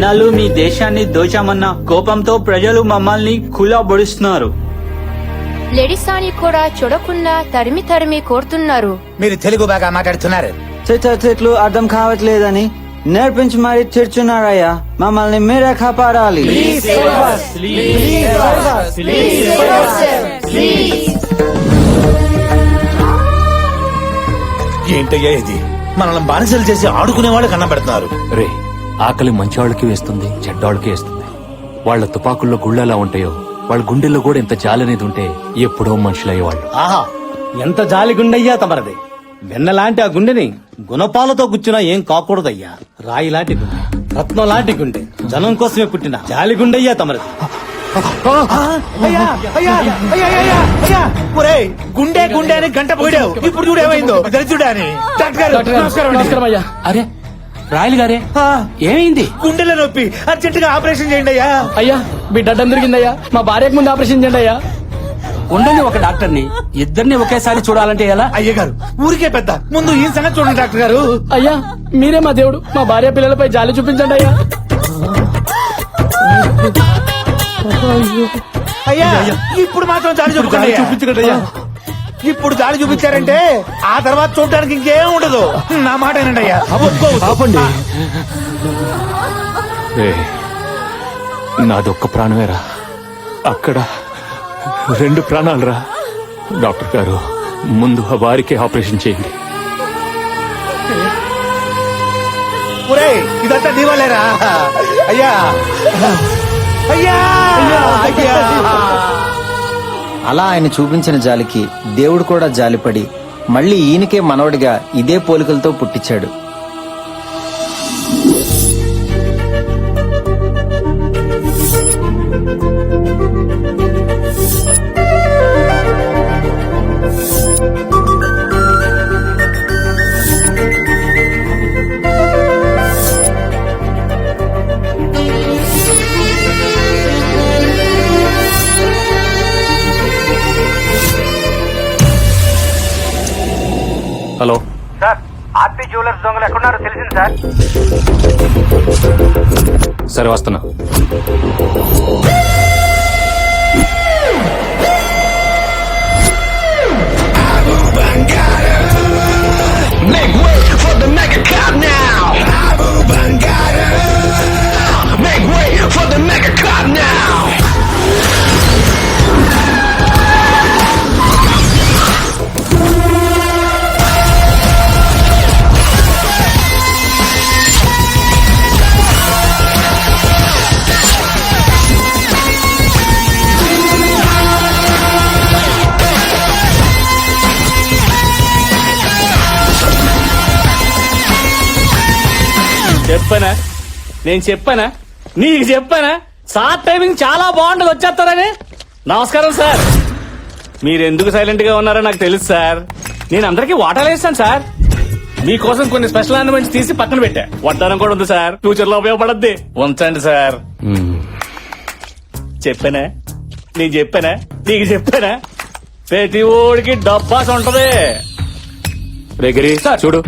ఇన్నాళ్ళు మీ దేశాన్ని దోచామన్న కోపంతో ప్రజలు మమ్మల్ని కులాబొడుస్తున్నారు. లెడిసాని కూడా చూడకుండా తరిమి తరిమి కోరుతున్నారు. మీరు తెలుగు బాగా మాట్లాడుతున్నారు. చెట్లు అర్థం కావట్లేదని నేర్పించి మరీ తిడుతున్నారయ్యా. మమ్మల్ని మీరే కాపాడాలి. ఏంటయ్యా ఇది? మనల్ని బానిసలు చేసి ఆడుకునే వాళ్ళు కన్నబెడుతున్నారు. రే, ఆకలి మంచివాళ్ళకి వేస్తుంది, చెడ్డాళ్ళకి వేస్తుంది. వాళ్ళ తుపాకుల్లో గుళ్ళెలా ఉంటాయో వాళ్ళ గుండెల్లో కూడా ఎంత జాలి అనేది ఉంటే ఎప్పుడో మనుషులయ్యేవాళ్ళు. ఆహా, ఎంత జాలి గుండెయ్యా తమరది. వెన్నలాంటి ఆ గుండెని గుణపాలతో గుచ్చినా ఏం కాకూడదయ్యా. రాయి లాంటి గుండె, రత్నం లాంటి గుండె, జనం కోసమే పుట్టిన జాలి గుండెయ్యా తమరది. గుండె గుండె అని గంట పోయావు. ఇప్పుడు చూడేమైందో దరిద్రుడా అని. నమస్కారం అయ్యా. అరే రాయలు గారే, ఏమైంది? గుండెల నొప్పి, అర్జెంట్ గా ఆపరేషన్ చేయండి అయ్యా. అయ్యా, బిడ్డ అడ్డం దొరికిందయ్యా. మా భార్యకు ముందు ఆపరేషన్ చేయండి అయ్యా. ఉండండి, ఒక డాక్టర్ని ఇద్దరిని ఒకేసారి చూడాలంటే ఎలా? అయ్య గారు ఊరికే పెద్ద, ముందు ఈ సంగతి చూడండి డాక్టర్ గారు. అయ్యా, మీరే మా దేవుడు. మా భార్య పిల్లలపై జాలి చూపించండి అయ్యా. అయ్యా ఇప్పుడు మాత్రం జాలి చూపించండి అయ్యా. ఇప్పుడు జాలి చూపించారంటే ఆ తర్వాత చూడడానికి ఇంకేం ఉండదు. నా మాట ఏనండి అయ్యా. ఆపండి. నాదొక్క ప్రాణమేరా, అక్కడ 2 ప్రాణాలరా. డాక్టర్ గారు, ముందు ఆ వారికి ఆపరేషన్ చేయండి. ఇదంతా దీవాలేరా అయ్యా. అయ్యా అయ్యా. అలా ఆయన చూపించిన జాలికి దేవుడు కూడా జాలిపడి మళ్ళీ ఈయనకే మనవడిగా ఇదే పోలికలతో పుట్టించాడు. హలో సార్, ఆర్పీ జ్యువెలర్స్ దొంగలు ఎక్కడున్నారో తెలిసింది సార్. సరే, వస్తున్నా. Make way for the mega cop now. Make way for the mega cop now. చెప్పనా, నేను చెప్పానా, నీకు చెప్పానా? సార్ టైమింగ్ చాలా బాగుంటుంది, వచ్చేస్తారని. నమస్కారం సార్. మీరెందుకు సైలెంట్ గా ఉన్నారో నాకు తెలుసు సార్. నేను అందరికీ వాటాలు వేస్తాను సార్. మీకోసం కొన్ని స్పెషల్ ఆర్నమెంట్స్ తీసి పక్కన పెట్టా. వడ్డానం కూడా ఉంది సార్, ఫ్యూచర్ లో ఉపయోగపడద్ది. ఉంచండి సార్. చెప్పానా, నేను చెప్పానా, నీకు చెప్పానా? ప్రతి ఓడికి డబ్బాస్ ఉంటది. రేగిరి చూడు.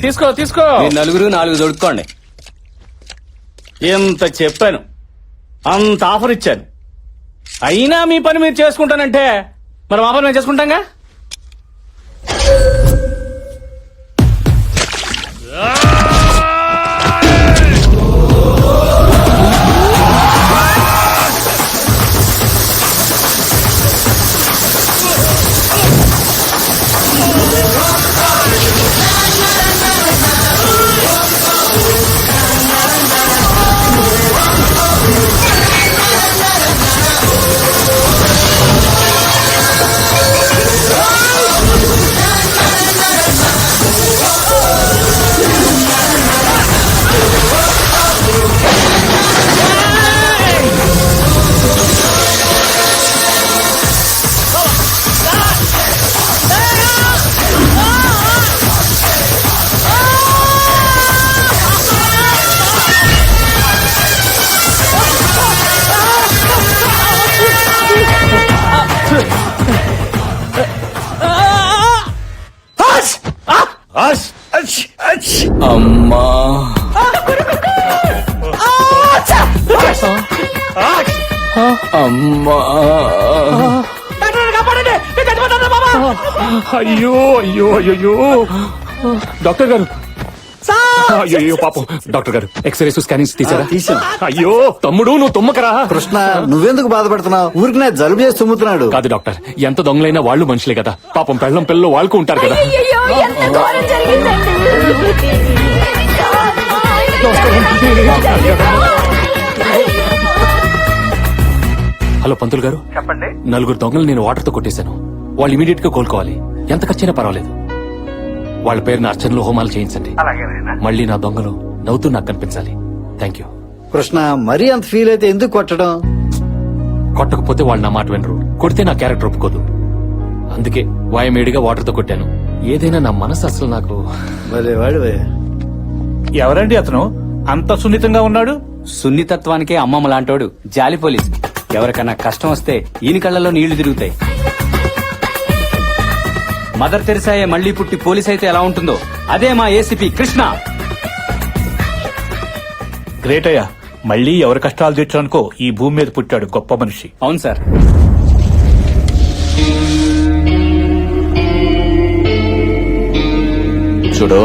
తీసుకో తీసుకో. 4 దొడుక్కోండి. ఎంత చెప్పాను, అంత ఆఫర్ ఇచ్చాను. అయినా మీ పని మీరు చేసుకుంటానంటే మరి మా పని మేము చేసుకుంటాంగా. అమ్మా అయ్యో అయ్యో అయ్యో డాక్టర్ గారు అయ్యో పాపం డాక్టర్ గారు ఎక్స్రేస్ స్కానింగ్స్ తీసారా? తీసాం. అయ్యో తమ్ముడు నువ్వు తుమ్మకరా. కృష్ణ నువ్వెందుకు బాధపడుతున్నావు? ఊరికి నా జలుబు చేసి తుమ్ముతున్నాడు. కాదు డాక్టర్, ఎంత దొంగలైనా వాళ్ళు మనుషులే కదా. పాపం పెళ్ళం పిల్లలు వాళ్ళకు ఉంటారు కదా. అయ్యయ్యో, ఎంత ఘోరం జరిగిందండి. హలో పంతులు గారు, చెప్పండి. నలుగురు దొంగలు నేను వాటర్ తో కొట్టేశాను. వాళ్ళు ఇమీడియట్ గా కోలుకోవాలి. ఎంత ఖర్చైనా పర్వాలేదు. వాళ్ళ పేరున అర్చనలు హోమాలు చేయించండి. అలాగేనైనా. మళ్ళీ నా దొంగలు నవ్వుతూ నాకు కనిపించాలి. Thank you. కృష్ణ మరీ అంత ఫీల్ అయితే ఎందుకు కొట్టడం? కొట్టకపోతే వాళ్ళు నా మాట వినరు, కొడితే నా క్యారెక్టర్ ఒప్పుకోదు. అందుకే వాయమేడిగా వాటర్ తో కొట్టాను. ఏదైనా నా మనసు అసలు నాకు భలే వాడివే. ఎవరండి అతను అంత సున్నితంగా ఉన్నాడు? సున్నితత్వానికే అమ్మమ్మ లాంటోడు జాలి పోలీస్. ఎవరికన్నా కష్టం వస్తే ఈయన కళ్ళలో నీళ్లు తిరుగుతాయి. మదర్ తెరిసాయే మళ్లీ పుట్టి పోలీస్ అయితే ఎలా ఉంటుందో అదే మా ఏసీపీ కృష్ణ. గ్రేట్ అయ్యా, మళ్ళీ ఎవరి కష్టాలు తీర్చడానికో ఈ భూమి మీద పుట్టాడు గొప్ప మనిషి. అవును సార్. చూడు,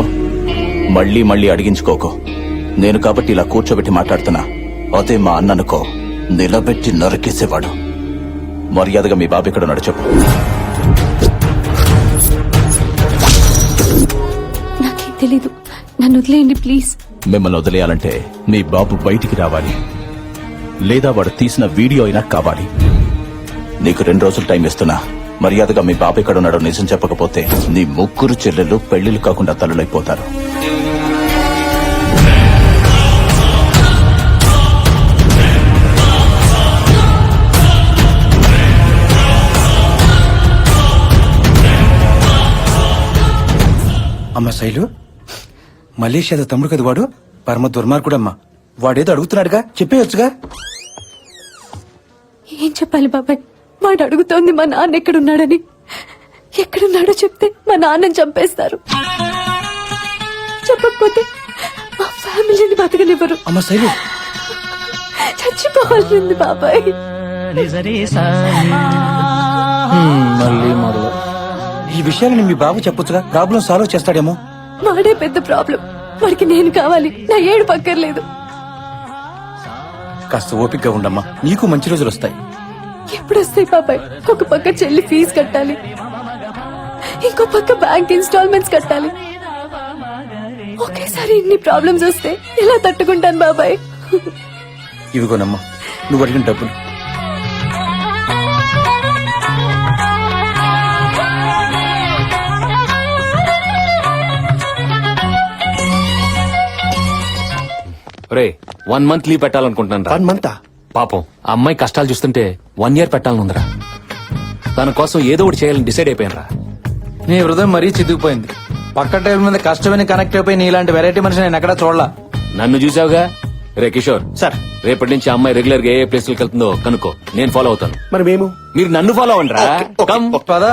మళ్ళీ మళ్ళీ అడిగించుకోకు. నేను కాబట్టి ఇలా కూర్చోబెట్టి మాట్లాడుతున్నా. అదే మా అన్ననుకో నిలబెట్టి నరికేసేవాడు. మర్యాదగా మీ బాబు ఇక్కడ ఉన్నాడు చెప్పు. నాకేం తెలీదు, నన్ను వదిలేయండి ప్లీజ్. మిమ్మల్ని వదిలేయాలంటే మీ బాబు బయటికి రావాలి, లేదా వాడు తీసిన వీడియో అయినా కావాలి. నీకు 2 రోజులు టైం ఇస్తున్నా. మర్యాదగా మీ బాబు ఇక్కడ ఉన్నాడో నిజం చెప్పకపోతే నీ ముగ్గురు చెల్లెళ్ళు పెళ్లిళ్ళు కాకుండా తల్లులైపోతారు. అమ్మ శైలు, మలేషియా తమ్ముడు కదా వాడు. పరమ దుర్మార్గుడమ్మా. వాడేదో అడుగుతున్నాడుగా, చెప్పేయొచ్చుగా. ఏం చెప్పాలి బాబాయ్? వాడు అడుగుతోంది మా నాన్న ఎక్కడున్నాడని. ఎక్కడున్నాడో చెప్తే మా నాన్నని చంపేస్తారు. చెప్పకపోతే మా ఫ్యామిలీని బతకనివ్వరు. అమ్మ శైలు, చచ్చిపోవాల్సింది బాబాయ్. మళ్ళీ మొదలు. ఈ విషయాన్ని మీ బాబు చెప్పొచ్చుగా, ప్రాబ్లం సాల్వ్ చేస్తాడేమో. వాడే పెద్ద ప్రాబ్లం. వాడికి నేను కావాలి, నా ఏడు పక్కర్లేదు. కాస్త ఓపికగా ఉండమ్మా, నీకు మంచి రోజులు వస్తాయి. ఎప్పుడు వస్తాయి బాబాయ్? ఒక పక్క చెల్లి ఫీజు కట్టాలి, ఇంకో పక్క బ్యాంక్ ఇన్స్టాల్మెంట్స్ కట్టాలి. ఒకేసారి ఇన్ని ప్రాబ్లమ్స్ వస్తే ఎలా తట్టుకుంటాను బాబాయ్? ఇవిగోనమ్మా నువ్వు అడిగిన డబ్బులు. రే 1 month లీవ్ పెట్టాలనుకుంటున్నాను రా. 1 month? పాపం ఆ అమ్మాయి కష్టాలు చూస్తుంటే 1 year పెట్టాలని ఉందిరా. దాని కోసం ఏదో ఒకటి చేయాలని డిసైడ్ అయిపోయాను రా. నీ హృదయం మరీ చితికిపోయింది. పక్క టైం మీద కష్టమైన కనెక్ట్ అయిపోయి నీలాంటి వెరైటీ మనిషి నేను ఎక్కడా చూడలా. నన్ను చూసావుగా. రే కిషోర్ సార్, రేపటి నుంచి ఆ అమ్మాయి రెగ్యులర్ గా ఏ ప్లేస్లకు వెళ్తుందో కనుక్కో. నేను ఫాలో అవుతాను. మరి మేము మీరు నన్ను ఫాలో అవ్వండి రా. కమ్. పదా.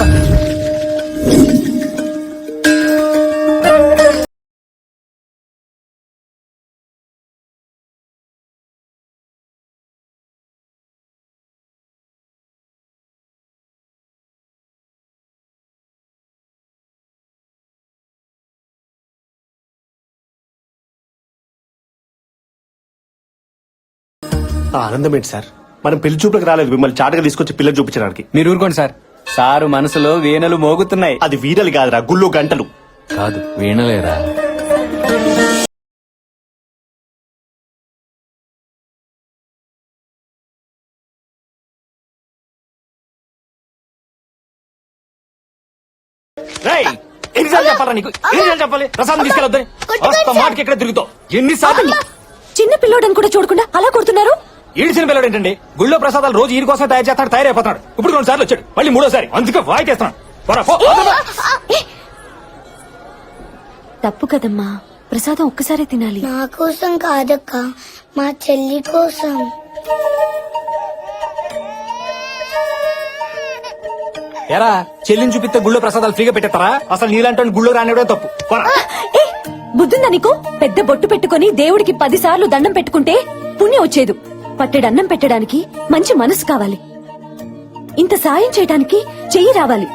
ఆనందం ఏంటి సార్? మనం పెళ్లి చూపులకు రాలేదు, మిమ్మల్ని చాటుగా తీసుకొచ్చి పిల్లలు చూపించడానికి. మీరు ఊరుకోండి సార్. సారు మనసులో వేనలు మోగుతున్నాయి. అది వీరలు కాదురా, గుళ్ళు గంటలు. కాదు వీణలేరా. ఎన్నిసార్లు చెప్పాలా నీకు? ఎన్నిసార్లు చెప్పాలి? ప్రసాదం తీసుకెళ్ళొద్దని మాటకి ఎక్కడ తిరుగుతావు? ఎన్నిసార్లు? చిన్న పిల్లోడని కూడా చూడకుండా అలా కొడుతున్నారు. ఈడిచిన పిల్లడు ఏంటండి? గుళ్ళో ప్రసాదాలు రోజు ఈడి కోసం తయారు చేస్తాడు, తయారైపోతున్నాడు. ఇప్పుడు 2 సార్లు వచ్చాడు, మళ్ళీ 3వ సారి. అందుకే వాయికేస్తున్నాడు. తప్పు కదమ్మా, ప్రసాదం ఒక్కసారి తినాలి. నా కోసం కాదక్క, మా చెల్లి కోసం. ఎరా చెల్లిని చూపిస్తే గుళ్ళో ప్రసాదాలు ఫ్రీగా పెట్టేస్తారా? అసలు నీలాంటి గుళ్ళో రానివడే తప్పు. బుద్ధుందా నీకు? పెద్ద బొట్టు పెట్టుకుని దేవుడికి 10 సార్లు దండం పెట్టుకుంటే పుణ్యం వచ్చేది. పట్టెడన్నం పెట్టడానికి మంచి మనసు కావాలి. ఇంత సాయం చేయడానికి చెయ్యి రావాలి.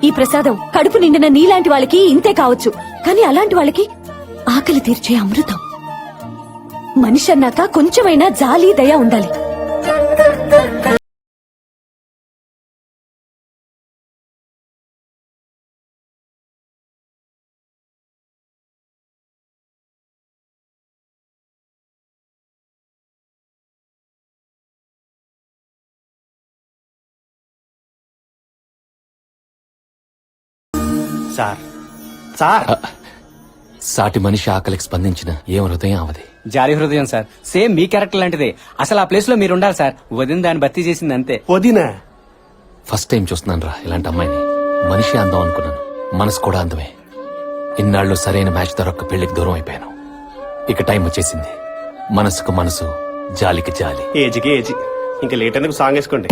ఈ ప్రసాదం కడుపు నిండిన నీలాంటి వాళ్ళకి ఇంతే కావచ్చు, కానీ అలాంటి వాళ్ళకి ఆకలి తీర్చే అమృతం. మనిషి అన్నాక కొంచెమైనా జాలి దయ ఉండాలి. సార్ సార్ సాటి మనిషి ఆకలికి స్పందించిన ఏం హృదయం అవది. జాలి హృదయం సార్, సేమ్ మీ క్యారెక్టర్ లాంటిదే. అసలు ఆ ప్లేస్ లో మీరు ఉండాలి సార్. వదిన దాన్ని భర్తీ చేసింది అంతే. వదినా ఫస్ట్ టైం చూస్తున్నాను రా ఇలాంటి అమ్మాయిని. మనిషి అందం అనుకున్నాను, మనసు కూడా అందమే. ఇన్నాళ్ళు సరైన మ్యాచ్ దొరక్క పెళ్లికి దూరం అయిపోయాను. ఇక టైం వచ్చేసింది. మనసుకు మనసు, జాలికి జాలి. ఏజ్కి ఏజ్. ఇంకా లేట్ ఎందుకు సాంగ్ వేసుకోండి.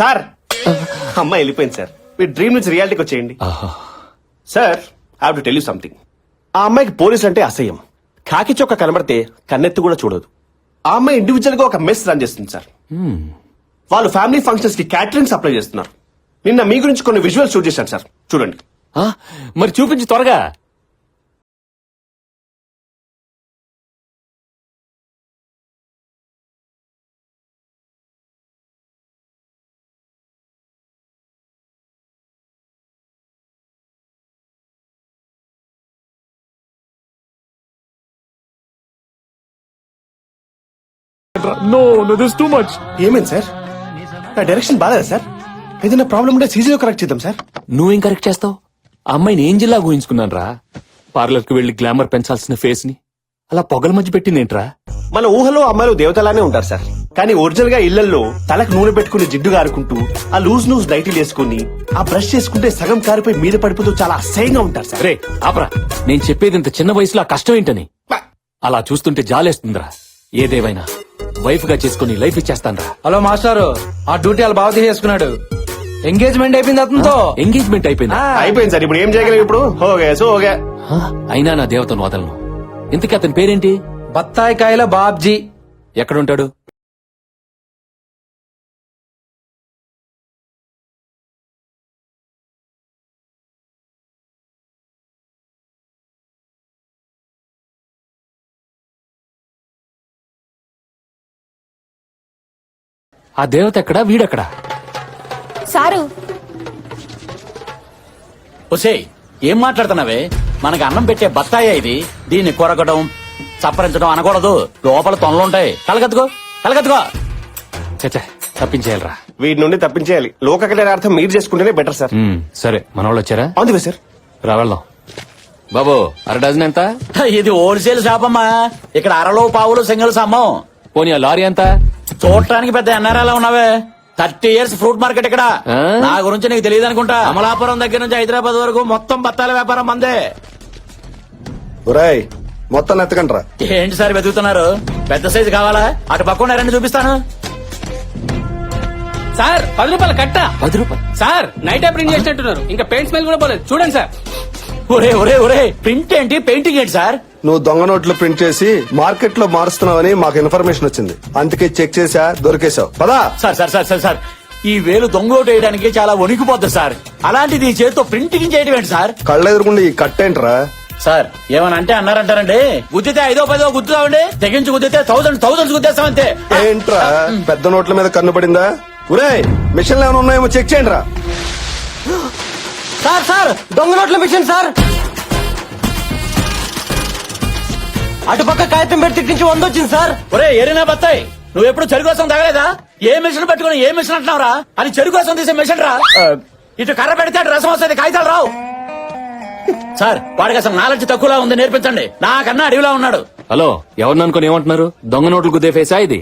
సార్ అమ్మాయి వెళ్ళిపోయింది సార్. మీ డ్రీమ్ నుంచి రియాలిటీకి వచ్చేయండి. ఆహా. Sir I have to tell you something. ఆ అమ్మాయికి పోలీస్ అంటే అసహ్యం. కాకి చొక్క కనబడితే కన్నెత్తి కూడా చూడదు. ఆ అమ్మాయి ఇండివిజువల్ గా ఒక మెస్ రన్ చేస్తుంది సార్. వాళ్ళు ఫ్యామిలీ ఫంక్షన్స్ కి క్యాటరింగ్ సప్లై చేస్తున్నారు. నిన్న మీ గురించి కొన్ని విజువల్స్ షూట్ చేశాను సార్, చూడండి. ఆ, మరి చూపించి త్వరగా. No no this too much. ఏమైంది సార్? నా డైరెక్షన్ బాగాలేదా సార్? ఏదైనా ప్రాబ్లం ఉంటే సీజీలో కరెక్ట్ చేద్దాం సార్. నువ్వేం కరెక్ట్ చేస్తావు? ఆ అమ్మాయిని ఏంజిల్లా ఊహించుకున్నాను రా. పార్లర్ కి వెళ్లి గ్లామర్ పెంచాల్సిన ఫేస్ ని అలా పొగల మధ్య పెట్టిందేంట్రా? మన ఊహలో అమ్మాయిలు దేవతలానే ఉంటారు సార్, కానీ ఒరిజినల్ గా ఇళ్లలో తలకు నూనె పెట్టుకుని జిడ్డు కారుకుంటూ ఆ లూజ్ నైటీలు వేసుకుని ఆ బ్రష్ చేసుకుంటే సగం కారిపోయి మీద పడిపోతూ చాలా అసహ్యంగా ఉంటారు సార్. రే ఆపరా, నేను చెప్పేది ఇంత చిన్న వయసులో ఆ కష్టం ఏంటని. అలా చూస్తుంటే జాలేస్తుందిరా. ఏదేవైనా వైఫ్ గా చేసుకుని లైఫ్ ఇచ్చేస్తానరా. హలో మాస్టారు, ఆ డ్యూటీ వాళ్ళు బాగా చేసుకున్నాడు. ఎంగేజ్మెంట్ అయిపోయింది అతనితో. ఎంగేజ్మెంట్ అయిపోయిందా? అయిపోయింది సార్. ఇప్పుడు ఏం చేయగలం? ఇప్పుడు హోగే సో హోగే. అయినా నా దేవతను వదలను. ఇంతకీ అతని పేరేంటి? బత్తాయి కాయల బాబ్జీ. ఎక్కడుంటాడు? ఆ దేవత ఎక్కడా, వీడెక్కడా? సారు ఒసేయ్, ఏం మాట్లాడుతున్నావే? మనకి అన్నం పెట్టే బత్తాయి ఇది. దీన్ని కొరగడం, చప్పరించడం అనకూడదు. లోపల తొనలుంటాయి. కలగత్తుకో కలగత్తుకో. చచ్చా, తప్పించేయాలరా. వీటి నుండి తప్పించేయాలి. లోక అర్థం మీరు చేసుకుంటేనే బెటర్ సార్. సరే, మన వాళ్ళు వచ్చారా? అందుకే సార్ రా వెళ్దాం. బాబు, అర డజన్ ఎంత? ఇది హోల్సేల్ షాప్ అమ్మా. ఇక్కడ అరలో పావులు సింగిల్స్ అమ్మం. పోనీ ఆ లారీ ఎంత? చూడటానికి పెద్ద ఎన్ఆర్ఐలా ఉన్నావే. 30 years ఫ్రూట్ మార్కెట్ ఇక్కడ. నా గురించి నీకు తెలియదు అనుకుంటా. అమలాపురం దగ్గర నుంచి హైదరాబాద్ వరకు మొత్తం బత్తాల వ్యాపారం మందే. మొత్తం ఎత్తకంట్రా. ఏంటి సార్ వెతుకుతున్నారు? పెద్ద సైజు కావాలా? అటు పక్కన రెండు చూపిస్తాను. సార్ 10 రూపాయలు కట్ట. 10 రూపాయలు సార్ నైట్ ప్రింట్ చేసినట్టున్నారు. ఇంకా పెయింట్ స్మెల్ కూడా పోలేదు. చూడండి సార్. ఒరే ఒరే ఒరే, ప్రింట్ ఏంటి, పెయింటింగ్ ఏంటి సార్? నువ్వు దొంగ నోట్లు ప్రింట్ చేసి మార్కెట్ లో మారుస్తున్నావని మాకు ఇన్ఫర్మేషన్ వచ్చింది. అందుకే చెక్ చేసా, దొరికేశావు. పదా. Sir sir sir sir sir, ఈ వేలు దొంగోటు వేయడానికి చాలా వణికిపోద్ది సార్. అలాంటిది ఈ చేతితో ప్రింటింగ్ చేయడం ఏంటి సార్? కళ్ళ ఎదురుకుండా ఈ కట్టేంట్రా? సార్ ఏమని అంటే అన్నారంటారండి. గుద్దితే 5ో 10ో గుద్దుతామండి. తెగించి గుద్దితే థౌసండ్స్ గుద్దేస్తామంతే. ఏంట్రా పెద్ద నోట్ల మీద కన్ను పడిందా? ఒరే, మిషన్లు ఏమైనా ఉన్నాయేమో చెక్ చేయండి రా. సార్ సార్, దొంగ నోట్ల మిషన్ సార్. అటుపక్క కాగితం పెట్టి తిట్టించి 100 వచ్చింది సార్. ఒరే ఏరినా బత్తాయి, నువ్వు ఎప్పుడు చెరుకు కోసం తగలేదా? ఏ మిషన్ పెట్టుకుని ఏ మిషన్ అంటున్నావురా? అది చెరుకు కోసం తీసే మిషన్ రా. ఇటు కర్ర పెడితే అటు రసం వస్తుంది, కాగితాలు రావు. సార్ వాడికి అసలు నాలెడ్జ్ తక్కువలా ఉంది, నేర్పించండి. నాకన్నా అడవిలా ఉన్నాడు. హలో, ఎవరిని అనుకుని ఏమంటున్నారు? దొంగ నోట్లు గుద్దే ఫేసా ఇది?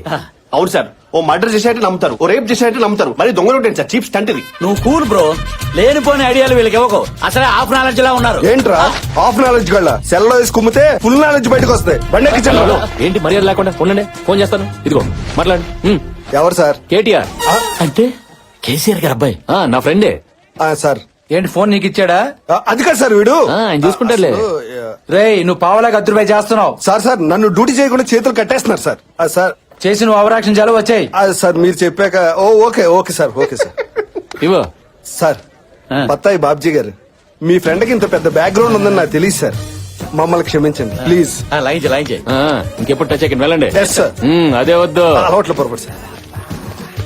అవును సార్. ఓ మర్డర్ చేసేట్టు నమ్ముతారు, ఓ రేప్ చేసేట్టు నమ్ముతారు, మరి దొంగ నోట్ ఏంటి సార్? చీప్ స్టంట్ ఇది. నువ్వు కూల్ బ్రో. లేనిపోని ఐడియాలు వీళ్ళకి ఇవ్వకు. అసలే హాఫ్ నాలెడ్జ్ లా ఉన్నారు. ఏంట్రా హాఫ్ నాలెడ్జ్ గళ్ళ? సెల్ లో వేసి కుమ్మితే ఫుల్ నాలెడ్జ్ బయటకు వస్తాయి. బండి ఎక్కించండి. హలో, ఏంటి మర్యాద లేకుండా? ఉండండి, ఫోన్ చేస్తాను. ఇదిగో మాట్లాడు. ఎవరు సార్? కేటీఆర్. అంటే కేసీఆర్ గారు అబ్బాయి. నా ఫ్రెండే. సార్ ఏంటి ఫోన్ నీకు ఇచ్చాడా? అది కాదు సార్, వీడు ఆయన చూసుకుంటారులే. రేయ్, నువ్వు పావలాగా 10 రూపాయలు చేస్తున్నావు. సార్ నన్ను డ్యూటీ చేయకుండా చేతులు కట్టేస్తున్నారు సార్. సార్ చేసిన ఓవరాక్షన్ చాలు వచ్చాయి. సార్ మీరు చెప్పాక okay okay sir okay sir. ఇవో సార్ బత్తాయి బాబ్జీ గారు, మీ ఫ్రెండ్ కి ఇంత పెద్ద బ్యాక్గ్రౌండ్ ఉందని నాకు తెలియదు సార్. మమ్మల్ని క్షమించండి ప్లీజ్. లైన్ ఇంకెప్పుడు టచ్ అయ్యి వెళ్ళండి. Yes sir. అదే వద్దు. అలవాట్ల పొరపాటు sir.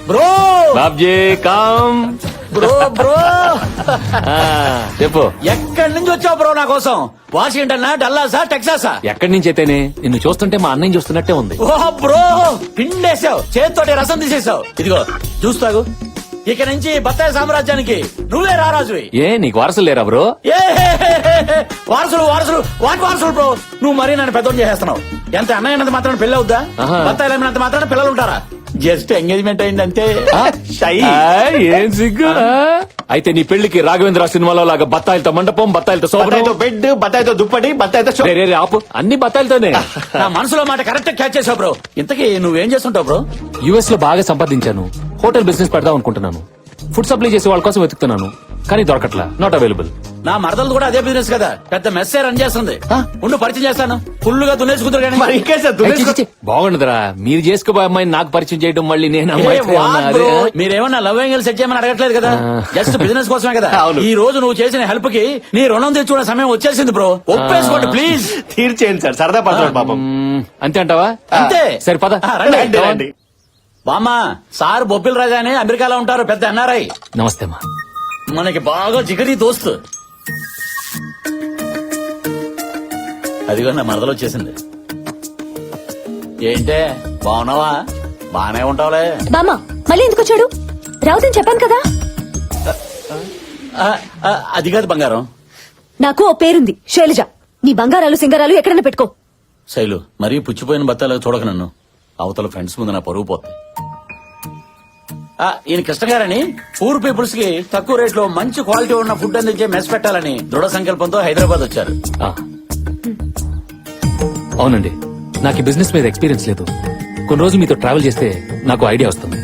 Bro Babji calm. Bro చెప్పు, ఎక్కడి నుంచి వచ్చావు బ్రో నా కోసం? వాషింగ్టన్ డల్లాసా టెక్సాసా? ఎక్కడి నుంచి అయితేనే నిన్ను చూస్తుంటే మా అన్నయ్య చూస్తున్నట్టే ఉంది. ఓ బ్రో పిండేసావు, చేతితోటి రసం తీసేసావు. ఇదిగో చూస్తాగు, ఇక నుంచి బత్తాయి సామ్రాజ్యానికి నువ్వే రారాజువి. ఏ నీకు వారసులు లేరా బ్రో? ఏ వారసులు వాటి వారసులు బ్రో? నువ్వు మరీ నన్ను పెద్దోడు చేసేస్తున్నావు. ఎంత అన్నయ్య అన్నంత మాత్రం పెళ్లి అవుద్దా? ఆహా. బత్తాయిలు అమ్మినంత మాత్రం పిల్లలు ఉంటారా? జస్ట్ ఎంగేజ్మెంట్ అయింది అంతే. ఏం సిగ్గు. అయితే నీ పెళ్లికి రాఘవేంద్ర సినిమాలో లాగా బత్తాయిలతో మండపం, బత్తాయిలతో బత్తాయితో బెడ్, బత్తాయితో దుప్పటి, బత్తాయితో షో. ఆపు, అన్ని బత్తాయిలతోనే. నా మనసులో మాట కరెక్ట్ క్యాచ్ చేసావు బ్రో. ఇంతకీ నువ్వేం చేస్తుంటావు బ్రో? యుఎస్ లో బాగా సంపాదించాను. హోటల్ బిజినెస్ పెడదాం అనుకుంటున్నాను. ఫుడ్ సప్లై చేసే వాళ్ళ కోసం వెతుకుతున్నాను, కానీ దొరకట్లా. Not available. నా మరదలు కూడా అదే బిజినెస్ కదా, పెద్ద మెస్సే రన్ చేస్తుంది. ఉండు పరిచయం చేస్తాను. ఫుల్ గా దున్నేసుకుంటారు కానీ. మరి ఇంకే సార్ దున్నేసుకో. బాగుండదురా, మీరు చేసుకోబోయే అమ్మాయిని నాకు పరిచయం చేయడం, మళ్ళీ నేను ఏ, అమ్మాయితో వాట్ ఉన్నా. బ్రో? అదే. మీరేమన్నా లవ్ యాంగిల్ సెట్ చేయమని అడగట్లేదు కదా, జస్ట్ బిజినెస్ కోసమే కదా. అవును. ఈ రోజు నువ్వు చేసిన హెల్ప్ కి నీ రుణం తెచ్చుకునే సమయం వచ్చేసింది బ్రో. ఒప్పేసుకోండి ప్లీజ్. తీర్చేయండి సార్, సరదా పడతాడు పాపం. అంతే అంటావా? అంతే. సరే పద. రండి. రండి. బామ్మా, సార్ బొబ్బిల్ రాజా అని అమెరికాలో ఉంటారు, పెద్ద ఎన్ఆర్ఐ. నమస్తే అమ్మా. మనకి బాగా జిగరి దోస్తు. అదిగో నా మరదలు వచ్చేసింది. ఏంటే బాగున్నావా? బానే ఉంటావులే. బామ్మ మళ్ళీ ఎందుకు వచ్చాడు? రావుదని చెప్పాను కదా. అది కాదు బంగారం. నాకు ఓ పేరుంది, శైలజ. నీ బంగారాలు సింగారాలు ఎక్కడన్నా పెట్టుకో. శైలు, మరీ పుచ్చిపోయిన బత్తాలు చూడక నన్ను. అవతల ఫ్రెండ్స్ ముందు నా పరుగు పోతుంది. ఈయన కృష్ణ గారని పూర్ పీపుల్స్ కి తక్కువ రేట్ లో మంచి క్వాలిటీ ఉన్న ఫుడ్ అందించే మెస్ పెట్టాలని దృఢ సంకల్పంతో హైదరాబాద్ వచ్చారు. అవునండి, నాకు ఈ బిజినెస్ మీద ఎక్స్పీరియన్స్ లేదు. కొన్ని రోజులు మీతో ట్రావెల్ చేస్తే నాకు ఐడియా వస్తుంది.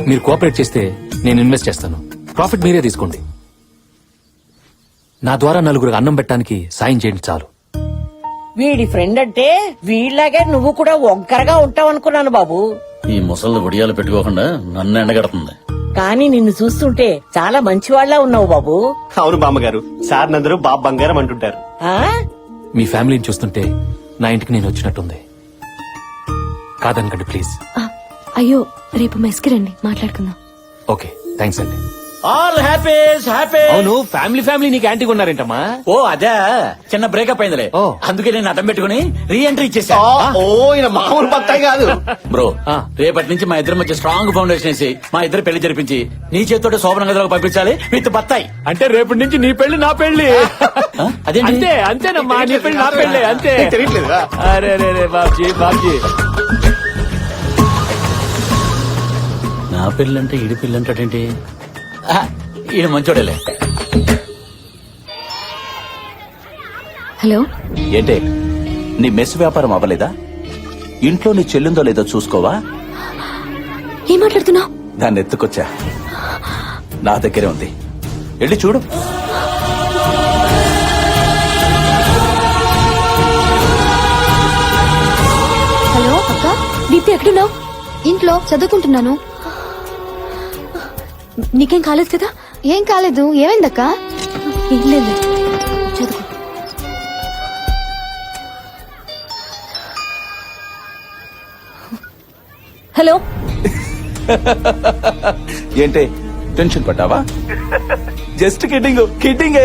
మీరు కోఆపరేట్ చేస్తే నేను ఇన్వెస్ట్ చేస్తాను. ప్రాఫిట్ మీరే తీసుకోండి. నా ద్వారా నలుగురికి అన్నం పెట్టడానికి సాయం చేయండి చాలు. వీడి ఫ్రెండ్ అంటే వీళ్ళలాగే నువ్వు కూడా ఒంకరగా ఉంటావు అనుకున్నాను బాబు. ఈ ముసళ్ళు ఒడియాలు పెట్టుకోకుండా నన్ను ఎండగడుతుంది. కానీ నిన్ను చూస్తుంటే చాలా మంచివాళ్ల ఉన్నావు బాబు. అవును బామ్మగారు, సార్ నందరూ బాబు బంగారం అంటుంటారు. ఆ మీ ఫ్యామిలీని చూస్తుంటే నా ఇంటికి నేను వచ్చినట్టుంది. కాదనకండి ప్లీజ్. అయ్యో, రేపు మెస్కి రండి, మాట్లాడుకుందాం. ఓకే, థ్యాంక్స్ అండి. All happies happy. అవును, ఫ్యామిలీ నీకు యాంటీ ఉన్నారేంటమ్మా? ఓ అదే, చిన్న బ్రేకప్ అయిందిలే. ఓ. అందుకే నేను అడ్డం పెట్టుకుని రీ ఎంట్రీ ఇచ్చేసా. ఈయన మామూలు బత్తాయి కాదు బ్రో. ఆ. రేపటి నుంచి మా ఇద్దరి మధ్య స్ట్రాంగ్ ఫౌండేషన్ వేసి మా ఇద్దరు పెళ్లి జరిపించి నీ చేతితో శోభన గదిలోకి పంపించాలి విత్ బత్తాయి. అంటే రేపటి నుంచి నీ పెళ్లి నా పెళ్లి. అదేంటి? అంతే అంతేనమ్మా, నీ పెళ్లి నా పెళ్లి అంతే. తెలియట్లేదా? అరే రే బాబ్జీ. నా పెళ్ళంటే ఈడి పెళ్ళి అంటాడేంటి? ఈయన మంచోడేలే. హలో, ఏంటే, నీ మెస్ వ్యాపారం అవ్వలేదా? ఇంట్లో నీ చెల్లిందో లేదో చూసుకోవా? ఏం మాట్లాడుతున్నావు? దాన్ని ఎత్తుకొచ్చా, నా దగ్గరే ఉంది, వెళ్ళి చూడు. హలో అక్క, దీప్తి ఎక్కడున్నావు? ఇంట్లో చదువుకుంటున్నాను. నీకేం కాలేదు కదా? ఏం కాలేదు. ఏమైందక్క? ఏం లేదు, చదువు. హలో, ఏంటే టెన్షన్ పడ్డావా? Just kidding.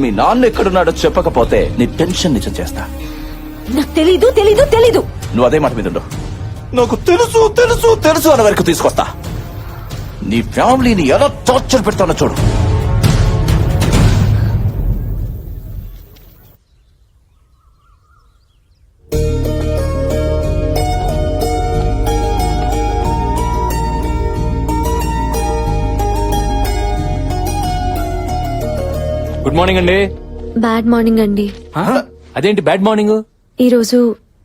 మీ నాన్న ఎక్కడున్నాడో చెప్పకపోతే నీ టెన్షన్ నిజం చేస్తా. నాకు తెలీదు. నువ్వు అదే మాట మీద ఉండు. నాకు తెలుసు అన్న వరకు తీసుకొస్తా. నీ ఫ్యామిలీని ఎలా టార్చర్ పెడతానో చూడు. గుడ్ మార్నింగ్ అండి. బ్యాడ్ మార్నింగ్ అండి. అదేంటి బ్యాడ్ మార్నింగ్? ఈ రోజు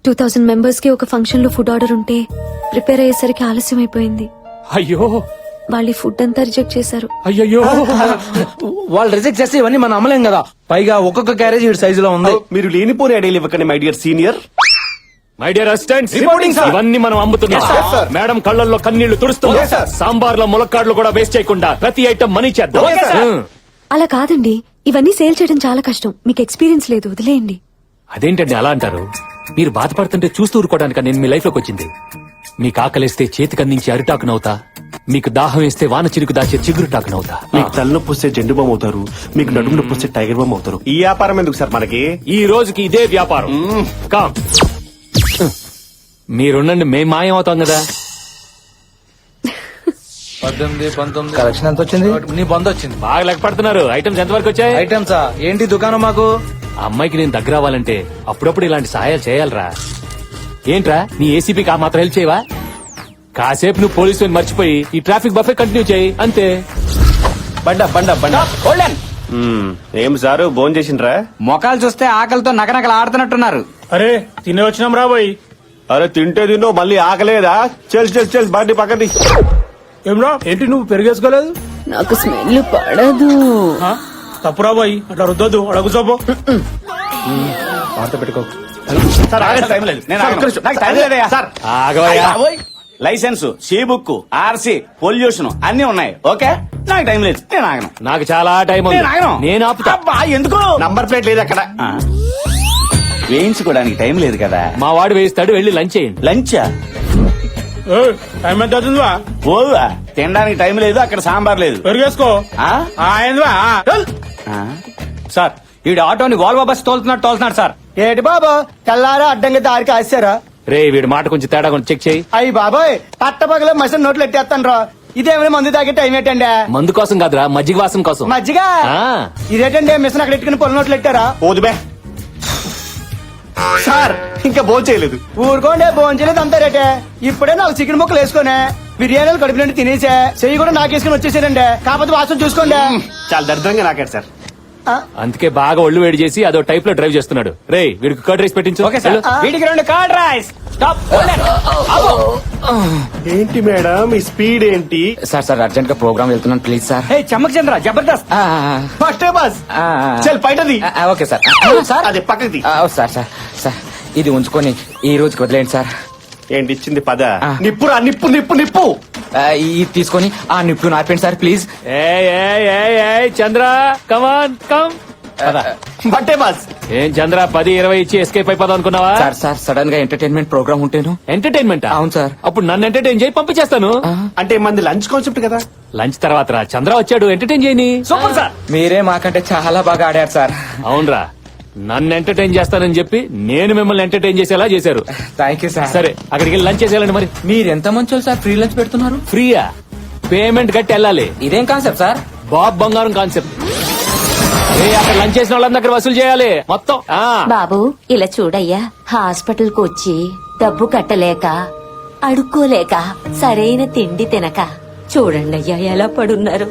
2000 మెంబర్స్ కి ఒక ఫంక్షన్ లో ఫుడ్ ఆర్డర్ ఉంటే ప్రిపేర్ అయ్యేసరికి ఆలస్యం అయిపోయింది. అయ్యో వాళ్ళు ఫుడ్ అంతా రిజెక్ట్ చేశారు. అయ్యయ్యో. వాళ్ళు రిజెక్ట్ చేస్తే ఇవన్నీ మనం అమ్మలేం కదా. పైగా ఒక్కొక్క క్యారేజ్ ఈ సైజులో ఉంది. మీరు లేనిపోని ఐడియాలు ఇవ్వకండి my dear senior. My dear assistants, Reporting, sir. ఇవన్నీ మనం అమ్ముతున్నాం. Yes, sir. మేడం కళ్ళల్లో కన్నీళ్లు తుడుస్తున్నాం. Yes, sir. సాంబార్ లో ములక్కాడ్లు కూడా వేస్ట్ చేయకుండా ప్రతి ఐటమ్ మనీ చేద్దాం. Okay, sir. అలా కాదండి, ఇవన్నీ సేల్ చేయడం చాలా కష్టం. మీకు ఎక్స్పీరియన్స్ లేదు, వదిలేయండి. అదేంటండి అలా అంటారు? మీరు బాధపడుతుంటే చూస్తూ ఊరుకోవడానికి నేను మీ లైఫ్ లోకి వచ్చింది. మీకు ఆకలిస్తే చేతికి అందించి అరిటాకునవుతా, మీకు దాహం వేస్తే వాన చిరుకు దాచే చిగురుటాకునవుతా. మీకు తలనొప్పి వస్తే జెండు బామ్ అవుతారు, మీకు నడుము నొప్పి వస్తే టైగర్ బామ్ అవుతారు. ఈ వ్యాపారం ఎందుకు సార్ మనకి? ఈ రోజుకి ఇదే వ్యాపారం. కామ్, మీరుండండి, మేం మాయం అవుతాం కదా. 18, 19 కలెక్షన్ ఎంత వచ్చింది? నీ బంద్ వచ్చింది. బాగా లెక్క పడుతున్నారు. ఐటమ్స్ ఎంతవరకు వచ్చాయి? ఐటమ్సా ఏంటి దుకాణం మాకు? ఆ అమ్మాయికి నేను దగ్గర అవ్వాలంటే అప్పుడప్పుడు ఇలాంటి సహాయాలు చేయాలరా. ఏంట్రా నీ ఏసీపీకి ఆ మాత్రం హెల్ప్ చేయవా? కాసేపు నువ్వు పోలీసు మర్చిపోయి ఈ ట్రాఫిక్ బఫే కంటిన్యూ చేయి అంతే. ఏం సారు భోజనం చేసిండ్రా? మొఖాలు చూస్తే ఆకలితో నకనకలు ఆడుతున్నట్టున్నారు. అరే తినే వచ్చినాం రాబోయ్. అరే తింటే తిన్నో మళ్ళీ ఆకలేదా? చెల్ బండి పక్కది. ఏమ్రా ఏంటి నువ్వు పెరిగేసుకోలేదు? నాకు స్మెల్ పడదు. తప్పు రాబోయ్, అట్లా రుద్దొద్దు, అక్కడ కూర్చోపో. సార్ ఆగండి, టైం లేదు. నేను ఆగను. నాకు టైం లేదయ్యా. సార్ ఆగవయ్యా. Licence, C book, RC, pollution అన్ని ఉన్నాయి. ఓకే, నాకు టైం లేదు, నేను ఆగను. నాకు చాలా టైం ఉంది. నేను ఆగను. నేను ఆపుతా. అబ్బా, ఎందుకు? నంబర్ ప్లేట్ లేదు అక్కడ. వేయించుకోవడానికి టైం లేదు కదా. మా వాడు వేయిస్తాడు, వెళ్ళి లంచ్ చేయండి. లంచా? టైం ఎంత అవుతుందివా? పోవా, తినడానికి టైం లేదు, అక్కడ సాంబార్ లేదు. పెరిగేసుకో. సార్ ఈడు ఆటోని వాల్వో బస్ తోలుతున్నాడు సార్. ఏటి బాబా తెల్లారా అడ్డంగా దారికి ఆశారా? రే వీడి మాట కొంచెం తేడా కొంచెం చెక్ చేయి. అయ్యి బాబాయ్, పట్టపగల మసిన నోట్లు ఎట్టేస్తాను రా. ఇదేమైనా మందు తాగే టైం ఏంటండి? మందు కోసం కాదురా, మజ్జిగ వాసం కోసం. మజ్జిగ? ఆ. ఇదేంటండి మిషన్ అక్కడ ఎట్టుకుని పొల నోట్లు ఎట్టారా? ఓదుబే సార్, ఇంకా భోజనం చేయలేదు. ఊరుకోండి, భోంచలేదు అంతా రేటే. ఇప్పుడే నాకు చికెన్ ముక్కలు వేసుకునే బిర్యానీలు కడుపు నుండి తినేసా, చెయ్యి కూడా నాకేసుకుని వచ్చేసారండి. కాకపోతే వాసన చూసుకోండి. చాలా దరిద్రంగా నాకాడు సార్. అందుకే బాగా ఒళ్ళు వేడి చేసి అదో టైప్ లో డ్రైవ్ చేస్తున్నాడు. రే వీడికి కర్డ్ రైస్ పెట్టించు. వెళ్ళు. వీడికి 2 కర్డ్ రైస్. స్టాప్. ఏంటి మేడం ఈ స్పీడ్ ఏంటి? సార్ అర్జెంట్ గా ప్రోగ్రామ్ వెళ్తున్నాను, please sir. Chammak Chandra Jabardasth. First bus చల్ బయటది. Okay sir. సార్ అదే పక్కది. సార్ ఇది ఉంచుకొని ఈ రోజుకి వదిలేండి సార్. ఏంటి ఇచ్చింది? పద. నిప్పురా, నిప్పు నిప్పు నిప్పు. ఇది తీసుకొని ఆ నిప్పులు నార్పండి sir, please. Chandra come on come. బట్టే బస్. ఏం చంద్ర 10-20 ఇచ్చి ఎస్కేప్ అయిపోదాం అనుకున్నావా? సార్ సడన్ గా ఎంటర్టైన్మెంట్ ప్రోగ్రామ్ ఉంటేను. ఎంటర్టైన్మెంట్? అవును సార్. అప్పుడు నన్ను ఎంటర్టైన్ చేయి, పంపించేస్తాను. అంటే మంది లంచ్ కాన్సెప్ట్ కదా. లంచ్ తర్వాత రా, చంద్ర వచ్చాడు, ఎంటర్టైన్ చేయని. Super sir. మీరే మాకంటే చాలా బాగా ఆడారు సార్. అవునరా, నన్ను ఎంటర్టైన్ చేస్తానని చెప్పి నేను మిమ్మల్ని ఎంటర్టైన్ చేసేలా చేశారు. Thank you sir. సరే అక్కడికి వెళ్ళి లంచ్ చేసేయాలండి. మరి మీరు ఎంత మంచోళ్ళు సార్, ఫ్రీ లంచ్ పెడుతున్నారు. ఫ్రీయా? పేమెంట్ కట్టి వెళ్ళాలి. ఇదేం కాన్సెప్ట్ సార్? బాబ్ బంగారం కాన్సెప్ట్. అక్కడ లంచ్ చేసిన వాళ్ళందరూ దగ్గర వసూలు చేయాలి మొత్తం. బాబు ఇలా చూడయ్యా, హాస్పిటల్ కు వచ్చి డబ్బు కట్టలేక అడుక్కోలేక సరైన తిండి తినక చూడండి అయ్యా ఎలా పడున్నారు.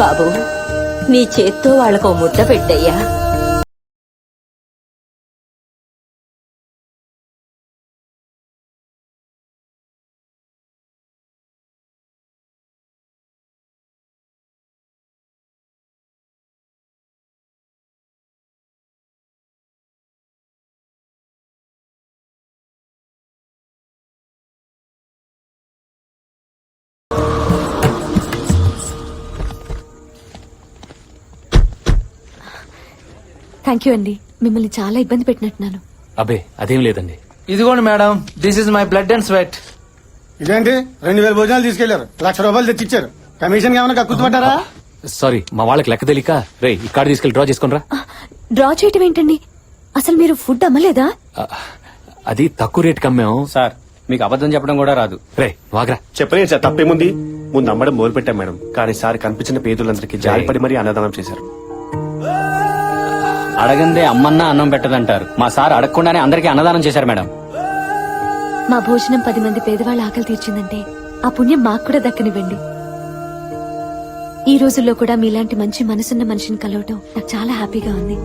బాబు నీ చేత్తో వాళ్ళకు ముద్ద పెట్టయ్యా. థ్యాంక్ యూ అండి, మిమ్మల్ని చాలా ఇబ్బంది పెట్టినట్టున్నాను. అబ్బే అదేం లేదండి. ఇదిగోండి madam, this is my blood and sweat. ఇదేంటి 2000 భోజనాలు తీసుకెళ్లారు, 1,00,000 రూపాయలు తెచ్చిచ్చారు. కమిషన్ ఏమైనా కక్కుతుపట్టారా? సారీ, మా వాళ్ళకి లెక్క తెలియక. రే ఈ కార్డు తీసుకెళ్లి డ్రా చేసుకుని రా. డ్రా చేయటం ఏంటండి? అసలు మీరు ఫుడ్ అమ్మలేదా? అది తక్కువ రేట్ కమ్మాం సార్. మీకు అబద్ధం చెప్పడం కూడా రాదు. రే వాగ్రా. చెప్పలేదు సార్, తప్పేముంది. ముందు అమ్మడం మొదలు పెట్టాం మేడం, కానీ సార్ కనిపించిన పేదలందరికీ జాలిపడి మరీ అన్నదానం చేశారు. అడగందే అమ్మన్నా అన్నం పెట్టదంటారు. మా సార్ అడగకుండానే అందరికీ అన్నదానం చేశారు మేడం. మా భోజనం 10 మంది పేదవాళ్ళ ఆకలి తీర్చిందంటే ఆ పుణ్యం మాకు కూడా దక్కనివ్వండి. ఈ రోజుల్లో కూడా మీలాంటి మంచి మనసున్న మనిషిని కలవటం నాకు చాలా హ్యాపీగా ఉంది.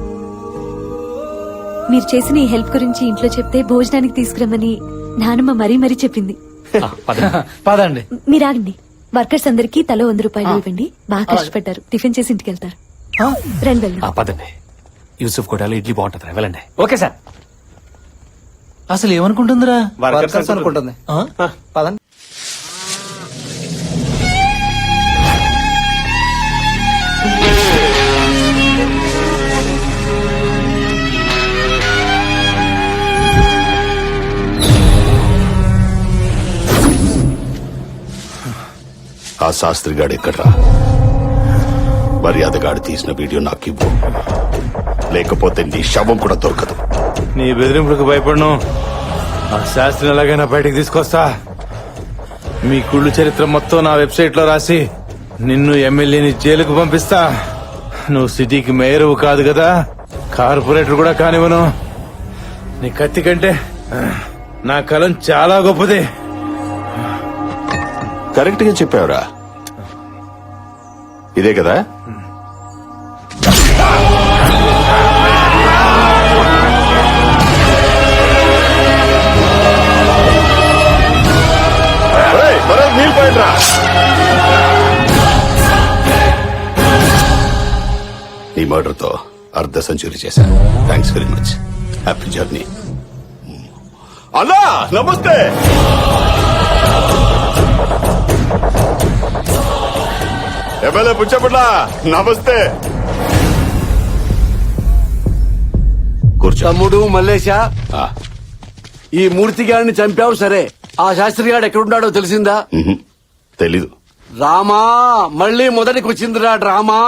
మీరు చేసిన ఈ హెల్ప్ గురించి ఇంట్లో చెప్తే భోజనానికి తీసుకురమ్మని నానమ్మ మరీ మరీ చెప్పింది. పదండి. మీరాగండి. వర్కర్స్ అందరికి తలో 100 రూపాయలు ఇవ్వండి. బాగా కష్టపడ్డారు. టిఫిన్ చేసి ఇంటికి వెళ్తారు. రండి వెళ్దాం. పదండి. యూసుఫ్ కోటాలో ఇడ్లీ బాగుంటుంది, వెళ్ళండి. Okay sir. అసలు ఏమనుకుంటుందిరా? Workers అనుకుంటుంది. పదండి. ఆ శాస్త్రిగాడు ఎక్కడ్రా? మర్యాదగాడు తీసిన వీడియో నాకు ఇవ్వు, లేకపోతే నీ శవం కూడా దొరకదు. నీ బెదిరింపులకు భయపడను. ఆ శాస్త్రిని ఎలాగైనా బయటికి తీసుకొస్తా. మీ కుళ్ళు చరిత్ర మొత్తం నా వెబ్సైట్ లో రాసి నిన్ను ఎమ్మెల్యేని జైలుకు పంపిస్తా. నువ్వు సిటీకి మేయరు కాదు కదా, కార్పొరేటర్ కూడా కానివ్వను. నీ కత్తి కంటే నా కలం చాలా గొప్పది. కరెక్ట్ గా చెప్పావురా. ఇదే కదా? నీళ్ళు పోయిండ్రా. నీ మర్డర్ తో అర్ధ సెంచరీ చేశాను. Thanks very much. Happy journey. అన్నా నమస్తే. ఎమ్మెల్యే పుచ్చపట్ల నమస్తే. కూర్చో. తమ్ముడు మల్లేశ, ఆ, ఈ మూర్తి గారిని చంపావు సరే, ఆ శాస్త్రి గారు ఎక్కడున్నాడో తెలిసిందా? తెలీదు. రామా, మళ్ళీ మొదటికి వచ్చిందిరా డ్రామా.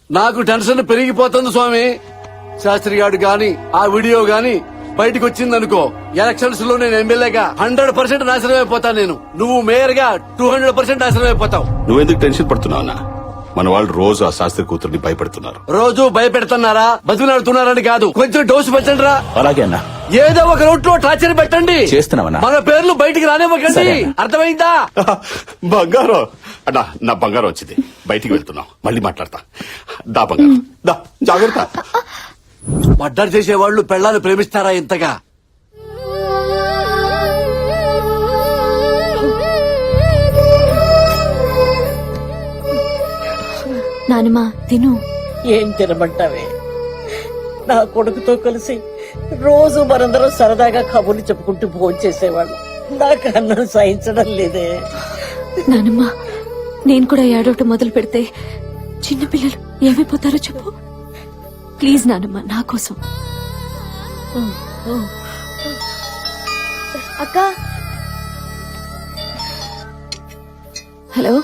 నాకు టెన్షన్ పెరిగిపోతుంది స్వామి. శాస్త్రి గారు గాని ఆ వీడియో గాని బయటకు వచ్చిందనుకో, ఎలక్షన్స్ లో నేను ఎమ్మెల్యేగా 100% నాశనం అయిపోతాను. నేను, నువ్వు మేయర్ గా 200% నాశనం అయిపోతావు. నువ్వెందుకు టెన్షన్ పడుతున్నావు అన్నా? మన వాళ్ళు రోజు ఆ శాస్త్రి కూతుర్ని భయపెడుతున్నారు. రోజు భయపెడుతున్నారా? బతుకులాడుతున్నారని కాదు, కొంచెం డోసు పెట్టండి రా. అలాగే అన్నా. ఏదో ఒక రూట్ లో టార్చర్ పెట్టండి. చేస్తున్నామన్నా. మన పేర్లు బయటికి రానివ్వకండి. అర్థమైందా? బంగారం అన్నా, నా బంగారం వచ్చింది. బయటికి వెళ్తున్నాం, మళ్ళీ మాట్లాడతా. దా బంగారం దా, జాగ్రత్త. మర్డర్ చేసేవాళ్లు పెళ్ళాన్ని ప్రేమిస్తారా ఇంతగా? నానమ్మ తిను. ఏం తినమంటావే? నా కొడుకుతో కలిసి రోజు మనందరం సరదాగా కబుర్లు చెప్పుకుంటూ భోజనం చేసేవాళ్ళం. నాకు అన్నం సహించడం లేదే. నానమ్మ, నేను కూడా ఏడవటం మొదలు పెడితే చిన్నపిల్లలు ఏమైపోతారో చెప్పు. ప్లీజ్ నానమ్మ, నా కోసం. అక్క, హలో,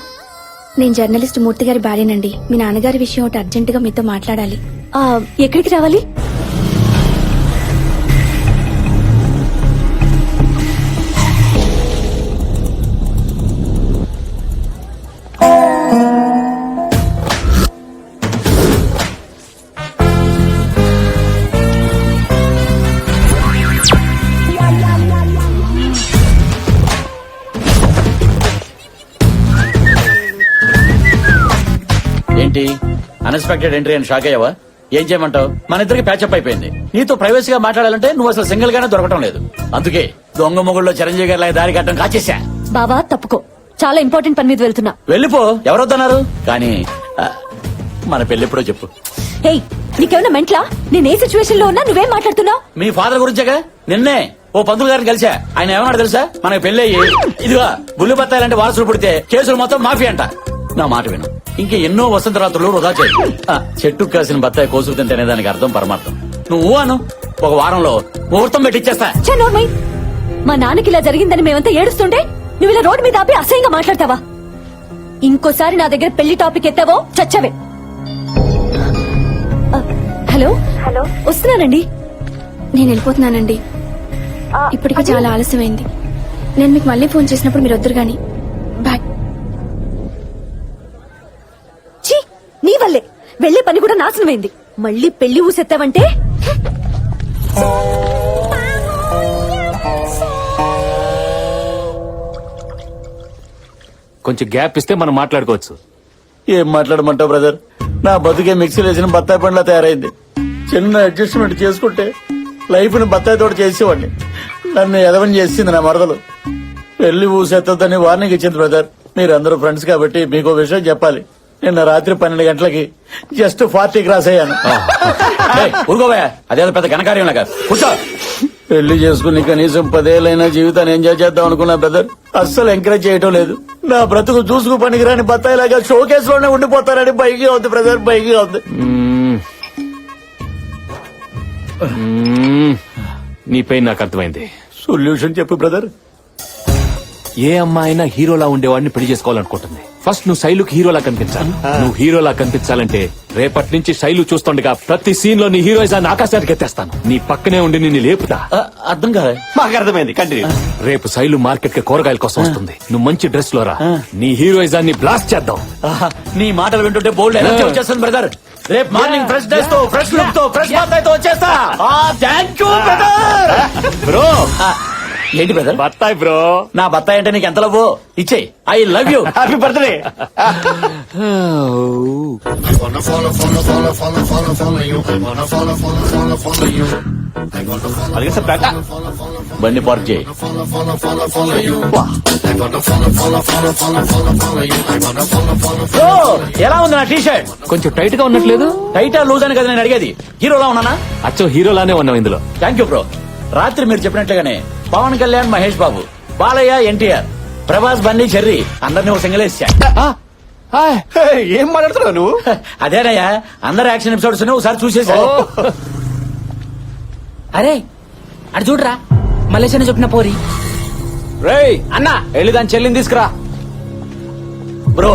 నేను జర్నలిస్ట్ మూర్తి గారి భార్యనండి. మీ నాన్నగారి విషయం ఒకటి అర్జెంటుగా మీతో మాట్లాడాలి. ఎక్కడికి రావాలి? ఏంటి అన్ఎక్స్పెక్టెడ్ ఎంట్రీ అని షాక్ అయ్యావా? ఏం చేయమంటావు? మన ఇద్దరికి ప్యాచప్ అయిపోయింది. నీతో ప్రైవసీగా మాట్లాడాలంటే నువ్వు అసలు సింగిల్ గానే దొరకటం లేదు. అందుకే దొంగ మొగుళ్ళలో చిరంజీవి గారి లాగా దారి కట్టడం కాచేశా. బావా తప్పుకో, చాలా ఇంపార్టెంట్ పని మీద వెళ్తున్నా. వెళ్ళిపో, ఎవరొద్దన్నారు? కానీ మన పెళ్ళెప్పుడో చెప్పు. హే, నీకేమైనా మెంట్లా? నేను ఏ సిచ్యువేషన్ లో ఉన్నా నువ్వేం మాట్లాడుతున్నావు? మీ ఫాదర్ గురించేగా. నిన్నే ఓ పంతులు గారిని కలిసా. ఆయన ఏమన్నాడు తెలుసా? మనకు పెళ్ళయ్యి ఇదిగా గుళ్ళు బత్తాయిలంటే వారసులు పుడితే కేసులు మొత్తం మాఫీ అంట. నా మాట విను, ఇంకా ఎన్నో వసంత రాత్రులు వృధా చేయి. చెట్టుకు కాసిన బత్తాయి కోసులు తింటేనే దానికి అర్థం పరమార్థం. నువ్వు అను, ఒక వారంలో ముహూర్తం పెట్టిచ్చేస్తా. మా నాన్నకి ఇలా జరిగిందని మేమంతా ఏడుస్తుంటే నువ్వు ఇలా రోడ్డు మీద ఆపి అసహ్యంగా మాట్లాడతావా? ఇంకోసారి నా దగ్గర పెళ్లి టాపిక్ ఎత్తావో చచ్చవే. హలో హలో, వస్తున్నానండి. నేను వెళ్ళిపోతున్నానండి. ఇప్పటికే చాలా ఆలస్యమైంది. నేను మీకు మళ్ళీ ఫోన్ చేసినప్పుడు మీరు వద్దురు గాని. బాయ్. నీ వల్లే వెళ్లే పని కూడా నాశనమైంది. మళ్ళీ పెళ్లి ఊసెత్తావంటే కొంచెం గ్యాప్ ఇస్తే మనం మాట్లాడుకోవచ్చు. ఏం మాట్లాడమంటావు బ్రదర్? నా బతుకే మిక్సీలో వేసిన బత్తాయి పండ్లా తయారైంది. చిన్న అడ్జస్ట్మెంట్ చేసుకుంటే లైఫ్ ని బత్తాయి తోట చేసేవాడిని. నన్ను ఎదవని చేసింది నా మరదలు. పెళ్లి ఊసెత్తొద్దని వార్నింగ్ ఇచ్చింది బ్రదర్. మీరందరూ ఫ్రెండ్స్ కాబట్టి మీకు విషయం చెప్పాలి. నిన్న రాత్రి 12 గంటలకి జస్ట్ 40 క్రాస్ అయ్యాను. ఊరుకోబోయా, అదేదో పెద్ద ఘనకార్యం లాగా. కూర్చో. పెళ్లి చేసుకుని కనీసం 10 ఏళ్ళైనా జీవితాన్ని ఎంజాయ్ చేద్దాం అనుకున్నా బ్రదర్. అస్సలు ఎంకరేజ్ చేయటం లేదు. నా బ్రతుకు చూసుకు పనికిరాని బత్తాయిలాగా షోకేస్ లోనే ఉండిపోతారని బైకి అవుతుంది బ్రదర్, బైకి అవుతుంది. నీ పెయిన్ నాకు అర్థమైంది. సొల్యూషన్ చెప్పు బ్రదర్. ఏ అమ్మాయినా హీరోలా ఉండేవాడిని పెళ్లి చేసుకోవాలనుకుంటుంది. ఫస్ట్ నువ్వు శైలుకి హీరోలా కనిపించాలి. నువ్వు హీరోలా కనిపించాలంటే రేపటి నుంచి శైలు చూస్తుండగా ప్రతి సీన్ లో నీ హీరోయిజాన్ని ఆకాశానికి ఎత్తేస్తాను. నీ పక్కనే ఉండి నిన్ను లేపుతా. అర్థం కాలే. మాకు అర్థమైంది, కంటిన్యూ. రేపు శైలు మార్కెట్ కి కూరగాయల కోసం వస్తుంది. నువ్వు మంచి డ్రెస్ లో రా. నీ హీరోయిజాన్ని బ్లాస్ట్ చేద్దాం. నీ మాటలు వింటుంటే బోల్డ్ ఎనర్జీ వచ్చేస్తుంది బ్రదర్. రేపు మార్నింగ్ ఫ్రెష్ డ్రెస్ తో, ఫ్రెష్ లుక్ తో, ఫ్రెష్ బత్తాయితో వచ్చేస్తా. Thank you brother. బ్రో ఏంటి బ్రదర్? బత్తాయి బ్రో. నా బత్తాయి అంటే నీకు ఎంత లవ్ ఇచ్చేయి. I love you. Happy birthday. బండి పార్క్ చేయి. ఎలా ఉంది నా టీ షర్ట్? కొంచెం టైట్ గా ఉన్నట్లేదు. టైటా లూజ్ అని కదా నేను అడిగేది. హీరోలా ఉన్నానా? అచ్చో హీరోలానే ఉన్నావు ఇందులో. Thank you bro. రాత్రి మీరు చెప్పినట్లుగానే పవన్ కళ్యాణ్, మహేష్ బాబు, బాలయ్య, ఎన్టీఆర్, ప్రభాస్, బన్నీ, చెర్రీ అందరినీ ఒక సింగిల్ వేసా. ఏం మాట్లాడుతున్నావు నువ్వు? అదేనయ్యా, అందరు యాక్షన్ ఎపిసోడ్స్ ఒకసారి చూసేసా. అరే అటు చూడరా, మలేషియా చెప్పిన పోరి. రేయ్ అన్న వెళ్ళి దాని చెల్లిని తీసుకురా. బ్రో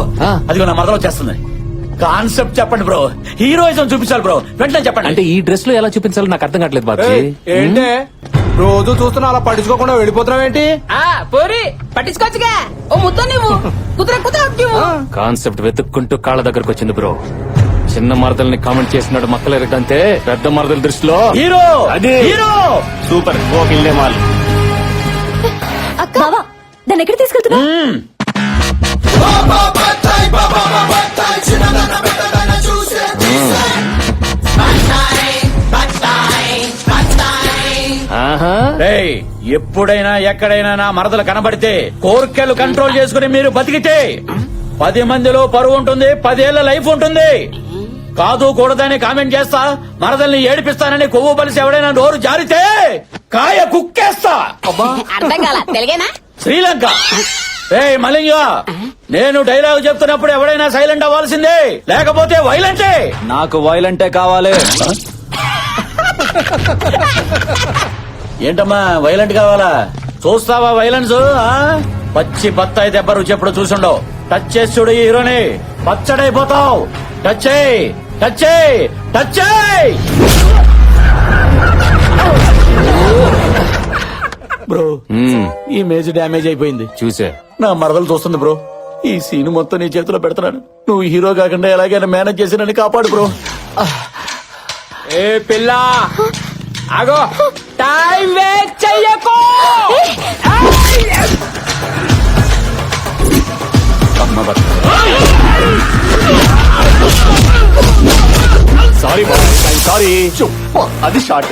అదిగో నా మదర్ వచ్చేస్తుంది. కాన్సెప్ట్ చెప్పండి బ్రో. హీరోయిజం చూపించాలి బ్రో, వెంటనే చెప్పండి. అంటే ఈ డ్రెస్ లో ఎలా చూపించాలో నాకు అర్థం కావట్లేదు బాబు. ఏంటే రోజు చూస్తున్నా అలా పట్టించుకోకుండా వెళ్ళిపోతున్నావు ఏంటి? పోరి పట్టించుకోవచ్చుగా. ఓ ముద్ద నువ్వు కాన్సెప్ట్ వెతుక్కుంటూ కాళ్ళ దగ్గరకు వచ్చింది బ్రో. చిన్న మరదల్ని కామెంట్ చేసినాడు మక్కలు ఎరగంటే పెద్ద మరదల దృష్టిలో హీరో. అది హీరో సూపర్. Okay mall. బావా దాన్ని ఎక్కడ తీసుకెళ్తున్నా? ఎప్పుడైనా ఎక్కడైనా నా మరదలు కనబడితే కోర్కెలు కంట్రోల్ చేసుకుని మీరు బతికితే 10 మందిలో పరువు ఉంటుంది, 10 ఏళ్ల లైఫ్ ఉంటుంది. కాదు కూడదని కామెంట్ చేస్తా, మరదల్ని ఏడిపిస్తానని కొవ్వు పలిసి ఎవడైనా నోరు జారితే కాయ కుక్కేస్తా. అర్థం కాల తెలుగేనా? శ్రీలంక. మలింగ, నేను డైలాగ్ చెప్తున్నప్పుడు ఎవడైనా సైలెంట్ అవ్వాల్సిందే, లేకపోతే వైలెంటే. నాకు వైలెంటే కావాలి. ఏంటమ్మా వైలెంట్ కావాలా? చూస్తావా వైలెన్స్? పచ్చి బత్తాయి దెబ్బ రుచి ఎప్పుడు చూసుండవు. టచ్ చేసి చూడు ఈ హీరోని, పచ్చడైపోతావు. టచ్ చేయి, టచ్ చేయి, టచ్ చేయి. బ్రో ఈ ఇమేజ్ డ్యామేజ్ అయిపోయింది. చూసా, నా మరదలు చూస్తుంది బ్రో. ఈ సీన్ మొత్తం నీ చేతిలో పెడుతున్నాను. నువ్వు హీరో కాకుండా ఎలాగైనా మేనేజ్ చేసి నన్ను కాపాడు బ్రో. ఏ పిల్ల ఆగో, టైం వేస్ట్ చెయ్యకు. Sorry sorry. అది షార్ట్.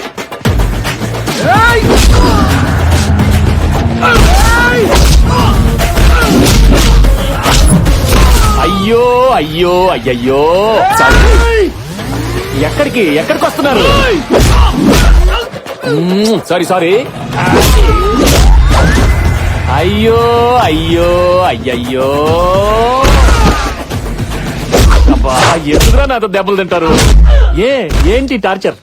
అయ్యో అయ్యో అయ్యయ్యో. ఎక్కడికి వస్తున్నారు? Sorry sorry. అయ్యో అయ్యో అయ్యయ్యో. ఎందుకురా నాతో దెబ్బలు తింటారు? ఏంటి టార్చర్?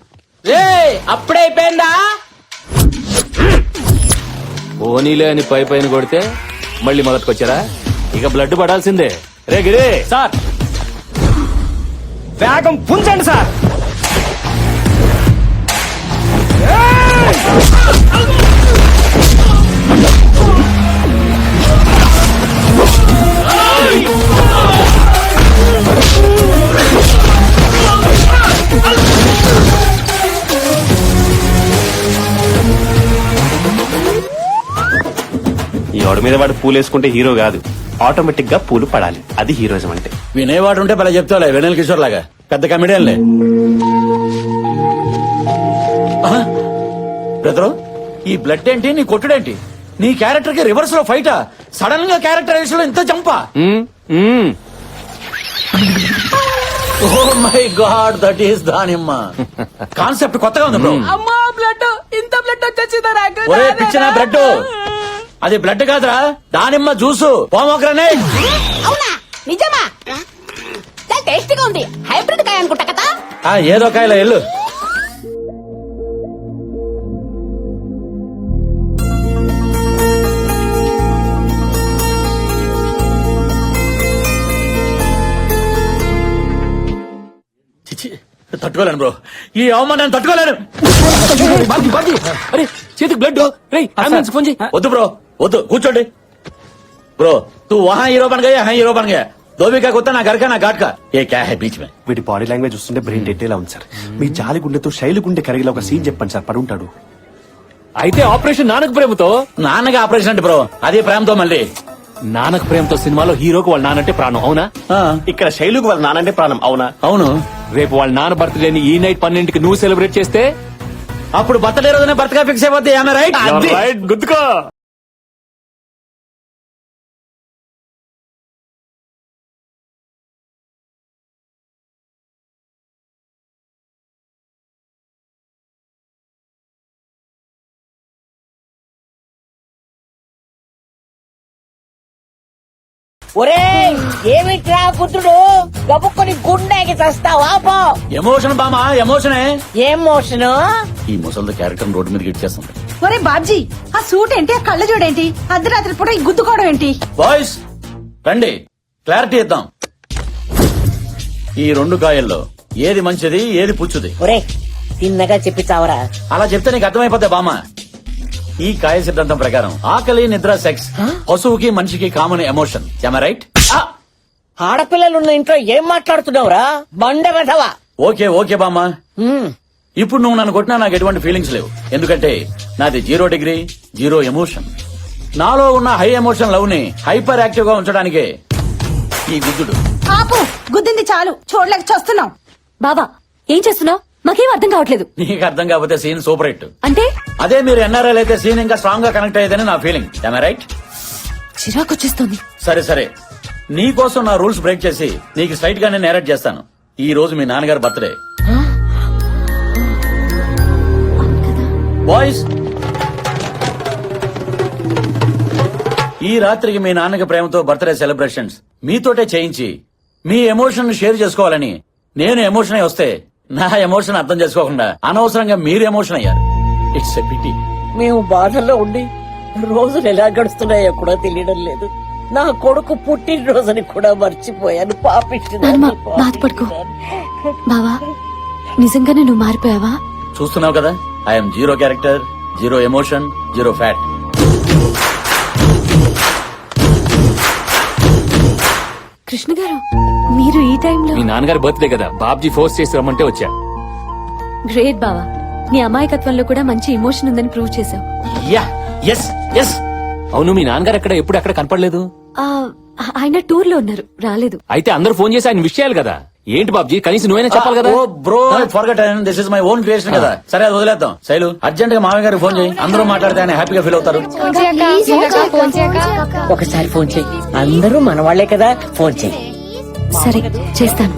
అప్పుడే అయిపోయిందా? పోనీలే అని పైన కొడితే మళ్ళీ మొదటికొచ్చారా? ఇక బ్లడ్ పడాల్సిందే. రే గిరే సార్, వేగం పుంజండి సార్. ఎవడి మీద వాడు పూలు వేసుకుంటే హీరో కాదు, ఆటోమేటిక్ గా పూలు పడాలి. అది హీరోయిజం అంటే. వినేవాడు ఉంటే భలే చెప్తావులే, వెనల్ కిషోర్ లాగా పెద్ద కమెడియన్లే. బ్రదరు ఈ బ్లడ్ ఏంటి, నీ కొట్టుడేంటి? నీ క్యారెక్టర్ కి రివర్స్ లో ఫైటా? సడన్ గా క్యారెక్టరైజేషన్ లో ఇంత చంపా? Oh my god, that is దానిమ్మ. కాన్సెప్ట్ కొత్తగా ఉంది బ్రో. అమ్మా బ్లడ్, ఇంత బ్లడ్ వచ్చేసిందా? ఒరే పిచ్చిన బ్లడ్, అది బ్లడ్ కాదురా, దానిమ్మ జ్యూసు, పోమోగ్రనేట్. అవునా? నిజమా? చాలా టేస్టీగా ఉంది. హైబ్రిడ్ కాయ అనుకుంటా కదా. ఏదో కాయలో ఎల్లు. చిచి, తట్టుకోలేను బ్రో, ఈ అవమానాన్ని తట్టుకోలేను. అరే చేతికి బ్లడ్. అంబులెన్స్ ఫోన్ చేయి. వద్దు బ్రో, వద్దు, కూర్చోండి. బ్रो तू वहाँ हीरो बन गया, यहाँ हीरो बन गया. धोबी का कुत्ता ना घर का ना घाट का. ये क्या है बीच में? వీటి బాడీ లాంగ్వేజ్ చూస్తుంటే బ్రెయిన్ డెట్టేలా ఉంది సార్. మీ జాలి గుండెతో శైలి గుండె కరిగిలా ఒక సీన్ చెప్పండి సార్, పడుంటాడు. అయితే ఆపరేషన్ నానక ప్రేమతో. నాన్నగా ఆపరేషన్ అంటే బ్రో, అదే ప్రేమతో మళ్ళీ. నానక ప్రేమతో సినిమాలో హీరోకి వాళ్ళ నానంటే ప్రాణం, అవునా? ఇక్కడ శైలుకు వాళ్ళ నానంటే ప్రాణం, అవునా? అవును. రేపు వాళ్ళ నాన్న బర్త్డేని ఈ నైట్ 12కి నువ్వు సెలబ్రేట్ చేస్తే అప్పుడు బర్త్డే రోజునే బర్త్గా ఫిక్స్ అయిపోతే రైట్. గుర్తుకో. ఒరే ఏమిట్రా పుత్రుడు, గబుక్కొని గుండెకి చస్తావా? పో. ఎమోషన్ బామా, ఎమోషనే. ఏం మోషను? ఈ ముసలి క్యారెక్టర్ రోడ్డు మీద ఇచ్చేస్తుంది. ఒరే బాబ్జీ, ఆ సూట్ ఏంటి, ఆ కళ్ళ చూడేంటి, అర్ధరాత్రి పూట ఈ గుద్దుకోవడం ఏంటి? బాయ్స్ రండి, క్లారిటీ ఇద్దాం. ఈ రెండు కాయల్లో ఏది మంచిది, ఏది పుచ్చుది? ఒరే తిన్నగా చెప్పి చావరా. అలా చెప్తే నీకు అర్థమైపోద్ది బామా. ఈ కాయ సిద్ధాంతం ప్రకారం ఆకలి, నిద్ర, సెక్స్ పశువుకి మనిషికి కామన్ ఎమోషన్. రైట్? ఆడపిల్లలున్న ఇంట్లో ఏం మాట్లాడుతున్నావురా బండ వెధవా? ఓకే ఓకే బామ్మా. ఇప్పుడు నువ్వు నన్ను కొట్టినా నాకు ఎటువంటి ఫీలింగ్స్ లేవు, ఎందుకంటే నాది 0 డిగ్రీ 0 ఎమోషన్. నాలో ఉన్న హై ఎమోషన్ లవ్ ని హైపర్ యాక్టివ్ గా ఉంచడానికే ఈ గుద్దుడు. ఆపు, గుద్దింది చాలు, చూడలేక చూస్తున్నాం. బాబా ఏం చేస్తున్నావు? మాకేం అర్థం కావట్లేదు. నీకు అర్థం కాకపోతే సీన్ సూపర్ హిట్. అంటే అదే మీరు ఎన్ఆర్ఎల్ అయితే సీన్ ఇంకా స్ట్రాంగ్ గా కనెక్ట్ అయ్యేదని నా ఫీలింగ్. రైట్? చిరాకు వచ్చేస్తుంది. సరే సరే, నీ కోసం నా రూల్స్ బ్రేక్ చేసి నీకు స్ట్రైట్ గానే నేరేట్ చేస్తాను. ఈ రోజు మీ నాన్నగారు బర్త్డే. బాయ్స్, ఈ రాత్రికి మీ నాన్నకి ప్రేమతో బర్త్డే సెలబ్రేషన్స్ మీతోటే చేయించి మీ ఎమోషన్ షేర్ చేసుకోవాలని నేను ఎమోషన్ అయి వస్తే నా ఎమోషన్ అర్థం చేసుకోకుండా అనవసరంగా మీరు ఎమోషన్ అయ్యారు. It's a pity. మేము బాధల్లో ఉండి రోజులు ఎలా గడుస్తున్నాయో కూడా తెలియడం లేదు. నా కొడుకు పుట్టినరోజుని కూడా మర్చిపోయాను. నాన్నమ్మ, బాధపడుకో. బావా నిజంగానే నువ్వు మారిపోయావా? చూస్తున్నావు కదా, I'm 0 character, 0 emotion, 0 fat. Krishna గారు, మీరు ఈ టైంలో? మీ నాన్నగారి బర్త్డే కదా, బాబ్జీ ఫోర్స్ చేసి రమ్మంటే వచ్చా. గ్రేట్ బావా, నీ అమాయకత్వంలో కూడా మంచి ఎమోషన్ ఉందని ప్రూవ్ చేశావు. Yeah, yes yes. అవును, మీ నాన్నగారు ఎప్పుడు ఎక్కడ కనపడలేదు? ఆయన టూర్ లో ఉన్నారు, రాలేదు. అయితే అందరూ ఫోన్ చేసి ఆయన విషయాలు కదా. ఏంటి బాబ్జీ, కనీసం నువ్వైనా చెప్పాలి కదా. Oh bro, forget, this is my own creation కదా. సరే అది వదిలేద్దాం. శైలు, అర్జెంట్ గా మామయ్య గారికి ఫోన్ చేయి. అందరూ మాట్లాడితే ఆయన హ్యాపీగా ఫీల్ అవుతారు. ఒకసారి ఫోన్ చెయ్యి, అందరూ మన వాళ్లే కదా. ఫోన్ చెయ్యి. సరే చేస్తాను.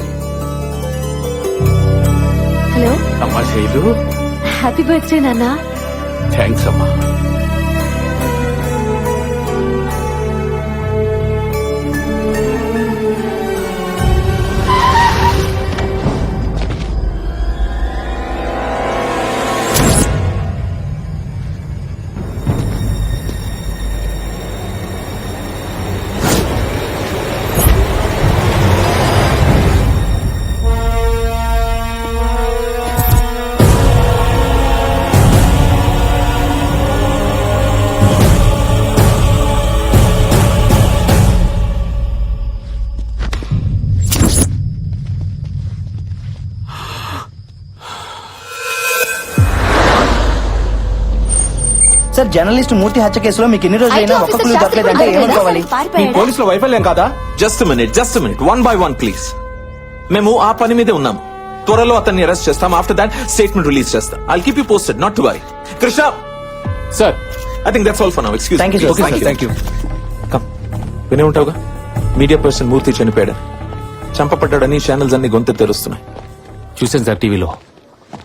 హలో అమ్మా శైలు, హ్యాపీ బర్త్డే నాన్న. థ్యాంక్స్ అమ్మా. సార్, జర్నలిస్ట్ మూర్తి హత్య కేసులో మీకు ఎన్ని రోజులైనా ఒక్క క్లూ దొరకలేదంటే ఏమనుకోవాలి? మీ పోలీసుల వైఫల్యం కాదా? Just minute 1 by 1 please. మేము ఆ పని మీదే ఉన్నాం. త్వరలో అతన్ని అరెస్ట్ చేస్తాం. ఆఫ్టర్ దాట్ స్టేట్మెంట్ రిలీజ్ చేస్తాం. I'll keep you posted, not to worry. Krishna sir, I think that's all for now. Excuse Thank you, sir. Okay, sir. Thank you. Come, వినే ఉంటావుగా, మీడియా పర్సన్ మూర్తి చనిపోయాడు, చంపబడ్డాడని ఛానల్స్ అన్ని గొంతు తెరుస్తున్నాయి. చూసాను sir టీవీలో.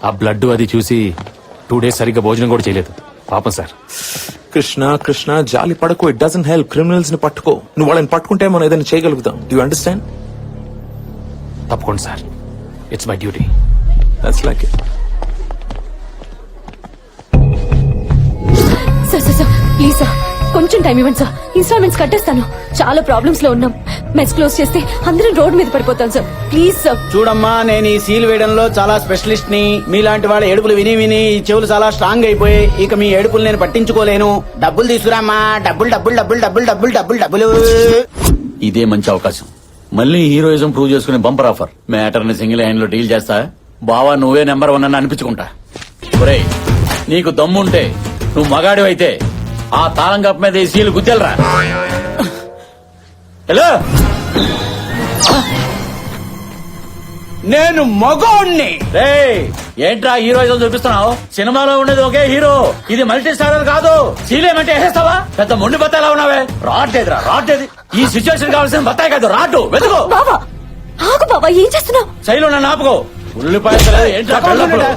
ఆ blood అది చూసి 2 days సరిగ్గా భోజనం కూడా చేయలేదు. పాపం సార్. కృష్ణ కృష్ణ, జాలి పడకు. It doesn't help. క్రిమినల్స్ ని పట్టుకో. నువ్వు వాళ్ళని పట్టుకుంటే మనం ఏదైనా చేయగలుగుతాం. Do you understand? తప్పకుండా sir, it's my duty. That's like it. Sir sir sir please sir, కొంచెం టైం ఇవ్వండి సార్. ఇన్స్టాల్మెంట్స్ కట్టేస్తాను. చాలా ప్రాబ్లమ్స్ లో ఉన్నాం. మెస్ క్లోజ్ చేస్తే అందరం రోడ్ మీద పడిపోతాం సార్. Please sir. చూడమ్మా, నేను ఈ సీల్ వేయడంలో చాలా స్పెషలిస్ట్ ని. మీలాంటి వాళ్ళ ఏడుపులు విని విని ఈ చెవులు చాలా స్ట్రాంగ్ అయిపోయి ఇక మీ ఏడుపులు నేను పట్టించుకోలేను. డబ్బులు తీసుకురామ్మా. డబ్బులు డబ్బులు డబ్బులు డబ్బులు డబ్బులు డబ్బులు డబ్బులు. ఇదే మంచి అవకాశం. మళ్ళీ హీరోయిజం ప్రూవ్ చేసుకునే బంపర్ ఆఫర్. మ్యాటర్ ని సింగిల్ హ్యాండ్ లో డీల్ చేస్తా. బావా నువ్వే నెంబర్ 1 అని అనిపించుకుంటా. ఒరేయ్, నీకు దమ్ముంటే నువ్వు మగాడివైతే ఆ తాళం కప్ప మీద ఈ సీలు గుద్దెలరా. హలో, నేను మగోణ్ణి. రేయ్, ఏంట్రా హీరోయిజం చూపిస్తున్నావు? సినిమాలో ఉండేది ఒకే హీరో, ఇది మల్టీ స్టారర్ కాదు. సీలేమంటే వేసేస్తావా? పెద్ద మొండి బత్తాయిలా ఉన్నావే. రాట్లేదురా, రాట్లేదు. ఈ సిచ్యువేషన్ కావాల్సిన బత్తాయి కాదు, రాటు వెతుకో. బావా ఆగు బావా, ఏం చేస్తున్నావు? శైలు నన్ను ఆపుకో. ఉల్లిపాయలు ఏంట్రా కళ్ళప్పుడు?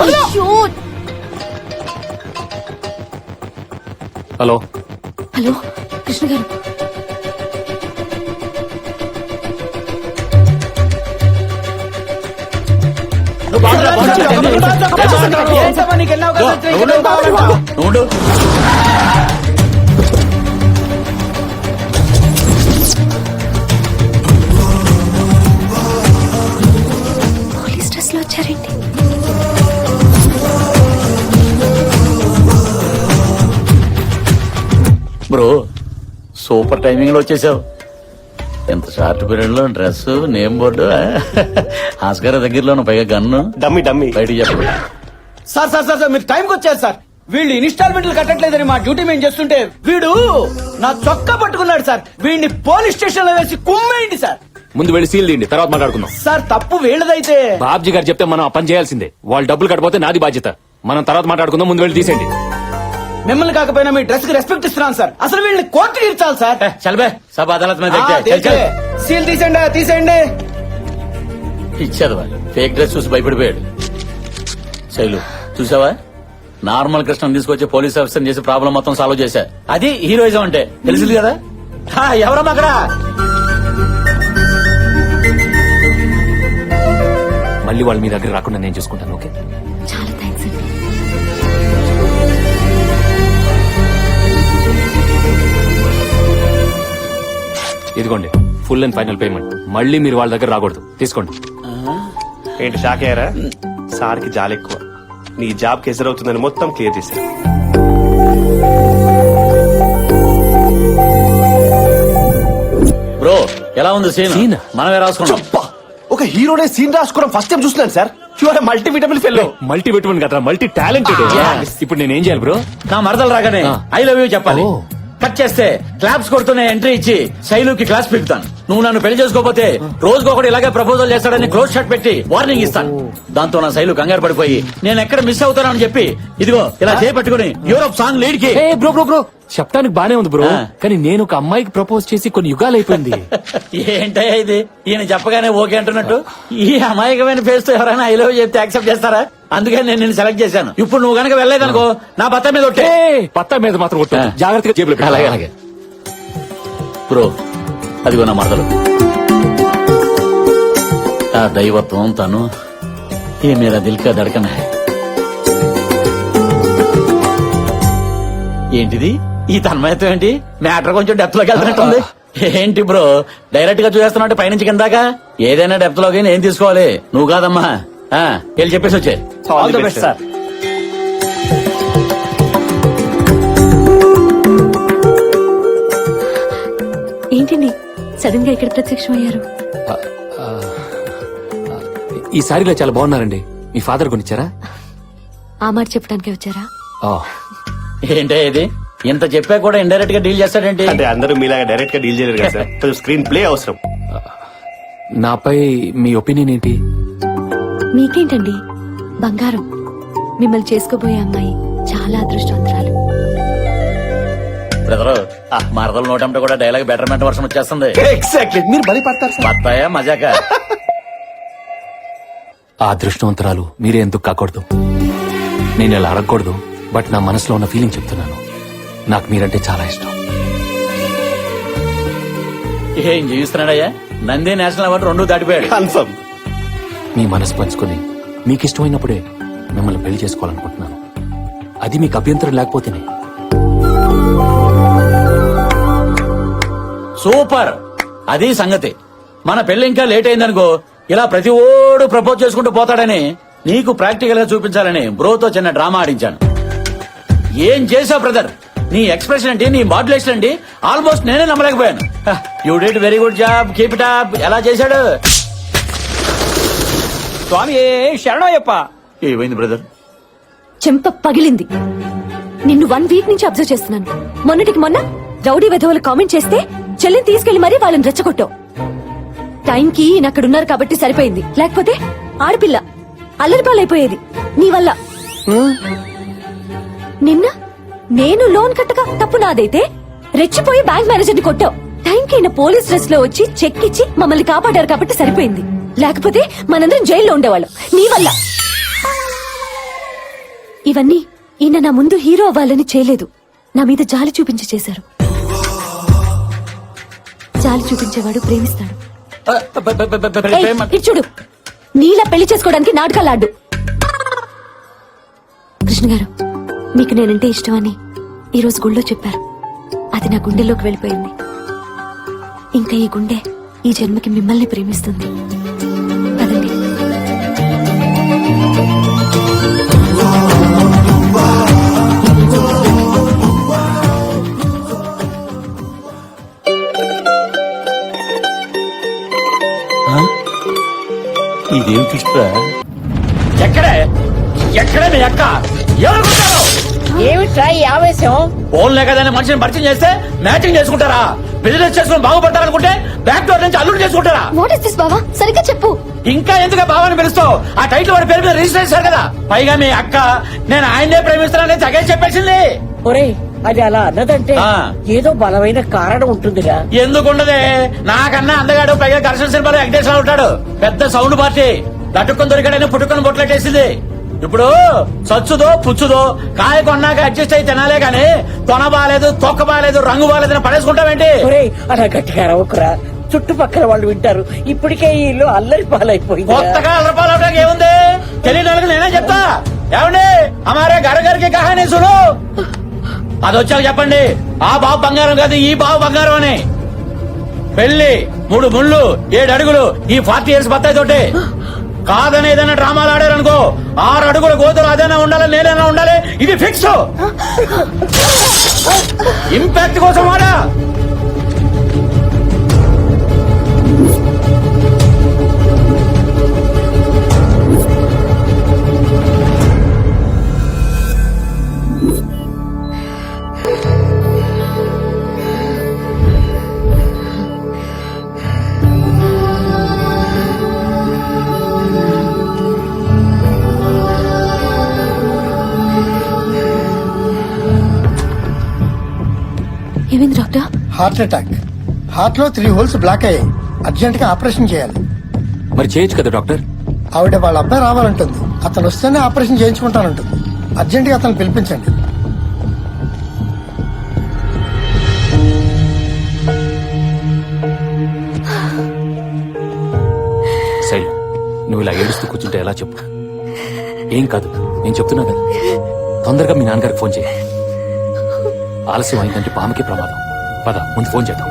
అయ్యో. హలో హలో కృష్ణ గారు, ఉండు. పోలీస్ డ్రెస్ లో వచ్చారేంటి? బ్రో, సూపర్ టైమింగ్ లో వచ్చేసావు. ఎంత షార్ట్ పీరియడ్ లో డ్రెస్, నేమ్ బోర్డు, ఆస్కార్ దగ్గరలో పైగా గన్ను. Dummy dummy. బయటికి చెప్పండి. సార్ సార్ సార్ సార్, మీరు టైంకి వచ్చారు సార్. వీళ్ళు ఇన్స్టాల్మెంట్లు కట్టట్లేదని మా డ్యూటీ మేము చేస్తుంటే వీడు నా చొక్కా పట్టుకున్నాడు సార్. వీడిని పోలీస్ స్టేషన్ లో వేసి కుమ్మేయండి సార్. ముందు వెళ్ళి సీల్ తీయండి, తర్వాత మాట్లాడుకుందాం. సార్ తప్పు వీళ్ళదైతే బాబ్జీ గారు చెప్తే మనం ఆ పని చేయాల్సిందే. వాళ్ళు డబ్బులు కట్టపోతే నాది బాధ్యత. మనం తర్వాత మాట్లాడుకుందాం, ముందు వెళ్ళి తీసేయండి. మిమ్మల్ని కాకపోయినా మీ డ్రెస్ కి రెస్పెక్ట్ ఇస్తున్నాను సార్. అసలు వీళ్ళని కోర్టుకి ఇచ్చాలి సార్. చల్బే, సబ్ అదాలత్ మీద సీల్ తీసేయండి, తీసేయండి. ఇచ్చేది వాళ్ళు ఫేక్ డ్రెస్ చూసి భయపడిపోయాడు. శైలు చూసావా, నార్మల్ కృష్ణ తీసుకొచ్చి పోలీస్ ఆఫీసర్ చేసి ప్రాబ్లం మొత్తం సాల్వ్ చేశా. అది హీరోయిజం అంటే, తెలిసింది కదా. ఎవరమ్మా అక్కడ? మళ్ళీ వాళ్ళు మీ దగ్గర రాకుండా నేను చూసుకుంటాను. ఓకే, చాలా థ్యాంక్స్ అండి. ఇదిగోండి ఫుల్ అండ్ ఫైనల్ పేమెంట్. మళ్ళీ మీరు వాళ్ళ దగ్గర రాకూడదు, తీసుకోండి. ఏంటి షాక్ అయ్యారా? సార్కి జాలి ఎక్కువ. నీ జాబ్ కి ఎదురవుతుందని మొత్తం క్లియర్ చేశారు. బ్రో, ఎలా ఉంది సీన్? సీన్? మనమే రాసుకున్నాం. ఒక హీరోనే సీన్ రాసుకోవడం ఫస్ట్ టైం చూస్తున్నాను sir. Your multi vitamin fellow. Multi vitamin కదా, మల్టీ టాలెంటెడ్. ఇప్పుడు నేనేం చేయాలి బ్రో? నా మరదలు రాగానే ఐ లవ్ యూ చెప్పాలి. కట్ చేస్తే క్లాప్స్ కొడుతూనే ఎంట్రీ ఇచ్చి శైలుకి క్లాస్ పెడతాను. నువ్వు నన్ను పెళ్లి చేసుకోకపోతే రోజుకొకటి ఇలాగే ప్రపోజల్ చేస్తాడని క్లోజ్ షాట్ పెట్టి వార్నింగ్ ఇస్తాను. దాంతో నా శైలు కంగారు పడిపోయి నేను ఎక్కడ మిస్ అవుతానని చెప్పి ఇదిగో ఇలా చేపట్టుకుని యూరోప్ సాంగ్ లీడ్ కి. బ్రో బ్రో బ్రో, చెప్పడానికి బానే ఉంది బ్రో, కానీ నేను ఒక అమ్మాయికి ప్రపోజ్ చేసి కొన్ని యుగాలు అయిపోయింది. ఏంటయ్యా ఇది? ఈయన చెప్పగానే ఓకే అంటున్నట్టు ఈ అమాయకమైన ఫేస్ తో ఎవరైనా ఐ లవ్ చెప్తే యాక్సెప్ట్ చేస్తారా? అందుకే నేను నిన్ను సెలెక్ట్ చేశాను. ఇప్పుడు నువ్వు గనక వెళ్ళలేదనుకో నా బత్త మీద ఒట్టే. పత్తా మీద మాత్రం కొట్టు, జాగ్రత్తగా జేబులో పెట్టు. అలాగే అలాగే బ్రో, అదిగో నా మరదలు. ఆ దైవత్వం తను ఏ మేరా దిల్ కా ధడకన్ హై. ఏంటిది ఈ తన్మయత్వం? ఏంటి మ్యాటర్ కొంచెం డెప్త్ లోకి వెళ్తున్నట్టుంది. ఏంటి బ్రో డైరెక్ట్ గా చూసేస్తున్నట్టు పైనుంచి కిందాకా? ఏదైనా డెప్త్ లోకి నేను తీసుకోవాలి, నువ్వు కాదమ్మా. వెళ్ళి చెప్పేసి వచ్చే. All the best sir. ఏంటండి సడన్ గా ఇక్కడ ప్రత్యక్షమయ్యారు? ఈ సారీలో చాలా బాగున్నారండి. మీ ఫాదర్ కొనిచ్చారా? ఆ మాట చెప్పడానికి వచ్చారా? ఏంటే ఇది? ఇంత చెప్పా కూడా ఇండైరెక్ట్ గా డీల్ చేస్తాడేంటి? అంటే అందరూ మీలాగా డైరెక్ట్ గా డీల్ చేయలేరు కదా సార్. కొంచెం స్క్రీన్ ప్లే అవసరం. నాపై మీ ఒపీనియన్ ఏంటి? మీకేంటండి బంగారం. మిమ్మల్ని చేసుకోబోయే అమ్మాయి చాలా అదృష్టవంతురాలు. బ్రదరు మరదలు నోటంటే కూడా డైలాగ్ బెటర్మెంట్ వర్షం వచ్చేస్తుంది. ఎగ్జాక్ట్లీ మీరు బలి పడతారు సార్. బత్తాయా మజాక. ఆ అదృష్టవంతరాలు మీరే ఎందుకు కాకూడదు? నేను ఇలా అడగకూడదు, బట్ నా మనసులో ఉన్న ఫీలింగ్ చెప్తున్నాను. నాకు మీరంటే చాలా ఇష్టం. ఏం జీవిస్తున్నాడయ్యా? నంది నేషనల్ అవార్డు 2 దాటిపోయాడు. కన్ఫర్మ్. మీ మనసు పంచుకొని మీకు ఇష్టమైనప్పుడే మిమ్మల్ని పెళ్లి చేసుకోవాలనుకుంటున్నాను. అది మీకు అభ్యంతరం లేకపోతేనే. సూపర్. అది సంగతి. మన పెళ్లి ఇంకా లేట్ అయిందనుకో, ఇలా ప్రతి ఓడు ప్రపోజ్ చేసుకుంటూ పోతాడని నీకు ప్రాక్టికల్ గా చూపించాలని బ్రోతో చిన్న డ్రామా ఆడించాను. ఏం చేసావు బ్రదర్? నీ ఎక్స్ప్రెషన్ ఏంటి, నీ మాడ్యులేషన్ ఏంటి, ఆల్మోస్ట్ నేనే నమ్మలేకపోయాను. You did very good job, keep it up. ఎలా చేశాడు? స్వామి శరణయ్యప్ప. ఏమైంది బ్రదర్? చెంప పగిలింది. నిన్ను 1 వీక్ నుంచి అబ్జర్వ్ చేస్తున్నాను. మొన్నటికి మొన్న రౌడీ వెధవలు కామెంట్ చేస్తే చెల్లిని తీసుకెళ్లి మరీ వాళ్ళని రెచ్చగొట్టావు. టైంకి ఈయనక్కడున్నారు కాబట్టి సరిపోయింది, లేకపోతే ఆడపిల్ల అల్లరిపాలైపోయేది నీ వల్ల. నిన్న నేను లోన్ కట్టగా తప్పు నాదైతే రెచ్చిపోయి బ్యాంక్ మేనేజర్ ని కొట్టావు. టైంకి ఈయన పోలీస్ డ్రెస్ లో వచ్చి చెక్ ఇచ్చి మమ్మల్ని కాపాడారు కాబట్టి సరిపోయింది, లేకపోతే మనందరం జైల్లో ఉండేవాళ్ళం నీ వల్ల. ఇవన్నీ ఈయన నా ముందు హీరో అవ్వాలని చేయలేదు, నా మీద జాలి చూపించి చేశారు. జాలి చూపించేవాడు ప్రేమిస్తాడు. ఏయ్, ఇటు చూడు, నీలా పెళ్లి చేసుకోవడానికి నాటకాలాడ్డు. కృష్ణ గారు, మీకు నేనంటే ఇష్టమని ఈరోజు గుళ్ళో చెప్పారు. అది నా గుండెలోకి వెళ్ళిపోయింది. ఇంకా ఈ గుండె ఈ జన్మకి మిమ్మల్ని ప్రేమిస్తుంది. పదండి. ఇదేం ట్విస్ట్రా? ఎక్కడే ఎక్కడే మీ అక్క? ఎవరు ఏమిట్రా ఈ ఆవేశం? ఫోన్లే కదని మనిషిని పరిచయం చేస్తే మ్యాచింగ్ చేసుకుంటారా? బిజినెస్ చేసుకుని బాగుపడతారనుకుంటే బ్యాక్ డోర్ నుంచి అల్లుడు చేసుకుంటారా? వాట్ ఇస్ దిస్ బావా? సరిగ్గా చెప్పు. ఇంకా ఎందుకు బావని పిలుస్తావు? ఆ టైటిల్ వాడి పేరు మీద రిజిస్టర్ చేశారు కదా. పైగా మీ అక్క నేను ఆయన్నే ప్రేమిస్తున్నానని తగే చెప్పేసింది. ఒరేయ్, అది అలా అన్నదంటే ఆ. ఏదో బలమైన కారణం ఉంటుందిగా. ఎందుకుండదే? నాకన్నా అందగాడు, పైగా ఘర్షణ సినిమాలో వెంకటేశ్వర ఉంటాడు. పెద్ద సౌండ్ పార్టీ. లటుక్కుని దొరికాడని పుట్టుకొని బొట్లెట్టేసింది. ఇప్పుడు సచ్చుదో పుచ్చుదో కాయ కొన్నాక అడ్జస్ట్ అయి తినాలే గాని తొన బాలేదు, తొక్క బాలేదు, రంగు బాలేదని పడేసుకుంటావేంటి? ఒరేయ్, అలా గట్టిగా రవ్వకురా, చుట్టుపక్కల వాళ్ళు వింటారు. ఇప్పటికే ఈ ఇల్లు అల్లరి పాలైపోయింది. కొత్తగా అలరపాలవడానికి ఏముంది? తెలియని వాళ్ళకి నేనే చెప్తా. ఏమండి, అమారే గారికి కహానీ సును. అది వచ్చాక చెప్పండి, ఆ బాబు బంగారం కాదు, ఈ బాబు బంగారం అని. పెళ్లి 3 ముళ్ళు 7 అడుగులు ఈ 40 years బత్తాయి తోటి. కాదని ఏదైనా డ్రామాలు ఆడారనుకో 6 అడుగుల గోతులు అదైనా ఉండాలి, నేనైనా ఉండాలి. ఇది ఫిక్స్. ఇంపాక్ట్ కోసం వాడా. ఏమైంది డాక్టర్? Heart attack. హార్ట్ లో 3 holes బ్లాక్ అయ్యాయి. అర్జెంట్ గా ఆపరేషన్ చేయాలి. మరి చేయొచ్చు కదా డాక్టర్? ఆవిడ వాళ్ళ అబ్బాయి రావాలంటుంది. అతను వస్తేనే ఆపరేషన్ చేయించుకుంటానంటుంది. అర్జెంట్ గా అతను పిలిపించండి. శైలు, నువ్వు ఇలా ఏడుస్తూ కూర్చుంటే ఎలా చెప్పు? ఏం కాదు, నేను చెప్తున్నా కదా. తొందరగా మీ నాన్నగారికి ఫోన్ చేయి. ఆలస్యం అయిందంటే పాముకి ప్రమాదం. పద, ముందు ఫోన్ చేద్దాం.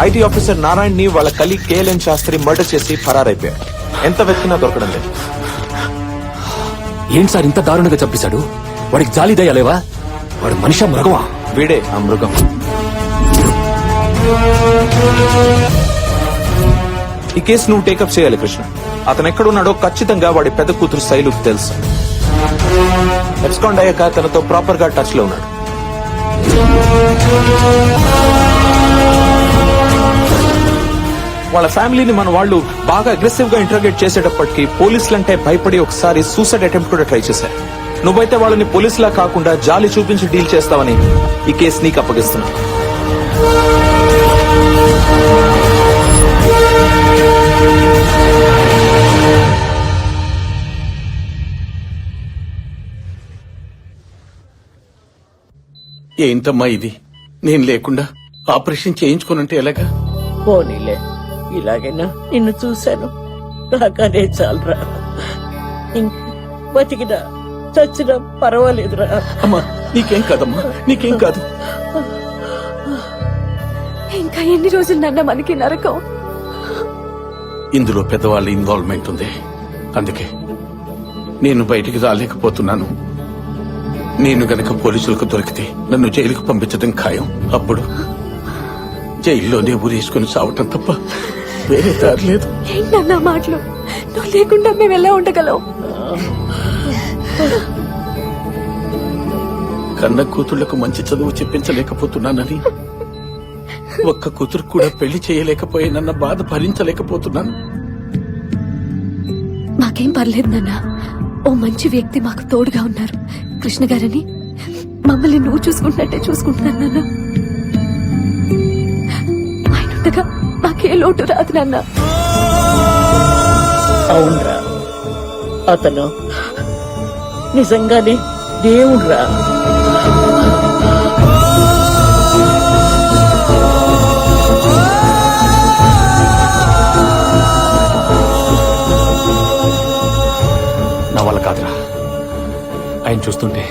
ఐటీ ఆఫీసర్ నారాయణ్ ని వాళ్ళ కలీగ్ కేఎల్ఎన్ శాస్త్రి మర్డర్ చేసి ఫరారైపోయాడు. ఎంత వెతికినా దొరకడం లేదు. ఏంటి సార్ ఇంత దారుణంగా చంపేశాడు? వాడికి జాలి దయ్యాలేవా? వాడు మనిషా మృగమా? వీడే ఆ మృగం. ఈ కేసు నువ్వు టేకప్ చేయాలి కృష్ణ. అతను ఎక్కడున్నాడో ఖచ్చితంగా వాడి పెద్ద కూతురు శైలుకి తెలుసు. ఎబ్స్కాండ్ అయ్యాక తనతో ప్రాపర్ గా టచ్ లో ఉన్నాడు. వాళ్ళ ఫ్యామిలీని మన వాళ్ళు బాగా అగ్రెసివ్ గా ఇంటర్గేట్ చేసేటప్పటికి పోలీసులంటే భయపడి ఒకసారి సూసైడ్ అటెంప్ట్ కూడా ట్రై చేశారు. నువ్వైతే వాళ్ళని పోలీసులా కాకుండా జాలి చూపించి డీల్ చేస్తావని ఈ కేసు నీకు అప్పగిస్తున్నా. ఏంటమ్మా ఇది? నేను లేకుండా ఆపరేషన్ చేయించుకోనంటే ఎలాగా? పోనీలే, ఇలాగైనా నిన్ను చూశాను, నాకనే చాలరా. ఇంకా బతికినా చచ్చినా పర్వాలేదురా. అమ్మా నీకేం కాదమ్మా, నీకేం కాదు. ఇంకా ఎన్ని రోజులు నాన్న మనకి నరకం? ఇందులో పెద్దవాళ్ళ ఇన్వాల్వ్మెంట్ ఉంది. అందుకే నేను బయటికి రాలేకపోతున్నాను. నేను గనక పోలీసులకు దొరికితే నన్ను జైలుకు పంపించడం ఖాయం. అప్పుడు జైల్లోనే ఊరేసుకుని సావటం తప్ప వేరే దారి లేదు. ఏంటన్నా మాటలు? నువ్వు లేకుండా మేము ఎలా ఉండగలం? కన్న కూతుళ్లకు మంచి చదువు చెప్పించలేకపోతున్నానని, ఒక్క కూతురు కూడా పెళ్లి చేయలేకపోయానన్న బాధ భరించలేకపోతున్నాను. మాకేం పర్లేదు నాన్న. ఓ మంచి వ్యక్తి మాకు తోడుగా ఉన్నారు. కృష్ణ గారని మమ్మల్ని నువ్వు చూసుకుంటున్నట్టే చూసుకుంటున్నాను నాన్న. ఆయన ఉండగా మాకే లోటు రాదు నాన్న. అవునరా, అతను నిజంగానే దేవుడురా. నా వల్ల కాదురా. ఆయన చూస్తుంటే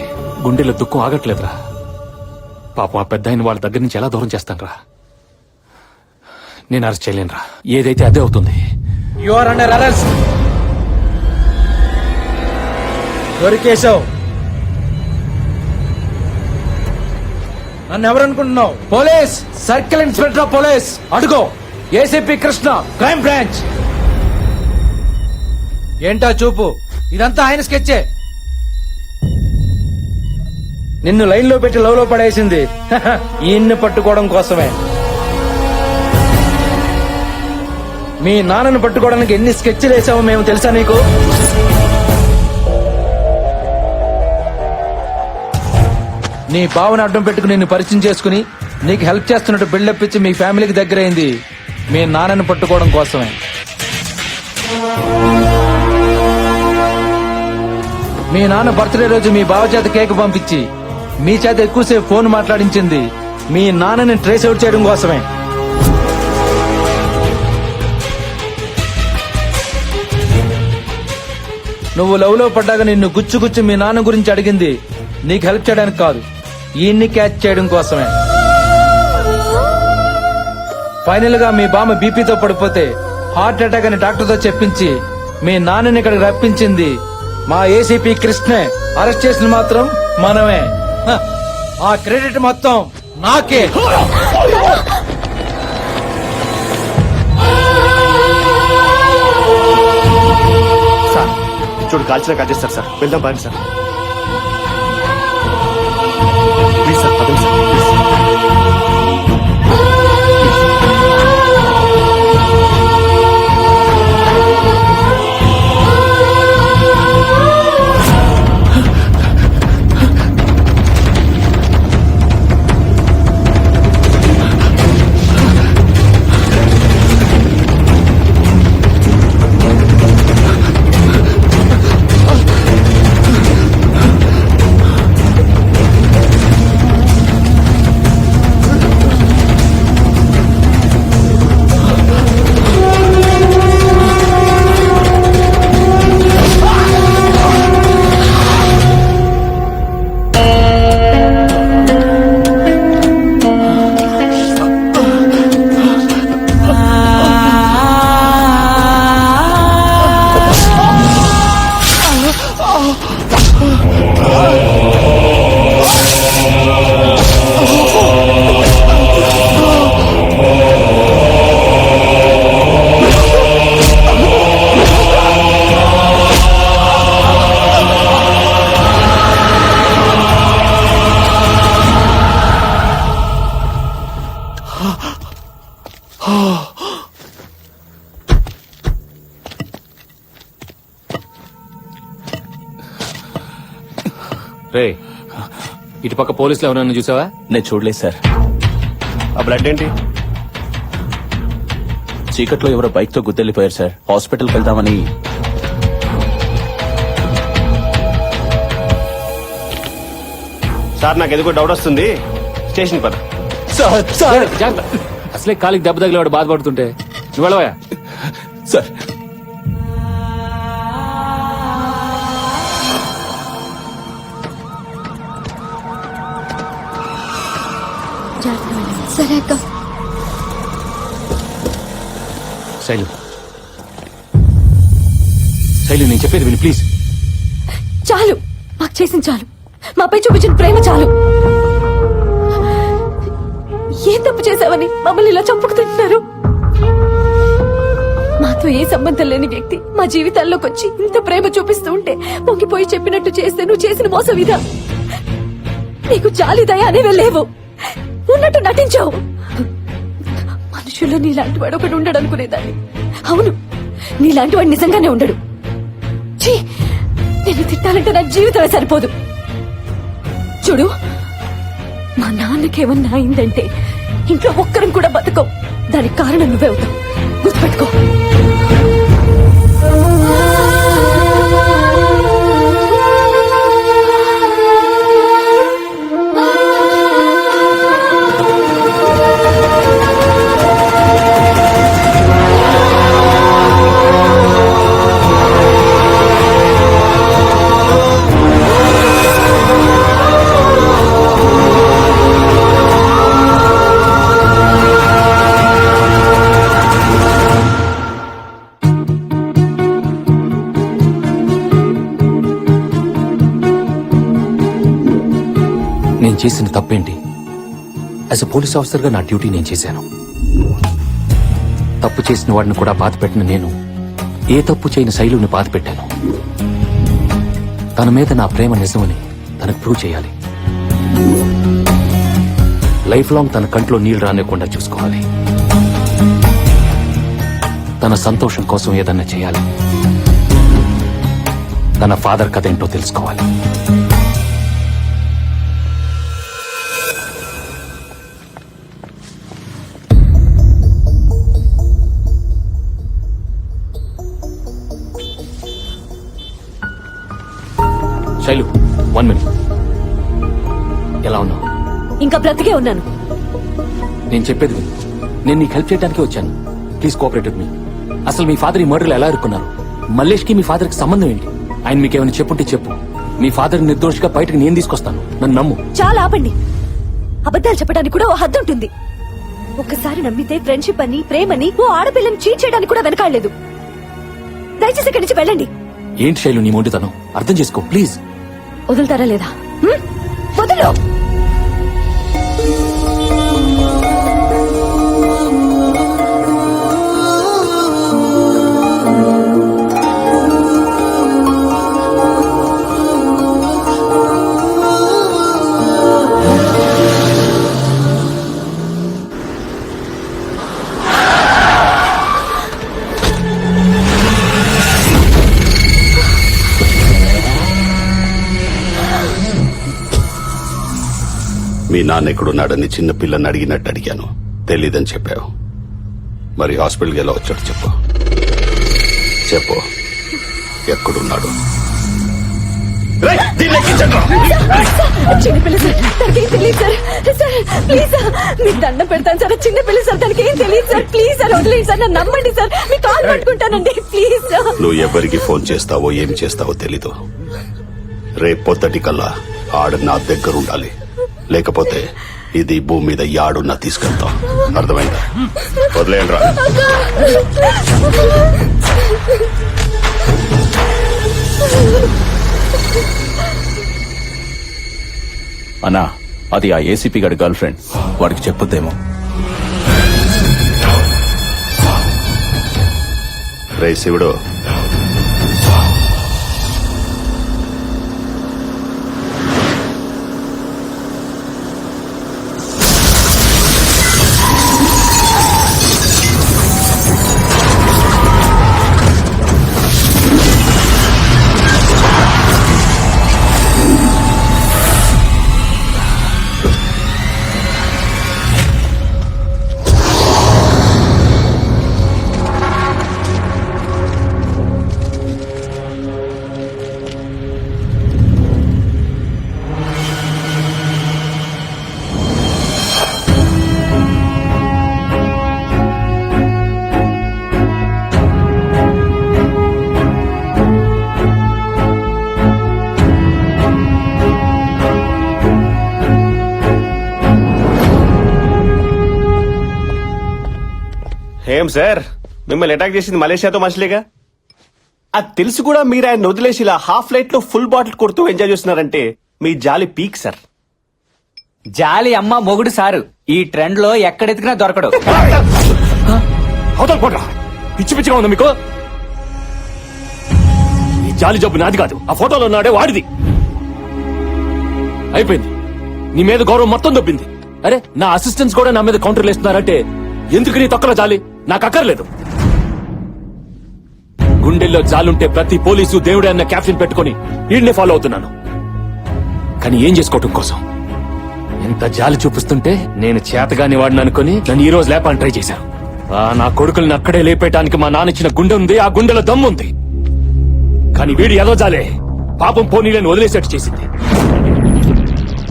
గుండెలో దుఃఖం ఆగట్లేదురా. పాపం ఆ పెద్ద ఆయన వాళ్ళ దగ్గర నుంచి ఎలా దూరం చేస్తానరా? నేను అరెస్ట్ చేయలేనురా. ఏదైతే అదే అవుతుంది. You are under arrest. దొరికేశావు. నన్ను ఎవరనుకుంటున్నావు? Police, circle inspector of police. అడుగో, ఏసీపీ కృష్ణ, క్రైమ్ బ్రాంచ్. ఏంటా చూపు? ఇదంతా ఆయన స్కెచ్చే. నిన్ను లైన్ లో పెట్టి లవ్ లో పడేసింది ఈయన్ని పట్టుకోవడం కోసమే. మీ నాన్నను పట్టుకోవడానికి ఎన్ని స్కెచ్లు వేసావో మేము తెలుసా నీకు? నీ బావను అడ్డం పెట్టుకుని నిన్ను పరిచయం చేసుకుని నీకు హెల్ప్ చేస్తున్నట్టు బిల్డప్ ఇచ్చి మీ ఫ్యామిలీకి దగ్గరైంది మీ నాన్నను పట్టుకోవడం కోసమే. మీ నాన్న బర్త్డే రోజు మీ బావ చేత కేక్ పంపించి మీ చేత ఎక్కువసేపు ఫోన్ మాట్లాడించింది మీ నాన్నని ట్రేస్ అవుట్ చేయడం కోసమే. నువ్వు లవ్ లో పడ్డాక నిన్ను గుచ్చు మీ నాన్న గురించి అడిగింది నీకు హెల్ప్ చేయడానికి కాదు, ఈయన్ని క్యాచ్ చేయడం కోసమే. ఫైనల్ గా మీ బామ్మ బీపీతో పడిపోతే హార్ట్ అటాక్ అని డాక్టర్ తో చెప్పించి మీ నాన్నని ఇక్కడికి రప్పించింది మా ఏసీపీ కృష్ణే. అరెస్ట్ చేసిన మాత్రం మనమే. ఆ క్రెడిట్ మొత్తం నాకే. సార్ చూడు, కాల్చిన కాల్చేస్తారు సార్. వెళ్దాం బాగా సార్. ప్లీజ్ సార్, పదండి సార్. రే ఇటు పక్క పోలీసులు ఎవరన్నా చూసావా? నేను చూడలేదు సార్. ఆ బ్లడ్ ఏంటి? చీకట్లో ఎవరో బైక్ తో గుద్దెళ్ళిపోయారు సార్. హాస్పిటల్కి వెళ్దామని. సార్ నాకు ఎందుకో డౌట్ వస్తుంది, స్టేషన్ పద. జాగ్రత్త. అసలే కాలికి దెబ్బ తగిలేవాడు బాధపడుతుంటే నువ్వు వెళ్ళవా? సార్ సరే అక్క. శైలు శైలు నేను చెప్పేది విని ప్లీజ్. చాలు, మాకు చేసింది చాలు. మాపై చూపించిన ప్రేమ చాలు. ఏం తప్పు చేశావని మమ్మల్ని ఇలా చంపుకు తింటున్నారు? మాతో ఏ సంబంధం లేని వ్యక్తి మా జీవితాల్లోకి వచ్చి ఇంత ప్రేమ చూపిస్తూ ఉంటే పొంగిపోయి చెప్పినట్టు చేస్తే నువ్వు చేసిన మోసం ఇదా? నీకు జాలి దయ అనేవే లేవు, ఉన్నట్టు నటించావు. మనుషుల్లో నీలాంటి వాడు ఒకడు ఉండడు అనుకునేదాన్ని. అవును, నీలాంటి వాడు నిజంగానే ఉండడు. ఛీ, నేను తిట్టాలంటే నా జీవితమే సరిపోదు. చూడు, మా నాన్నకేమన్నా అయిందంటే ఇంట్లో ఒక్కరం కూడా బతకం. దానికి కారణం నువ్వే అవుతావు, గుర్తుపెట్టుకో. నేను చేసిన తప్పేంటి? యాజ్ అ పోలీస్ ఆఫీసర్ గా నా డ్యూటీ నేను చేశాను. తప్పు చేసిన వాడిని కూడా బాధ పెట్టిన నేను ఏ తప్పు చేయని శైలుని బాధ పెట్టాను. తన మీద నా ప్రేమ నిజమని తనకు ప్రూవ్ చేయాలి. లైఫ్ లాంగ్ తన కంట్లో నీళ్లు రానివ్వకుండా చూసుకోవాలి. తన సంతోషం కోసం ఏదన్నా చేయాలి. తన ఫాదర్ కథ ఏంటో తెలుసుకోవాలి. శైలు, 1 minute. ఎలా ఉన్నావు? ఇంకా బ్రతికే ఉన్నాను. నేను చెప్పేది విను. నేను నీకు హెల్ప్ చేయడానికి వచ్చాను. Please cooperate with me. అసలు మీ ఫాదర్ ఈ మర్డర్లు ఎలా ఇరుక్కున్నారు? మల్లేష్ కి మీ ఫాదర్ కి సంబంధం ఏంటి? ఆయన మీకేమైనా చెప్పుంటే చెప్పు. మీ ఫాదర్ నిర్దోషిగా బయటకు నేను తీసుకొస్తాను. నన్ను నమ్ము. చాలా ఆపండి. అబద్ధాలు చెప్పడానికి కూడా ఓ హద్దు ఉంటుంది. ఒక్కసారి నమ్మితే ఫ్రెండ్షిప్ అని, ప్రేమని ఓ ఆడపిల్లని చీట్ చేయడానికి కూడా వెనకాడలేదు. దయచేసి ఇక్కడి నుంచి వెళ్ళండి. ఏంటి శైలు నీ మొండితనం? అర్థం చేసుకో ప్లీజ్. వదులుతారా లేదా? వదులు. మీ నాన్న ఎక్కడున్నాడని చిన్న పిల్లని అడిగినట్టు అడిగాను. తెలీదని చెప్పావు. మరి హాస్పిటల్కి ఎలా వచ్చాడు చెప్పు. చెప్పు, ఎక్కడున్నాడు? చిన్నపిల్ల సార్, తనకేం తెలియదు సార్. సార్ ప్లీజ్ సార్, మీకు దండం పెడతాను సార్. చిన్నపిల్ల సార్, తనకేం తెలియదు సార్. ప్లీజ్ సార్, వదిలేండి సార్, నన్ను నమ్మండి సార్. మీ కాల్ పట్టుకుంటానండి ప్లీజ్ సార్. నువ్వు ఎవరికి ఫోన్ చేస్తావో ఏం చేస్తావో తెలీదు. రేపు పొద్దుటికల్లా ఆడ నా దగ్గర ఉండాలి. లేకపోతే ఇది భూమి మీద యాడున్నా తీసుకెళ్తాం. అర్థమైందా? వదిలేయండి రా. అన్నా, అది ఆ ఏసీపీ గారి గర్ల్ ఫ్రెండ్. వాడికి చెప్పొద్దేమో. రే శివుడు, ఏం సార్, మిమ్మల్ని అటాక్ చేసింది మలేషియాతో మనుషులేగా? అది తెలిసి కూడా మీరు ఆయన వదిలేసి ఇలా హాఫ్ లైట్ లో ఫుల్ బాటిల్ కొడుతూ ఎంజాయ్ చేస్తున్నారంటే మీ జాలి పీక్ సార్. జాలి అమ్మ మొగుడు సారు ఈ ట్రెండ్ లో ఎక్కడెతికినా దొరకడు. అవతల పోట్రా, పిచ్చి పిచ్చిగా ఉందా మీకు? ఈ జాలి జబ్బు నాది కాదు, ఆ ఫోటోలో ఉన్నాడే వాడిది. అయిపోయింది, నీ మీద గౌరవం మొత్తం దొబ్బింది. అరే, నా అసిస్టెంట్స్ కూడా నా మీద కౌంటర్లు వేస్తున్నారంటే ఎందుకు నీ తొక్కల జాలి? నాకు అక్కర్లేదు. గుండెల్లో జాలుంటే ప్రతి పోలీసు దేవుడే అన్న క్యాప్షన్ పెట్టుకుని వీడిని ఫాలో అవుతున్నాను. కానీ ఏం చేసుకోవటం కోసం? ఎంత జాలి చూపిస్తుంటే నేను చేతగాని వాడిని అనుకుని నన్ను ఈ రోజు లేపాలని ట్రై చేశాను. నా కొడుకుల్ని అక్కడే లేపేయటానికి మా నాన్న ఇచ్చిన గుండె ఉంది, ఆ గుండెలో దమ్ముంది. కానీ వీడి ఏదో జాలే పాపం పోనీలను వదిలేసేట్టు చేసింది.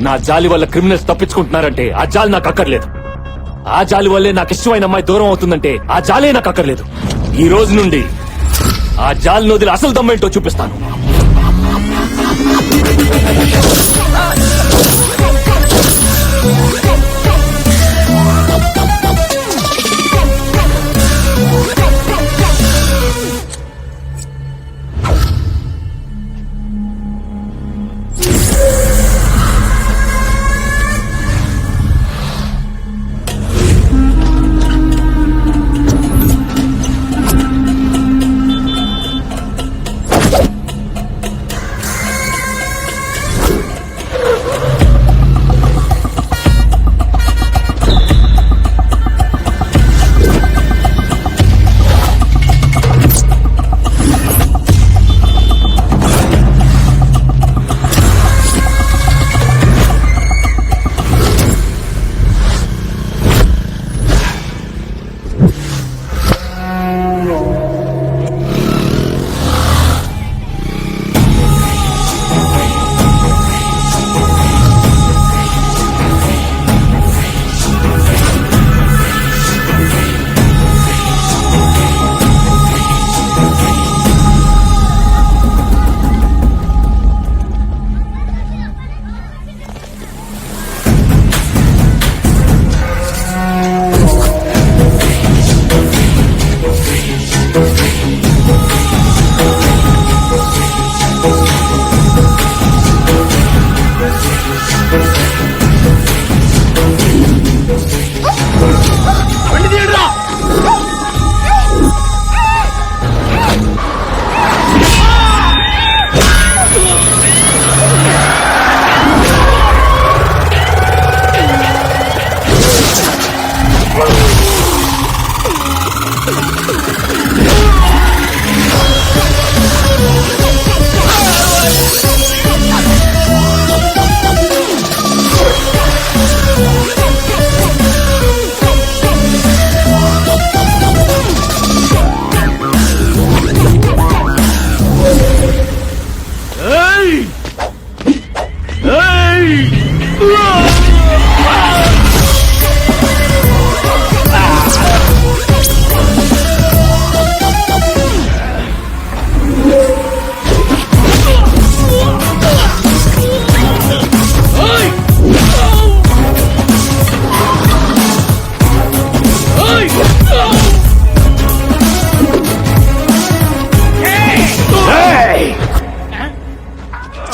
నా జాలి వల్ల క్రిమినల్స్ తప్పించుకుంటున్నారంటే ఆ జాలి నాకు అక్కర్లేదు. ఆ జాలి వల్లే నాకు ఇష్టమైన అమ్మాయి దూరం అవుతుందంటే ఆ జాలే నాకు అక్కర్లేదు. ఈ రోజు నుండి ఆ జాలిని వదిలి అసలు దమ్మేంటో చూపిస్తాను.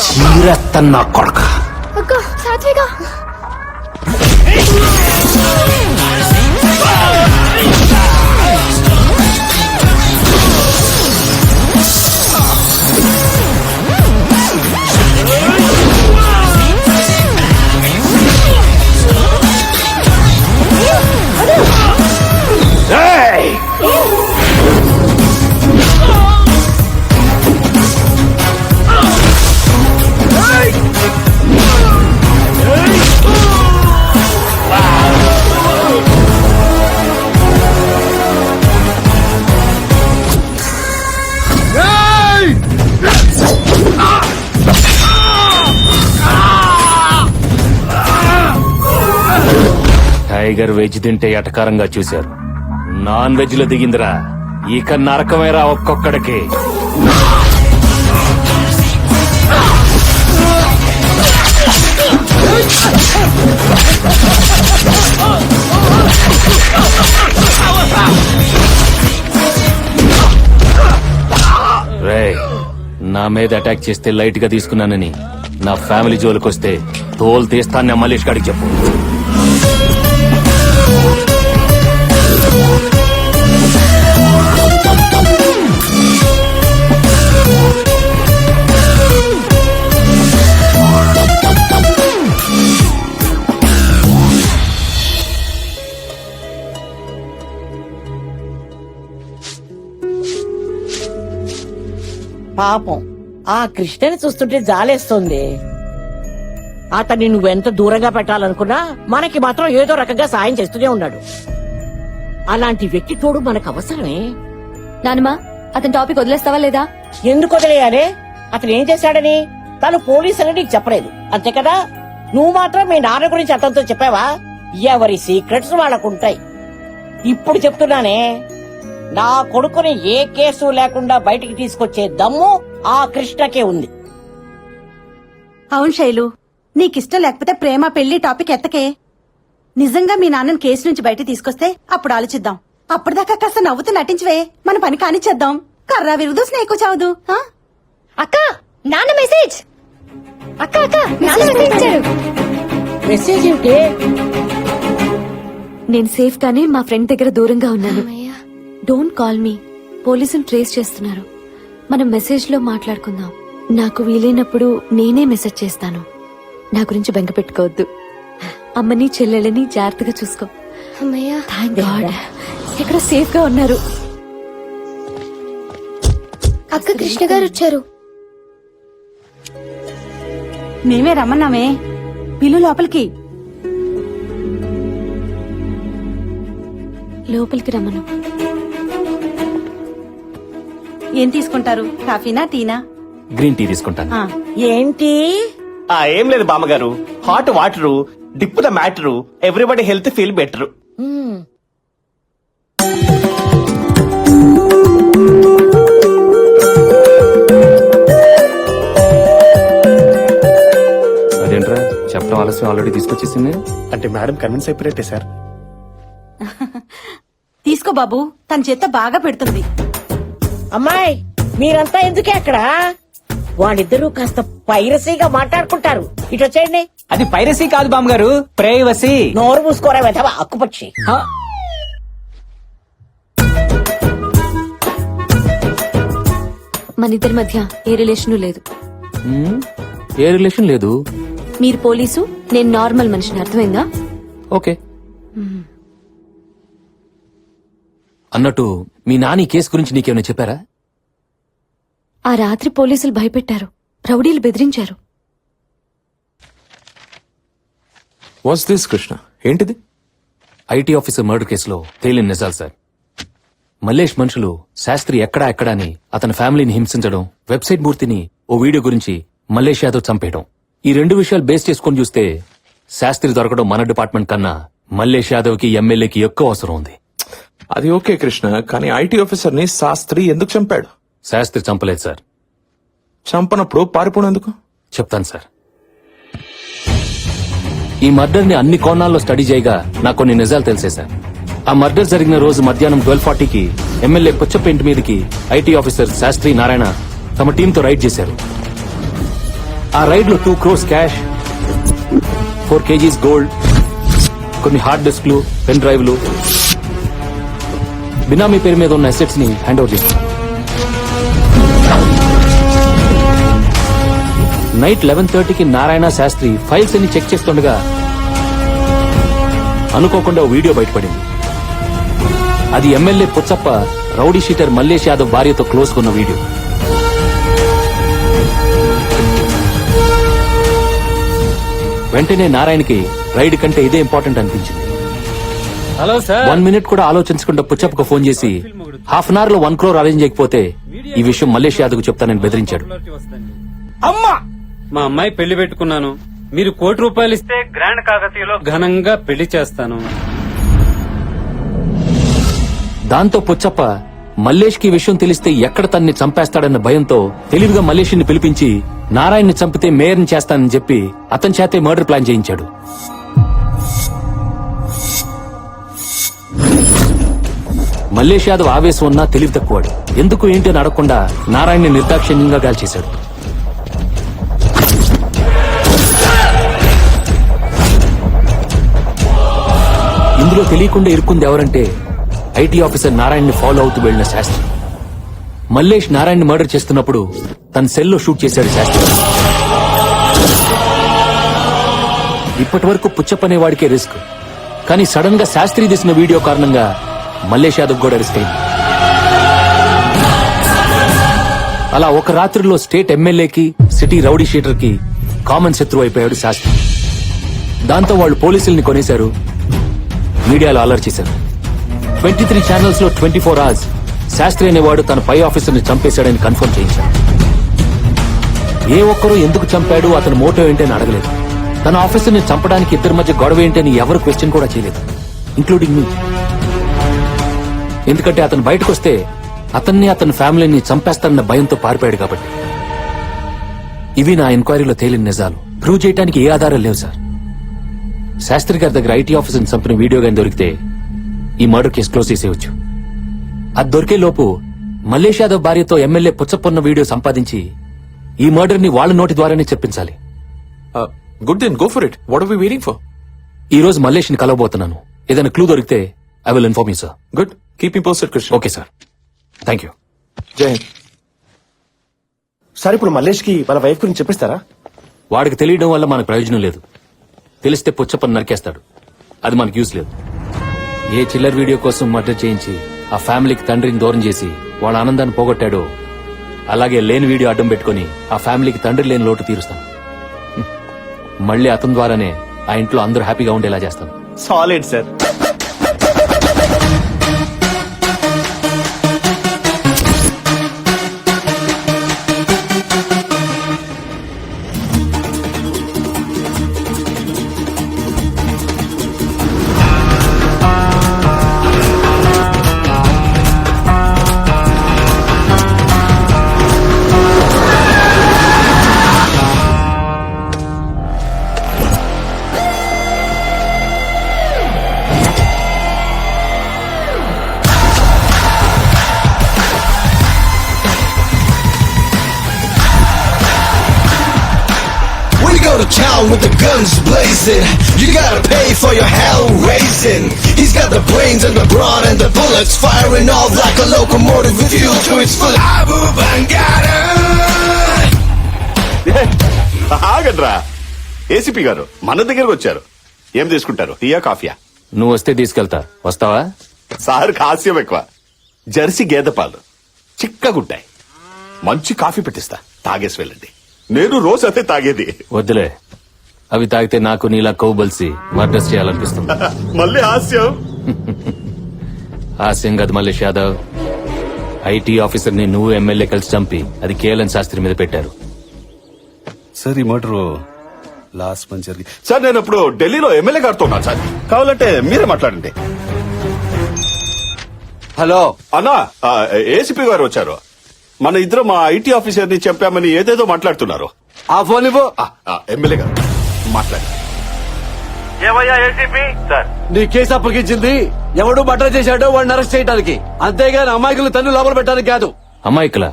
చీరెత్తన్నా కొడక. అక్క సాత్విక టైగర్ వెజ్ తింటే ఎటకారంగా చూశారు, నాన్ వెజ్ లో దిగిందిరా. ఇక నరకమేరా ఒక్కొక్కడికి. రేయ్, నా మీద అటాక్ చేస్తే లైట్ గా తీసుకున్నానని నా ఫ్యామిలీ జోలికొస్తే తోలు తీస్తాను మల్లేష్ గారికి చెప్పు. పాపం ఆ కృష్ణని చూస్తుంటే జాలేస్తుంది. అతన్ని నువ్వెంత దూరంగా పెట్టాలనుకున్నా మనకి మాత్రం ఏదో రకంగా సాయం చేస్తూనే ఉన్నాడు. అలాంటి వ్యక్తి తోడు మనకు అవసరమే. నానమ్మా, అతని టాపిక్ వదిలేస్తావా లేదా? ఎందుకు వదిలేయాలి? అతను ఏం చేశాడని తను పోలీసు అని నీకు చెప్పలేదు, అంతే కదా? నువ్వు మాత్రం మీ నాన్న గురించి అతనితో చెప్పావా? ఎవరి సీక్రెట్స్ వాళ్ళకుంటాయి. ఇప్పుడు చెప్తున్నానే, నా కొడుకుని ఏ కేసు లేకుండా బయటికి తీసుకొచ్చే దమ్ము ఆ కృష్ణకే ఉంది. అవును శైలు, నీకిష్టం లేకపోతే ప్రేమ పెళ్లి టాపిక్ ఎత్తకే. నిజంగా మీ నాన్నని కేసు నుంచి బయట తీసుకొస్తే అప్పుడు ఆలోచిద్దాం. అప్పటిదాకా కాస్త నవ్వుతూ నటించవే, మన పని కానిచ్చేద్దాం. కర్రా విరుదు స్నేకు చావదు. అక్క, నాన్న మెసేజ్. అక్క అక్క, నాన్న మెసేజ్ ఇచ్చాడు. మెసేజ్ ఏంటి? నేను సేఫ్ గానే మా ఫ్రెండ్ దగ్గర దూరంగా ఉన్నాను. డోంట్ కాల్ మీ, పోలీసులు ట్రేస్ చేస్తున్నారు. మనం మెసేజ్ లో మాట్లాడుకుందాం. నాకు వీలైనప్పుడు నేనే మెసేజ్ చేస్తాను. నా గురించి బెంగ పెట్టుకోవద్దు. అమ్మని చెల్లెళ్ళని జాగ్రత్తగా చూసుకో. థాంక్ గాడ్, ఇక్కడ సేఫ్ గా ఉన్నారు. అక్క, కృష్ణ గారు వచ్చారు. మేమే రమ్మన్నామే, పిల్లు లోపలికి. లోపలికి రమ్మను. ఏం తీసుకుంటారు, కాఫీనా టీనా? గ్రీన్ టీ తీసుకుంటాను. ఏంటి? ఏం లేదు బామ్మగారు, hot water, dip the matter, everybody health feel better. అదేంట్రా చెప్పడం ఆలస్యం, ఆల్రెడీ తీసుకొచ్చేసింది. అంటే మేడం కన్విన్స్ అయిపోయినట్టే సార్. తీసుకో బాబు, తన చేత్తో బాగా పెడుతుంది. అమ్మాయి, మీరంతా ఎందుకే అక్కడ? వాళ్ళిద్దరూ కాస్త పైరసీగా మాట్లాడుకుంటారు. ఇటు వచ్చేయండి. అది పైరసీ కాదు బామ్మగారు, ప్రైవసీ. నోరు మూసుకోరా వెధవా అక్కుపక్షి. మన ఇద్దరి మధ్య ఏ రిలేషన్ లేదు. ఏ రిలేషన్ లేదు. మీరు పోలీసు, నేను నార్మల్ మనిషిని, అర్థమైందా? ఓకే. అన్నట్టు మీ నాని కేసు గురించి నీకేమైనా చెప్పారా? ఆ రాత్రి పోలీసులు భయపెట్టారు, రౌడీలు బెదిరించారు. వాట్స్ దిస్ కృష్ణ, ఏంటిది? ఐటీ ఆఫీసర్ మర్డర్ కేసులో తేలిన నిజాలు సార్. మల్లేష్ మనుషులు శాస్త్రి ఎక్కడా అని అతని ఫ్యామిలీని హింసించడం, వెబ్సైట్ మూర్తిని ఓ వీడియో గురించి మల్లేష్ యాదవ్ చంపేయడం, ఈ రెండు విషయాలు బేస్ చేసుకుని చూస్తే శాస్త్రి దొరకడం మన డిపార్ట్మెంట్ కన్నా మల్లేష్ యాదవ్ కి ఎమ్మెల్యేకి ఎక్కువ అవసరం ఉంది. అది ఓకే కృష్ణ, కానీ ఐటీ ఆఫీసర్ ని శాస్త్రి ఎందుకు చంపాడు? శాస్త్రి చంపలేదు సార్. చంపనప్పుడు పారిపోవడం ఎందుకు? చెప్తాను సార్. ఈ మర్డర్ ని అన్ని కోణాల్లో స్టడీ చేయగా నాకు కొన్ని నిజాలు తెలిసే సార్. ఆ మర్డర్ జరిగిన రోజు మధ్యాహ్నం 12:40కి ఎమ్మెల్యే పుచ్చప్ప ఇంటి మీదకి ఐటీ ఆఫీసర్ శాస్త్రి నారాయణ తమ టీంతో రైడ్ చేశారు. ఆ రైడ్ లో 2 crores క్యాష్, 4 kgs గోల్డ్, కొన్ని హార్డ్ డిస్క్లు, పెన్ డ్రైవ్లు, బినామీ పేరు మీద ఉన్న అసెట్స్ ని హ్యాండ్ ఓవర్ చేశారు. నైట్ 11:30కి నారాయణ శాస్త్రి ఫైల్స్ అన్ని చెక్ చేస్తుండగా అనుకోకుండా ఓ వీడియో బయటపడింది. అది MLA Puchappa rowdy sheeter Mallesh Yadav భార్యతో క్లోజ్ కొన్న వీడియో. వెంటనే నారాయణకి రైడ్ కంటే ఇదే ఇంపార్టెంట్ అనిపించింది. Hello sir. 1 minute కూడా ఆలోచించకుండా పుచ్చప్పకు ఫోన్ చేసి హాఫ్ అన్ అవర్ లో 1 crore అరేంజ్ చేయకపోతే ఈ విషయం మల్లేష్ యాదవ్ కు చెప్తానని బెదిరించాడు. అమ్మా, మా అమ్మాయి పెళ్లి పెట్టుకున్నాను, మీరు ₹1 ఇస్తే గ్రాండ్ కాకతీయలో ఘనంగా పెళ్లి చేస్తాను. దాంతో పుచ్చప్ప మల్లేష్ కి విషయం తెలిస్తే ఎక్కడ తన్ని చంపేస్తాడన్న భయంతో తెలివిగా మల్లేష్ ని పిలిపించి నారాయణ్ని చంపితే మేయర్ని చేస్తానని చెప్పి అతని చేతే మర్డర్ ప్లాన్ చేయించాడు. మల్లేష్ యాదవ్ ఆవేశం ఉన్నా తెలివి తక్కువాడు. ఎందుకు ఏంటి అని అడగకుండా నారాయణని నిర్దాక్షిణ్యంగా గాలి చేశాడు. ఇందులో తెలియకుండా ఇరుక్కుంది ఎవరంటే ఐటీ ఆఫీసర్ నారాయణని ఫాలో అవుతూ వెళ్లిన శాస్త్రి. మల్లేష్ నారాయణని మర్డర్ చేస్తున్నప్పుడు తన సెల్లో షూట్ చేశాడు శాస్త్రి. ఇప్పటి వరకు పుచ్చపనేవాడికే రిస్క్, కానీ సడన్ గా శాస్త్రి తీసిన వీడియో కారణంగా మల్లేష్ యాదవ్ కూడా రిస్క్ అయింది. అలా ఒక రాత్రిలో స్టేట్ ఎమ్మెల్యేకి సిటీ రౌడీ షీటర్ కి కామన్ శత్రువు అయిపోయాడు శాస్త్రి. దాంతో వాళ్ళు పోలీసుల్ని కొనేశారు, మీడియాలో అలర్ట్ చేశారు. 23 ఛానల్స్ లో 24 hours శాస్త్రి అనేవాడు తన పై ఆఫీసర్ని చంపేశాడని కన్ఫర్మ్ చేయించాడు. ఏ ఒక్కరూ ఎందుకు చంపాడు, అతని మోటివ్ ఏంటని అడగలేదు. తన ఆఫీసర్ని చంపడానికి ఇద్దరి మధ్య గొడవ ఏంటని ఎవరు క్వశ్చన్ కూడా చేయలేదు, ఇంక్లూడింగ్ మీ. ఎందుకంటే అతను బయటకు వస్తే అతన్ని అతని ఫ్యామిలీని చంపేస్తానన్న భయంతో పారిపోయాడు కాబట్టి. ఇవి నా ఎంక్వైరీలో తేలిన నిజాలు. ప్రూవ్ చేయడానికి ఏ ఆధారం లేవు సార్. శాస్త్రి గారి దగ్గర ఐటీ ఆఫీసర్ని చంపిన వీడియో గాని దొరికితే ఈ మర్డర్ కేసు క్లోజ్ చేసేయచ్చు. అది దొరికే లోపు మల్లేష్ యాదవ్ భార్యతో ఎమ్మెల్యే పుచ్చపొన్న వీడియో సంపాదించి ఈ మర్డర్ ని వాళ్ళ నోటి ద్వారానే చెప్పించాలి. Good then go for it. What are we waiting for? ఈ రోజు మల్లేష్ ని కలవబోతున్నాను. ఏదైనా క్లూ దొరికితే I will inform you sir. Good, keep me posted Krishna. Okay sir, thank you. Jai Hind. Sir ఇప్పుడు మల్లేష్ కి వాళ్ళ వైఫ్ గురించి చెప్పిస్తారా? వాడికి తెలియడం వల్ల మనకు ప్రయోజనం లేదు. తెలిస్తే పుచ్చపని నరికేస్తాడు, అది మనకు యూజ్ లేదు. ఏ చిల్లర్ వీడియో కోసం మర్డర్ చేయించి ఆ ఫ్యామిలీకి తండ్రిని దూరం చేసి వాళ్ళ ఆనందాన్ని పోగొట్టాడో, అలాగే లేని వీడియో అడ్డం పెట్టుకుని ఆ ఫ్యామిలీకి తండ్రి లేని లోటు తీరుస్తాను. మళ్ళీ అతని ద్వారానే ఆ ఇంట్లో అందరూ హ్యాపీగా ఉండేలా చేస్తాను. Solid sir. To town with the guns blazing, you gotta pay for your hell raising. He's got the brains and the brawn and the bullets firing off like a locomotive with fuel to its full. Abu Bangada. ఆగడ్రా, ACP గారు మన దగ్గరకు వచ్చారు. ఏం తీసుకుంటారు, టీయా కాఫీయా? నువ్వు వస్తే తీసుకెళ్తా. వస్తావా? సార్ హాస్యం ఎక్కువ. జెర్సీ గేదె పాలు చిక్కగుంటాయి. మంచి కాఫీ పెట్టిస్తా, తాగేసి వెళ్ళండి. నేను రోజు అదే తాగేది. వద్దులే, అవి తాగితే నాకు నీలా కౌబల్సి మర్డర్స్ చేయాలనిపిస్తుంది. మళ్ళీ హాస్యం. హాస్యం కాదు మల్లేష్ యాదవ్. ఐటీ ఆఫీసర్ ని నువ్వు ఎమ్మెల్యే కలిసి చంపి అది కేఎల్ఎన్ శాస్త్రి మీద పెట్టారు. సార్ ఈ మర్డర్ లాస్ట్ మంత్ జరిగింది సార్. నేను ఇప్పుడు ఢిల్లీలో ఎమ్మెల్యే గారితో ఉన్నాను సార్, కావాలంటే మీరే మాట్లాడండి. హలో అన్నా, ఏసీపీ గారు వచ్చారు. మన ఇద్దరు మా ఐటీ ఆఫీసర్ ని చంపామని ఏదేదో మాట్లాడుతున్నారు. ఆ ఫోన్ ఇవ్వు. ఎమ్మెల్యే గారు మాట్లాడారు. ఏమయ్యా ఏసీపీ సార్? నీ కేసు అప్పగించింది ఎవడు మర్డర్ చేశాడో వాడిని అరెస్ట్ చేయడానికి, అంతేగాని అమాయకులు తన్ను లోపల పెట్టడానికి కాదు. అమ్మాయికుల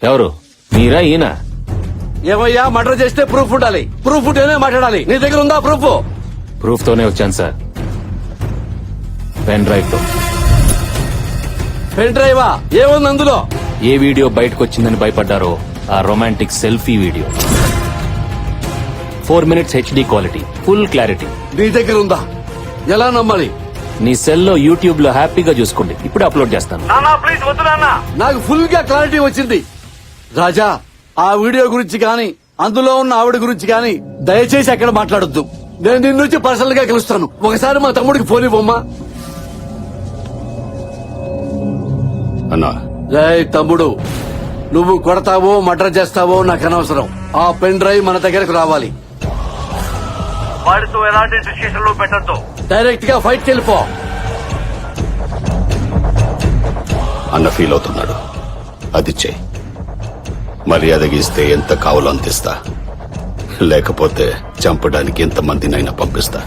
ఎవరు? మీరా ఈయన? ఏమయ్యా, మర్డర్ చేస్తే ప్రూఫ్ ఉండాలి. ప్రూఫ్ ఉంటేనే మాట్లాడాలి. నీ దగ్గర ఉందా ప్రూఫ్? ప్రూఫ్ తోనే వచ్చాను సార్, పెన్ డ్రైవ్ తో. పెన్ డ్రైవా? ఏముంది అందులో? ఏ వీడియో బయటకు వచ్చిందని భయపడ్డారో ఆ romantic selfie video. 4 minutes HD quality, full clarity. నీ దగ్గర ఉందా? ఎలా నమ్మాలి? నీ సెల్లో యూట్యూబ్ లో హ్యాపీగా చూసుకోండి. ఇప్పుడు అప్లోడ్ చేస్తాను. ప్లీజ్ వద్దు నాన్న. నాకు ఫుల్ గా క్లారిటీ వచ్చింది. రాజా, ఆ వీడియో గురించి గాని అందులో ఉన్న ఆవిడ గురించి గాని దయచేసి ఎక్కడ మాట్లాడొద్దు. నేను నిన్ను నుంచి పర్సనల్ గా కలుస్తాను. ఒకసారి మా తమ్ముడికి ఫోన్ ఇవ్వమ్మా. అన్నా, రేయ్ తమ్ముడు, నువ్వు కొడతావో మర్డర్ చేస్తావో నాకు అనవసరం. ఆ పెన్ డ్రైవ్ మన దగ్గరకు రావాలి. వాడితో ఎలాంటి సిచ్యుయేషన్ లో పెట్టద్దు. డైరెక్ట్ గా ఫైట్ కి వెళ్ళిపో. అన్న ఫీల్ అవుతున్నాడు, అది చెయ్యి. మర్యాదగా ఇస్తే ఎంత కావాలో అంతిస్తా, లేకపోతే చంపడానికి ఎంత మందినైనా పంపిస్తా.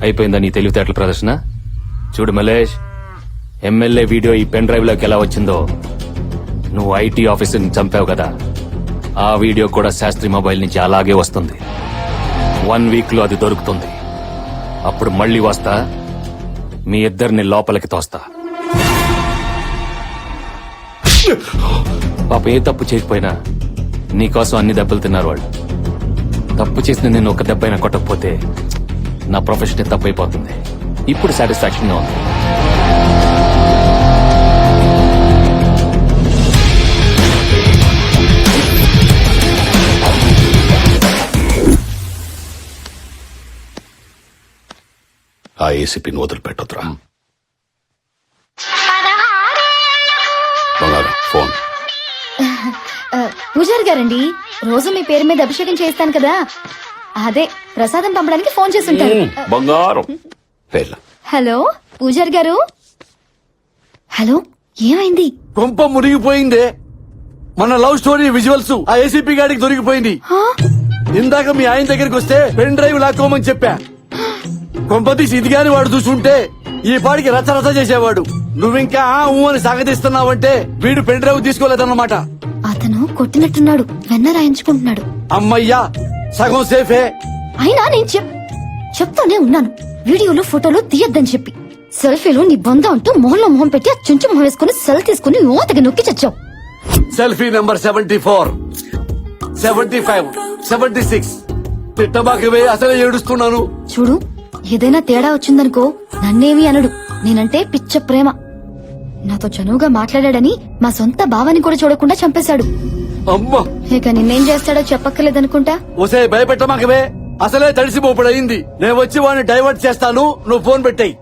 అయిపోయిందా నీ తెలివితేటల ప్రదర్శన? చూడు మలేష్, ఎమ్మెల్యే వీడియో ఈ పెన్ డ్రైవ్ లోకి ఎలా వచ్చిందో, నువ్వు ఐటీ ఆఫీసర్ని చంపావు కదా, ఆ వీడియో కూడా శాస్త్రి మొబైల్ నుంచి అలాగే వస్తుంది. 1 వీక్ లో అది దొరుకుతుంది. అప్పుడు మళ్ళీ వస్తా, మీ ఇద్దరిని లోపలికి తోస్తా. పాప ఏ తప్పు చేయకపోయినా నీకోసం అన్ని దెబ్బలు తిన్నారు వాళ్ళు. తప్పు చేసిన నేను ఒక దెబ్బైనా కొట్టకపోతే నా ప్రొఫెషన్ తప్పైపోతుంది. ఇప్పుడు సాటిస్ఫాక్షన్ గా ఉంది. ఆ ఏసీపీని వదిలిపెట్టొద్దురా. బంగారం ఫోన్. పూజారి గారండి, రోజు మీ పేరు మీద అభిషేకం చేస్తాను కదా, అదే ప్రసాదం పంపడానికి ఫోన్ చేస్తుంటాను. బంగారం. హలో పూజారి గారు. హలో, ఏమైంది? కొంప మునిగిపోయిందే. మన లవ్ స్టోరీ విజువల్స్ ఆ ఏసీపీ గాడికి దొరికిపోయింది. ఇందాక మీ ఆయన దగ్గరికి వస్తే పెన్ డ్రైవ్ లాక్కోమని చెప్పా. కొంపతీసి ఇది గాని వాడు చూసుంటే ఈ పాడికి రచ్చ రచ్చ చేసేవాడు. నువ్వింకా అని సాగతిస్తున్నావంటే వీడు పెన్ డ్రైవ్ తీసుకోలేదన్నమాట. అతను కొట్టినట్టున్నాడు, వెన్న రాయించుకుంటున్నాడు. అమ్మయ్యా, సగం సేఫే. అయినా నేను చెప్తానే ఉన్నాను, వీడియోలో ఫోటోలు తీయద్దని చెప్పి. సెల్ఫీలో నీ బంధం అంటూ మొహంలో మొహం పెట్టి ఆ చుంచు మొహం వేసుకుని సెల్ తీసుకుని ఓతకి నొక్కి చచ్చావు. Selfie number 74, 75, 76. తిట్టబాకవే, అసలే ఏడుస్తున్నాను. చూడు, ఏదైనా తేడా వచ్చిందనుకో నన్నేమి అనడు. నేనంటే పిచ్చ ప్రేమ. నాతో చనువుగా మాట్లాడాడని మా సొంత భావాన్ని కూడా చూడకుండా చంపేశాడు. అమ్మా, ఇక నిన్నేం చేస్తాడో చెప్పక్కర్లేదనుకుంటా. ఒసే భయపెట్టమాకవే, అసలే తడిసిపోపుడయింది. నేను వచ్చి వాడిని డైవర్ట్ చేస్తాను, నువ్వు ఫోన్ పెట్టాయి.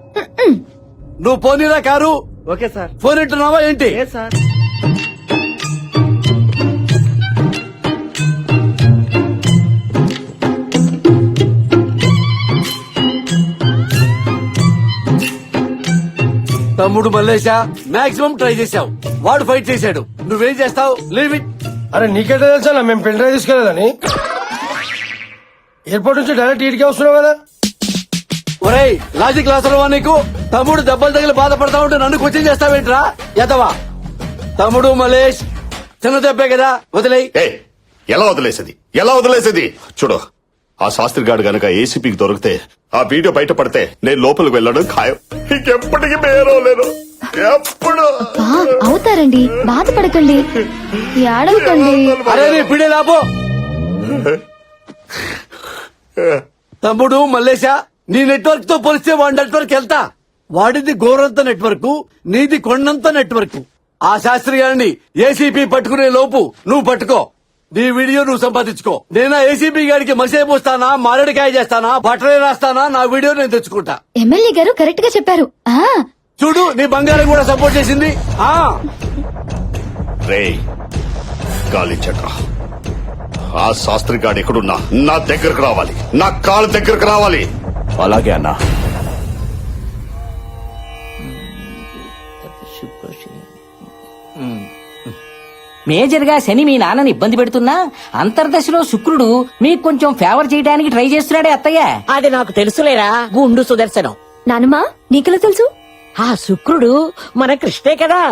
నువ్వు పోనీరా కారు. Okay sir. ఫోన్ ఇంటున్నావా ఏంటి? సార్. తమ్ముడు మల్లేశా, మాక్సిమం ట్రై చేశావు. వాడు ఫైట్ చేశాడు, నువ్వేం చేస్తావు? Leave it. అరే నీకెట్లా తెలుసా మేము పెన్ డ్రైవ్ తీసుకెళ్ళదని? ఎయిర్పోర్ట్ నుంచి డైరెక్ట్ ఇటుకే వస్తున్నావు కదా. ఒరేయ్, లాజిక్ లాసరవా నీకు? తమ్ముడు దెబ్బలు తగిలి బాధపడతా ఉంటే నన్ను క్వశ్చన్ చేస్తావేంట్రా ఎదవా? తమ్ముడు మలేష్, చిన్న దెబ్బే కదా, వదిలేయ్. ఎలా వదిలేసేది? చూడు, ఆ శాస్త్రి గాడు గనక ఏసీపీకి దొరికితే, ఆ వీడియో బయటపడితే నేను లోపలికి వెళ్ళడం ఖాయం. ఇంకెప్పటికీ మేరవలేను. ఎప్పుడు అవుతారండి, బాధపడకండి, ఏడవకండి. అరే నీ పిడే లాభో. తమ్ముడు మల్లేశా, నీ నెట్వర్క్ తో పోలిస్తే వాడి నెట్వర్క్ వెళ్తా. వాడిది గోరంత నెట్వర్క్, నీది కొండంత నెట్వర్క్. ఆ శాస్త్రి గారిని ఏసీపీ పట్టుకునే లోపు నువ్వు పట్టుకో. నీ వీడియో నువ్వు సంపాదించుకో. నేను ఏసీపీ గారికి మసే పోస్తానా, మారేడుకాయ చేస్తానా, బట్టలే రాస్తానా, నా వీడియో నేను తెచ్చుకుంటా. ఎమ్మెల్యే గారు కరెక్ట్ గా చెప్పారు. చూడు, నీ బంగారం కూడా సపోర్ట్ చేసింది. రేయ్, గాలిచ్చట్రా. ఆ శాస్త్రి గాడు ఎక్కడున్నా నా దగ్గరకు రావాలి, నా కాళ్ళ దగ్గరకు రావాలి. అలాగే అన్నా. మేజర్ గా శని మీ నాన్నని ఇబ్బంది పెడుతున్నా అంతర్దశలో శుక్రుడు మీకు కొంచెం ఫేవర్ చేయడానికి ట్రై చేస్తున్నాడే అత్తయ్య. అది నాకు తెలుసులేరా గుండు సుదర్శనం. నానమ్మా, నీకెలా తెలుసు? ఆ శుక్రుడు మన కృష్ణే కదా,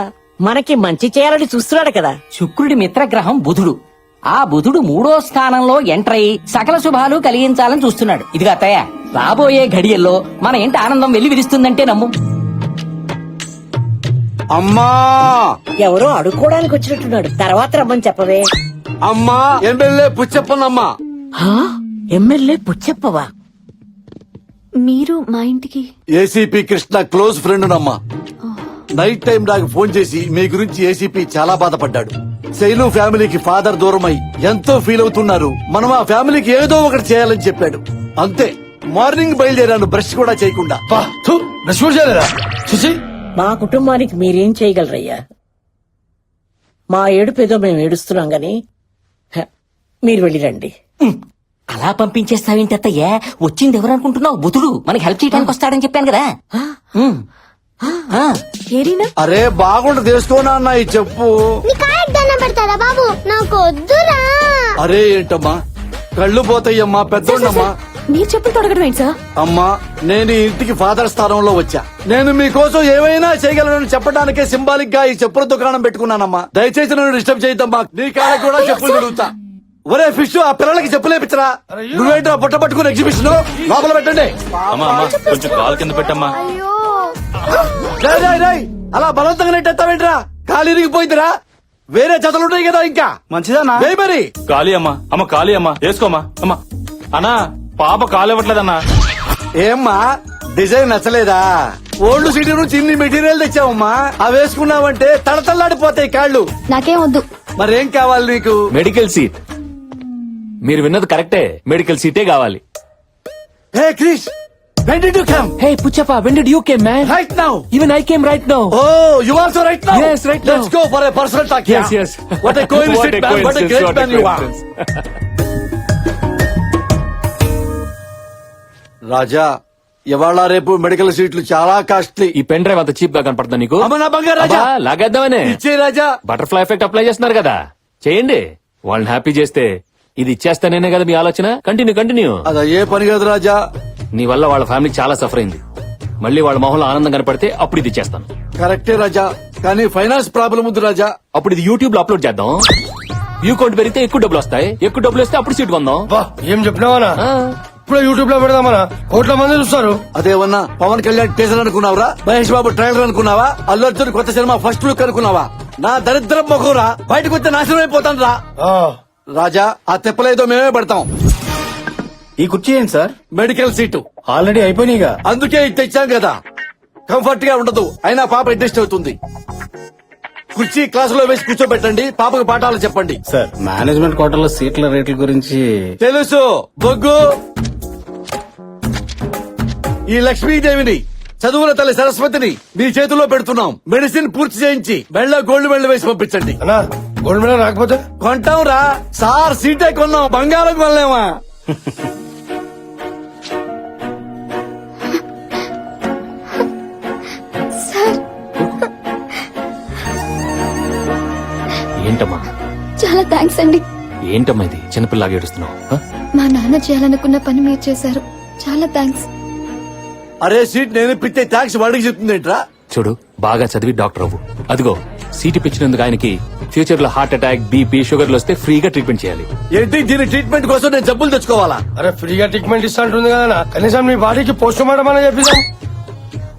మనకి మంచి చేయాలని చూస్తున్నాడు కదా. శుక్రుడి మిత్రగ్రహం బుధుడు. ఆ బుధుడు 3వ స్థానంలో ఎంటర్ అయి సకల శుభాలు కలిగించాలని చూస్తున్నాడు. ఇదిగా అత్తయ్య, రాబోయే ఘడియల్లో మన ఇంటి ఆనందం వెళ్లి విరుస్తుందంటే నమ్ము. అమ్మా, ఎవరో అడుక్కోడానికి వచ్చినట్టున్నాడు, తర్వాత రమ్మని చెప్పవే. అమ్మా, ఎమ్మెల్యే పుచ్చప్పనమ్మా. ఎమ్మెల్యే పుచ్చప్పవా? మీరు మా ఇంటికి? ఏసీపీ కృష్ణ క్లోజ్ ఫ్రెండ్ నమ్మా. నైట్ టైం నాకు ఫోన్ చేసి మీ గురించి ఏసీపీ చాలా బాధపడ్డాడు. శైలు ఫ్యామిలీకి ఫాదర్ దూరమై ఎంతో ఫీల్ అవుతున్నారు, మనం ఆ ఫ్యామిలీకి ఏదో ఒకటి చేయాలని చెప్పాడు. అంతే, మార్నింగ్ బయలుదేరాను బ్రష్ కూడా చేయకుండా. బ్రష్ కూడా చేయలేరా? మా కుటుంబానికి మీరేం చేయగలరయ్యా? మా ఏడుపేదో మేము ఏడుస్తున్నాం గాని మీరు వెళ్ళిరండి. అలా పంపించేస్తావేంటి అత్తయ్య? వచ్చింది ఎవరనుకుంటున్నావు? బుధుడు మనకి హెల్ప్ చేయడానికి వస్తాడని చెప్పాను కదా. అరే బాగుంట తెలుసుకోనా అన్న ఈ చెప్పు. బాబు నాకు వద్దురా. అరే ఏంటమ్మా, కళ్ళు పోతాయమ్మా, పెద్దోళ్ళమ్మా. మీరు చెప్పులు తొడగడం ఏంటి సార్? అమ్మా, నేను ఈ ఇంటికి ఫాదర్ స్థానంలో వచ్చా. నేను మీకోసం ఏమైనా చేయగలను చెప్పడానికే సింబాలిక్ గా ఈ చెప్పుల దుకాణం పెట్టుకున్నానమ్మా. దయచేసి నన్ను డిస్టర్బ్ చేయద్దమ్మా. నీ కాడ కూడా చెప్పులు తిరుగుతా. ఒరే ఫిష్, ఆ పిల్లలకి చెప్పులేపించరా. నువ్వేంట్రా బుట్ట పట్టుకుని ఎగ్జిబిషన్ లోపల పెట్టండి. కొంచెం కాలు కింద పెట్టమ్మా. రేయ్, రేయ్, రేయ్, అలా బలవంతంగా నెట్టేస్తావేంట్రా? కాలు ఇరిగిపోయిందిరా. వేరే జతలు ఉన్నాయి కదా ఇంకా. మంచిదన్నా మరి. కాళీ అమ్మా, అమ్మ కాళీ అమ్మా, వేసుకోమ్మా. అమ్మా అన్నా, పాప కాలు ఇవ్వట్లేదన్నా. ఏమ్మా, డిజైన్ నచ్చలేదా? ఓల్డ్ సిటీ నుంచి ఇన్ని మెటీరియల్ తెచ్చావమ్మా. అవి వేసుకున్నావంటే తడతల్లాడిపోతాయి కాళ్ళు. నాకేం వద్దు. మరేం కావాలి నీకు? Medical seat. మీరు విన్నది కరెక్టే, మెడికల్ సీటే కావాలి. హే Krish, when did you come? Hey Puchappa, when did you came, man? Right now. Even I came right now. Oh, you also right now? Yes, right now. Let's go for a personal talk. Yes, yes. What a coincidence, man. What a great man you are. రాజా, ఇవాళ రేపు medical సీట్లు చాలా costly. ఈ pen drive అంత cheap గా కనపడుతుందా నీకు? అమ్మ నా బంగారు రాజా, అబ్బా, లాగేద్దామనే. ఇచ్చే రాజా. బటర్ఫ్లై ఎఫెక్ట్ అప్లై చేస్తున్నారు కదా, చేయండి. వాళ్ళని హ్యాపీ చేస్తే ఇది ఇచ్చేస్తానే కదా మీ ఆలోచన. కంటిన్యూ. అది అయ్యే పని కాదు రాజా. నీ వల్ల వాళ్ళ ఫ్యామిలీ చాలా సఫర్ అయింది. మళ్ళీ వాళ్ళ మొహంలో ఆనందం కనపడితే అప్పుడు ఇది ఇచ్చేస్తాను. కరెక్టే రాజా, కానీ ఫైనాన్స్ ప్రాబ్లం ఉంది రాజా. అప్పుడు ఇది యూట్యూబ్ లో అప్లోడ్ చేద్దాం. వ్యూ కౌంట్ పెరిగితే ఎక్కువ డబ్బులు వస్తాయి. ఎక్కువ డబ్బులు వస్తే అప్పుడు సీట్ కొందాం. ఏం చెప్పినావా? ఇప్పుడు యూట్యూబ్ లో పెడదామనా? కోట్ల మంది చూస్తారు. అదేమన్నా పవన్ కళ్యాణ్ టీజర్ అనుకున్నావురా? మహేష్ బాబు ట్రైలర్ అనుకున్నావా? అల్లు అర్జున్ కొత్త సినిమా ఫస్ట్ లుక్ అనుకున్నావా? నా దరిద్రం మొహురా, బయటకు వస్తే నాశనం అయిపోతాను రా. రాజా, ఆ తెప్పలేదో మేమే పడతాం. ఈ కుర్చీ ఏంటి సార్? మెడికల్ సీటు ఆల్రెడీ అయిపోయినాయిగా. అందుకే ఇది తెచ్చాం కదా. కంఫర్ట్ గా ఉండదు, అయినా పాప అడ్జస్ట్ అవుతుంది. కుర్చీ క్లాసులో వేసి కూర్చోబెట్టండి, పాపకు పాఠాలు చెప్పండి. సార్, మేనేజ్మెంట్ కోటాలో సీట్ల రేట్ల గురించి తెలుసు బొగ్గు. ఈ లక్ష్మీదేవిని, చదువుల తల్లి సరస్వతిని మీ చేతిలో పెడుతున్నాం. మెడిసిన్ పూర్తి చేయించి మెళ్ళ గోల్డ్ మెడల్ వేసి పంపించండి. గోల్డ్ మెడల్ రాకపోతే కొంటాం రా సార్. సీటే కొన్నాం, బంగారం కొనలేమా? ఏంటమ్మా? చాలా థ్యాంక్స్ అండి. ఏంటమ్మా ఇది చిన్నపిల్లలాగా ఏడుస్తున్నావు? మా నాన్న చేయాలనుకున్న పని మీరు చేశారు. చాలా థ్యాంక్స్. అరే సీట్ నేను ఇప్పితే ట్యాక్స్ వాడికి చెప్తుందేంట్రా? చూడు, బాగా చదివి డాక్టర్ అవ్వు. అదిగో సీట్ ఇప్పించినందుకు ఆయనకి ఫ్యూచర్ లో హార్ట్ అటాక్, బీపీ, షుగర్లు వస్తే ఫ్రీగా ట్రీట్మెంట్ చేయాలి. ఏంటి, దీని ట్రీట్మెంట్ కోసం నేను జబ్బులు తెచ్చుకోవాలా? అరే ఫ్రీగా ట్రీట్మెంట్ ఇస్తా ఉంటుంది కదా, కనీసం మీ బాడీకి పోస్ట్ మార్టం అని చెప్పిద్దాం.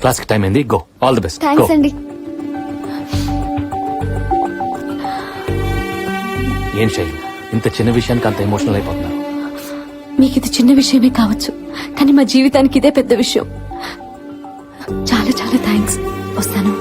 క్లాస్ కి టైం అయింది, go. All the best. Thanks అండి. ఏం శైలు, ఇంత చిన్న విషయానికి అంత ఎమోషనల్ అయిపోతున్నారు? మీకు ఇది చిన్న విషయమే కావచ్చు, కానీ మా జీవితానికి ఇదే పెద్ద విషయం. చాలా చాలా థ్యాంక్స్. వస్తాను.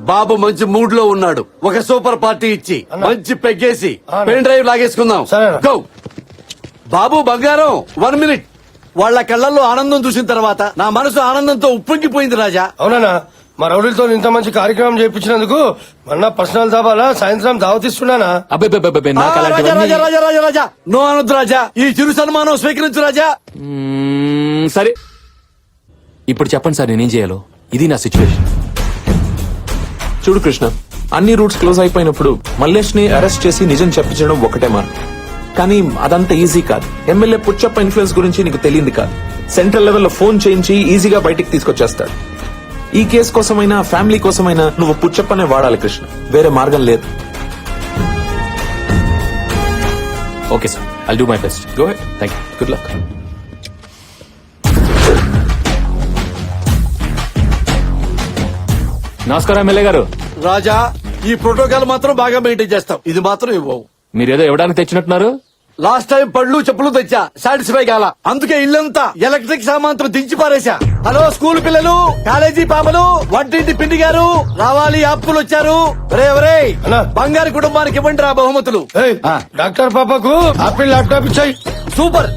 బాబు మంచి మూడ్ లో ఉన్నాడు. ఒక సూపర్ పార్టీ ఇచ్చి మంచి పెగ్గేసి పెన్ డ్రైవ్ లాగేసుకుందాం. గో. బాబు బంగారం, 1 మినిట్. వాళ్ళ కళ్ళల్లో ఆనందం చూసిన తర్వాత నా మనసు ఆనందంతో ఉప్పొంగిపోయింది రాజా. అవునా? మా రౌడీలతో ఇంత మంచి కార్యక్రమం చేయించినందుకు మొన్న పర్సనల్ దాబాలా సాయంత్రం దావతిస్తున్నానా? రాజా రాజా రాజా రాజా రాజా, నో అనొద్దు రాజా. ఈ చిరు సన్మానం స్వీకరించు రాజా. సరే, ఇప్పుడు చెప్పండి సార్, నేనేం చేయాలో? ఇది నా సిచ్యువేషన్. చూడు కృష్ణ, అన్ని రూట్స్ క్లోజ్ అయిపోయినప్పుడు మల్లేష్ ని అరెస్ట్ చేసి నిజం చెప్పించడం ఒకటే మార్గం. కానీ అదంత ఈజీ కాదు. ఎమ్మెల్యే పుచ్చప్ప ఇన్ఫ్లుయెన్స్ గురించి నీకు తెలియంది కాదు. సెంట్రల్ లెవెల్లో ఫోన్ చేయించి ఈజీగా బయటికి తీసుకొచ్చేస్తాడు. ఈ కేసు కోసమైనా ఫ్యామిలీ కోసమైనా నువ్వు పుచ్చప్పనే వాడాలి కృష్ణ, వేరే మార్గం లేదు. Okay sir, I'll do my best. Go head. Thank you. Good luck. నమస్కారం ఎమ్మెల్యే గారు. రాజా, ఈ ప్రోటోకాల్ మాత్రం బాగా మెయింటైన్ చేస్తాం. ఇది మాత్రం ఇవ్వవు. మీరేదో ఇవ్వడానికి తెచ్చినట్టున్నారు. లాస్ట్ టైం పళ్ళు చెప్పులు తెచ్చా, సాటిస్ఫై కాల. అందుకే ఇల్లంతా ఎలక్ట్రిక్ సామాన్తో దించి పారేశా. హలో స్కూల్ పిల్లలు, కాలేజీ పాపలు, వంటింటి పిండి గారు రావాలి, అప్పులు వచ్చారు. బంగారు కుటుంబానికి ఇవ్వండి రా బహుమతులు. డాక్టర్ పాపకు ఆపిల్ ల్యాప్టాప్ ఇచ్చాయి. సూపర్.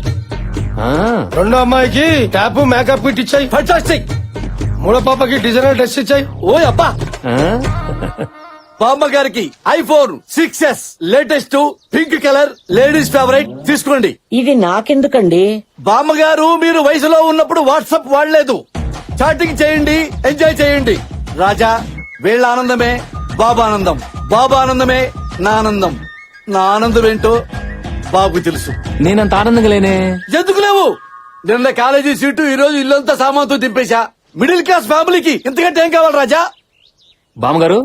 రెండో అమ్మాయికి ట్యాప్ మేకప్ కిట్ ఇచ్చాయి. ఫంటాస్టిక్. మూడో పాపకి డిజైనర్ డ్రెస్ ఇచ్చాయి. ఓ అబ్బా. బామ్మ గారికి iPhone 6s latest pink colour ladies favourite తీసుకోండి. ఇది నాకెందుకండి? బామ్మగారు మీరు వయసులో ఉన్నప్పుడు వాట్సాప్ వాడలేదు, చాటింగ్ చేయండి, ఎంజాయ్ చేయండి. రాజా, వీళ్ళ ఆనందమే బాబు ఆనందం, బాబు ఆనందమే నా ఆనందం. నా ఆనందం ఏంటో బాబు తెలుసు. నేనంత ఆనందంగా లేనే. ఎందుకు లేవు? నిన్న కాలేజీ సీటు, ఈ రోజు ఇల్లంతా సామాన్తో దింపేశా. మిడిల్ క్లాస్ ఫ్యామిలీకి ఇంతకంటే ఏం కావాలి రాజా? బామ్మగారు,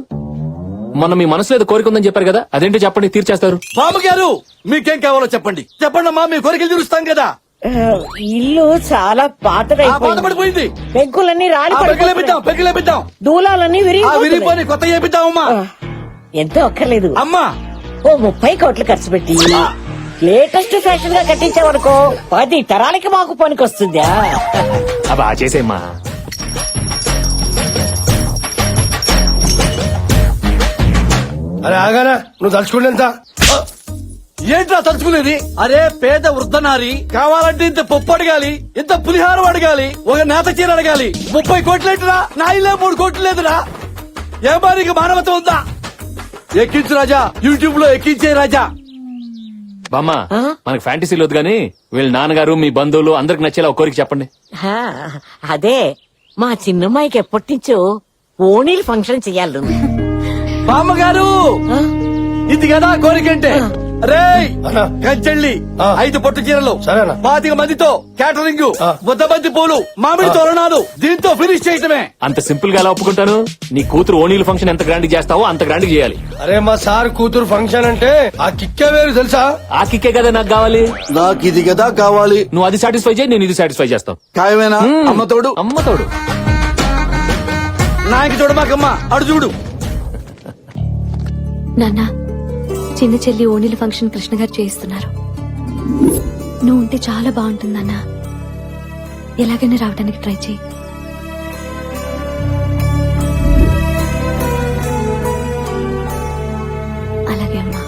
మొన్న మీ మనసులో ఏదో కోరిక ఉందని చెప్పారు కదా, అదేంటో చెప్పండి, తీర్చేస్తారు. బాబు గారు, మీకేం కావాలో చెప్పండి. చెప్పండి అమ్మా, మీ కోరికలు తీరుస్తాం కదా. ఇల్లు చాలా పాతపడిపోయింది. పెంకులన్నీ రాలి పెగ్గులేపిద్దాం. దూలాలన్నీ విరిగిపోయి కొత్త చేపిద్దామమ్మా. ఎంతో అక్కర్లేదు అమ్మా. ఓ 30 కోట్లు ఖర్చు పెట్టి లేటెస్ట్ ఫ్యాషన్ గా కట్టించావనుకో 10 తరాలకి మాకు పనికొస్తుందా? అబ్బా చేసేమ్మా. అరే ఆగానా, నువ్వు తలుచుకుంటేంత ఏంట్రా తలుచుకునేది? అరే పేద వృద్ధనారి కావాలంటే ఇంత పప్పు అడగాలి, ఇంత పులిహారం అడగాలి, ఒక నేత చీర అడగాలి. 30 కోట్లేంటిరా? నా ఇల్లే 3 కోట్లు లేదురా. ఏ మారికి మానవత ఉందా? ఎక్కించు రాజా, యూట్యూబ్ లో ఎక్కించే రాజా. బామ్మ, మనకి ఫ్యాంటసీలు వద్దు గానీ వీళ్ళ నాన్నగారు, మీ బంధువులు అందరికి నచ్చేలా ఒక కోరిక చెప్పండి. అదే మా చిన్నమ్మాయికి ఎప్పటి నుంచో ఓణీలు ఫంక్షన్ చెయ్యాలి. బామ్మగారు, ఇది కదా కోరికంటే. రేయ్ కంచెళ్ళి 5 పట్టు చీరలు, 25 మందితో క్యాటరింగ్, 100 మంది పూలు, మామిడి తోరణాలు, దీంతో ఫినిష్ చేయటమే. అంత సింపుల్ గా ఎలా ఒప్పుకుంటాను? నీ కూతురు ఓణీల ఫంక్షన్ ఎంత గ్రాండ్ చేస్తావో అంత గ్రాండ్ చేయాలి. అరే మా సార్ కూతురు ఫంక్షన్ అంటే ఆ కిక్కే వేరు తెలుసా? ఆ కిక్కే కదా నాకు కావాలి. నాకు ఇది కదా కావాలి. నువ్వు అది సాటిస్ఫై చేయి, నేను ఇది సాటిస్ఫై చేస్తాను. ఖాయమేనా? అమ్మతోడు నాకు చూడమాకమ్మా, అడు చూడు. నాన్న, చిన్న చెల్లి ఓణీల ఫంక్షన్ కృష్ణ గారు చేయిస్తున్నారు. నువ్వు ఉంటే చాలా బాగుంటుందన్నా. ఎలాగైనా రావడానికి ట్రై చేయి. అలాగే అమ్మా.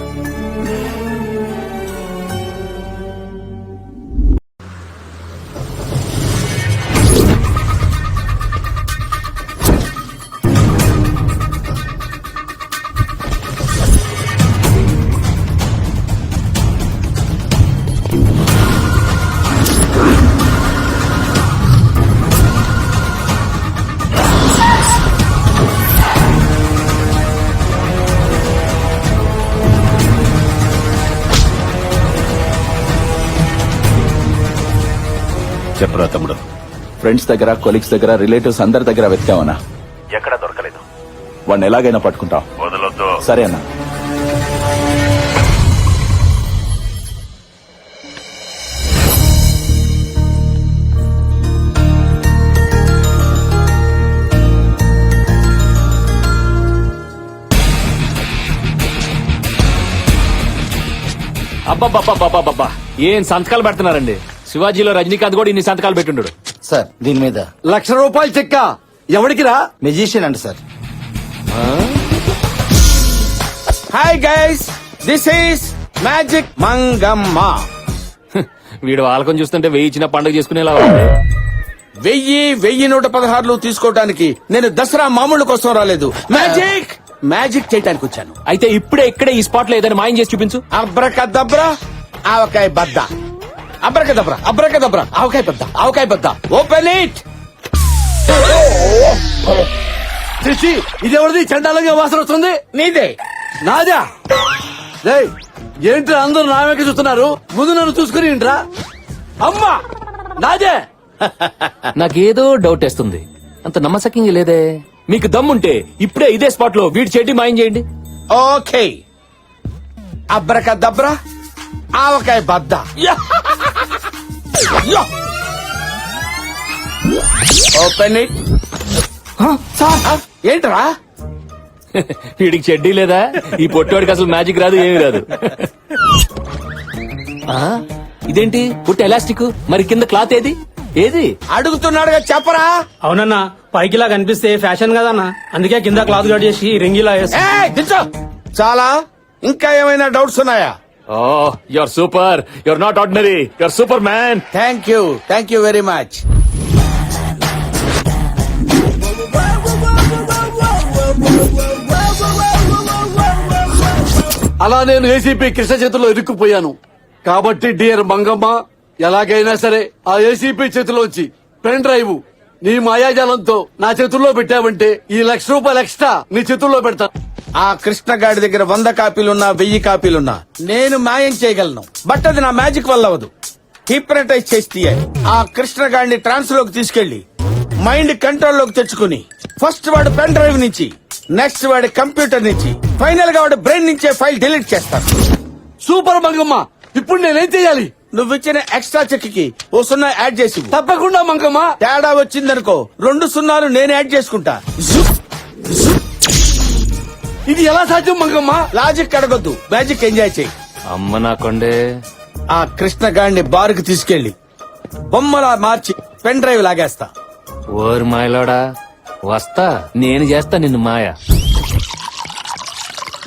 చెప్పరా తమ్ముడు. ఫ్రెండ్స్ దగ్గర, కొలీగ్స్ దగ్గర, రిలేటివ్స్ అందరి దగ్గర వెతికావనా? ఎక్కడ దొరకలేదు. వాడిని ఎలాగైనా పట్టుకుంటాం. వదలొద్దు. సరే అన్నా. అబ్బబ్బబ్బబ్బబ్బబ్బా, ఏం సంతకాలు పెడుతున్నారండి. శివాజీలో రజనీకాంత్ కూడా ఇన్ని సంతకాలు పెట్టుండడు. సార్ దీని మీద ₹1,00,000 చెక్క. ఎవరికి రా? మెజిషియన్ అండి sir. Hi guys, this is magic Mangamma. వీడు వాళ్ళకం చూస్తుంటే 1000 ఇచ్చిన పండుగ చేసుకునేలా ఉంది. 1116 తీసుకోవడానికి నేను దసరా మామూలు కోసం రాలేదు, మ్యాజిక్ చేయడానికి వచ్చాను. అయితే ఇప్పుడే ఇక్కడే ఈ స్పాట్ లో ఏదైనా మాయం చేసి చూపించు. అబ్రకదబ్రా ఆవకాయ బద్ద, అబ్రకదబ్రా ఆవకాయ బద్ద, ఓపెన్ ఇట్. శశి, ఇదెవరిది? చండాలంగా వాసన వస్తుంది. నీదే. నాదా? రేయ్, ఏంట్రా అందరూ నా వెనక చూస్తున్నారు? ముందు నన్ను చూసుకుని ఏంట్రా? అమ్మా, నాదే. నాకేదో డౌట్ వేస్తుంది. అంత నమ్మసక్యంగా లేదే. మీకు దమ్ముంటే ఇప్పుడే ఇదే స్పాట్ లో వీడి చెడ్డి మాయం చేయండి. ఓకే, అబ్రకదబ్రా ఆవకాయ బద్ద. Open it. ఏంట్రా? వీడికి చెడ్డీ లేదా? ఈ పొట్టోడికి అసలు మ్యాజిక్ రాదు, ఏమీ రాదు. ఇదేంటి పుట్టి ఎలాస్టిక్, మరి కింద క్లాత్ ఏది అడుగుతున్నాడుగా చెప్పరా. అవునన్నా, పైకిలా కనిపిస్తే ఫ్యాషన్ కదన్నా, అందుకే కింద క్లాత్ కట్ చేసి రింగిలా వేసి. చాలా. ఇంకా ఏమైనా డౌట్స్ ఉన్నాయా? You're super, your not ordinary, you're super man. Thank you very much. అలా నేను ఏసీపీ కృష్ణ చేతిలో ఇరుక్కుపోయాను కాబట్టి డియర్ మంగమ్మ, ఎలాగైనా సరే ఆ ఏసీపీ చేతిలోంచి పెన్ డ్రైవ్ నీ మాయాజాలంతో నా చేతుల్లో పెట్టావంటే ఈ ₹1,00,000 ఎక్స్ట్రా నీ చేతుల్లో పెడతా. ఆ కృష్ణగాడి దగ్గర 100 కాపీలున్నా 1000 కాపీలున్నా నేను మాయం చేయగలను. బట్ అది నా మ్యాజిక్ వల్ల అవదు. హిప్నటైజ్ చేసి తీయాలి. ఆ కృష్ణగాడిని ట్రాన్స్ లోకి తీసుకెళ్లి మైండ్ కంట్రోల్ లోకి తెచ్చుకుని ఫస్ట్ వాడు పెన్ డ్రైవ్ నుంచి, నెక్స్ట్ వాడి కంప్యూటర్ నుంచి, ఫైనల్ గా వాడి బ్రెయిన్ నుంచే ఫైల్ డిలీట్ చేస్తాను. సూపర్ మంగమ్మ, ఇప్పుడు నేనేం చెయ్యాలి? నువ్వు ఇచ్చిన ఎక్స్ట్రా చెక్ కి ఓ 0 యాడ్ చేసి ఇవ్వు. తప్పకుండా మంగమ్మ. తేడా వచ్చిందనుకో 2 0 నేను యాడ్ చేసుకుంటా. ఇది ఎలా సాధ్యం మంగమ్మ? లాజిక్ అడగొద్దు, మ్యాజిక్ ఎంజాయ్ చేయి. అమ్మ నా కొండే. ఆ కృష్ణగాడిని బార్కి తీసుకెళ్లి బొమ్మలా మార్చి పెన్ డ్రైవ్ లాగేస్తా. ఓరు మాయలోడా, వస్తా. నేను చేస్తా నిన్ను మాయ.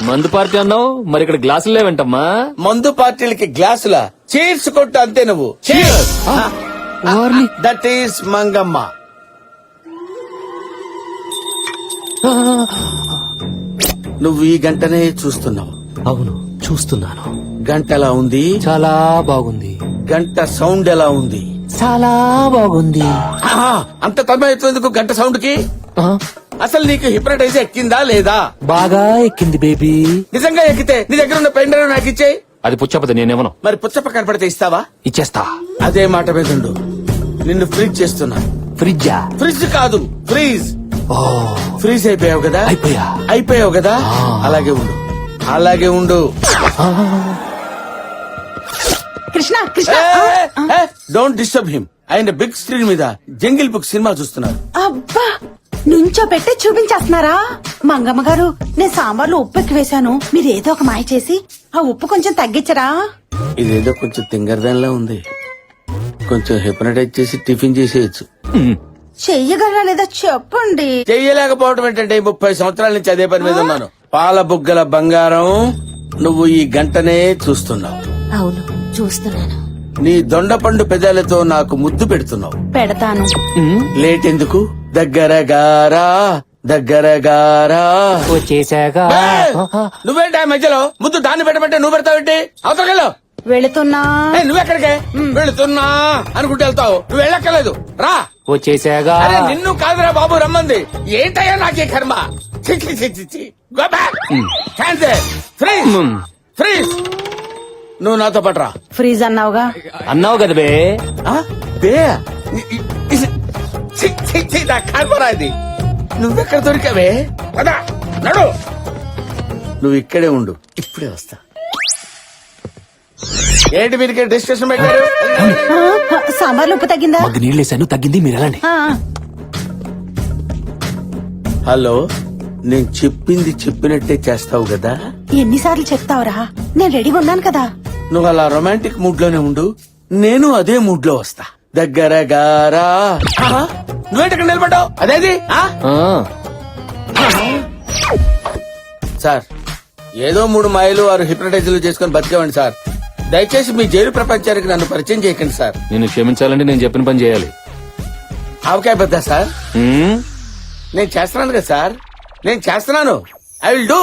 మందు పార్టీ అన్నావు, మరి ఇక్కడ గ్లాసులు లేవంటమ్మా. మందు పార్టీలకి గ్లాసుల చీర్స్ కొట్టు అంతే. నువ్వు దట్ ఈస్ మంగమ్మ. నువ్వు ఈ గంటనే చూస్తున్నావు. అవును, చూస్తున్నాను. గంట ఎలా ఉంది? చాలా బాగుంది. గంట సౌండ్ ఎలా ఉంది? చాలా బాగుంది. ఆహా, అంత తమ్మేందుకు గంట సౌండ్ కి? అసలు నీకు హిప్నటైజ్ ఎక్కిందా లేదా? బాగా ఎక్కింది బేబీ. నిజంగా ఎక్కితే నీ దగ్గర ఉన్న పెన్ డ్రైవ్ నాకు ఇచ్చేయి. అది పుచ్చపతి, నేనేమను. మరి పుచ్చప్ప కనపడితే ఇస్తావా? ఇచ్చేస్తా. అదే మాట మీద ఉండు. నిన్ను ఫ్రీజ్ చేస్తున్నా. ఫ్రిడ్జా? ఫ్రిడ్జ్ కాదు, ఫ్రీజ్. ఫ్రీజ్ అయిపోయావు కదా? అయిపోయావు కదా? అలాగే ఉండు, అలాగే ఉండు. Krishna Krishna don't disturb him. ఆయన బిగ్ స్క్రీన్ మీద జంగిల్ బుక్ సినిమా చూస్తున్నారు. అబ్బా, నుంచో పెట్టి చూపించేస్తున్నారా? మంగమ్మ గారు, నేను సాంబార్లో ఉప్పు ఎక్కువ వేశాను. మీరు ఏదో ఒక మాయ చేసి ఆ ఉప్పు కొంచెం తగ్గించరా? ఇదేదో కొంచెం తింగరదానిలా ఉంది. కొంచెం హిప్నటైజ్ చేసి టిఫిన్ చేసేయచ్చు. చెయ్యగలరా లేదా చెప్పండి. చెయ్యలేకపోవడం ఏంటంటే 30 సంవత్సరాల నుంచి అదే పని మీద ఉన్నాను. పాల బుగ్గల బంగారం, నువ్వు ఈ గంటనే చూస్తున్నావు. అవును, చూస్తున్నాను. నీ దొండపండు పెదాలతో నాకు ముద్దు పెడుతున్నావు. పెడతాను. లేట్ ఎందుకు? దగ్గర గారా, దగ్గర గారా. వచ్చేసాగా. నువ్వేంటి ఆ మధ్యలో ముద్దు దాన్ని పెట్టమంటే నువ్వు పెడతావేంటి? అవతలకెళ్ళు. వెళుతున్నా. నువ్వెక్కడికే? వెళుతున్నా అనుకుంటూ వెళ్తావు. నువ్వు వెళ్ళక్కర్లేదు, రా. వచ్చేసాగా. అరే నిన్ను కాదురా బాబు రమ్మంది. ఏంటయ్యా నాకే కర్మ. చి, చి, చి, చి, చి. Go back. Cancel. Freeze. Freeze. నువ్వు నాతో పట్రా. ఫ్రీజ్ అన్నావుగా. అన్నావు కదా బే. బే నా కర్మరా ఇది. నువ్వెక్కడ దొరికావే? పదా, నడు. నువ్వు ఇక్కడే ఉండు, ఇప్పుడే వస్తా. ఏంటి మీరు డిస్కషన్ పెట్టారు? సాంబార్లో ఉప్పు తగ్గిందా? మగ్గు నీళ్ళేసాను, తగ్గింది. మీరు ఎలాండి? హలో, నేను చెప్పింది చెప్పినట్టే చేస్తావు కదా? ఎన్నిసార్లు చెప్తావురా? నేను రెడీగా ఉన్నాను కదా. నువ్వు అలా రొమాంటిక్ మూడ్ లోనే ఉండు, నేను అదే మూడ్ లో వస్తా. దగ్గర గారా. నువ్వేంటి నిలబడ్డావు? అదేది? సార్, ఏదో 3 మాయలు 6 హిప్నటైజర్లు చేసుకుని బతికేవండి సార్. దయచేసి మీ జైలు ప్రపంచానికి నన్ను పరిచయం చేయకండి సార్. నేను క్షమించాలంటే నేను చెప్పిన పని చేయాలి. ఆవకాయ బద్దా సార్? నేను చేస్తున్నాను కదా సార్, నేను చేస్తున్నాను. I will do.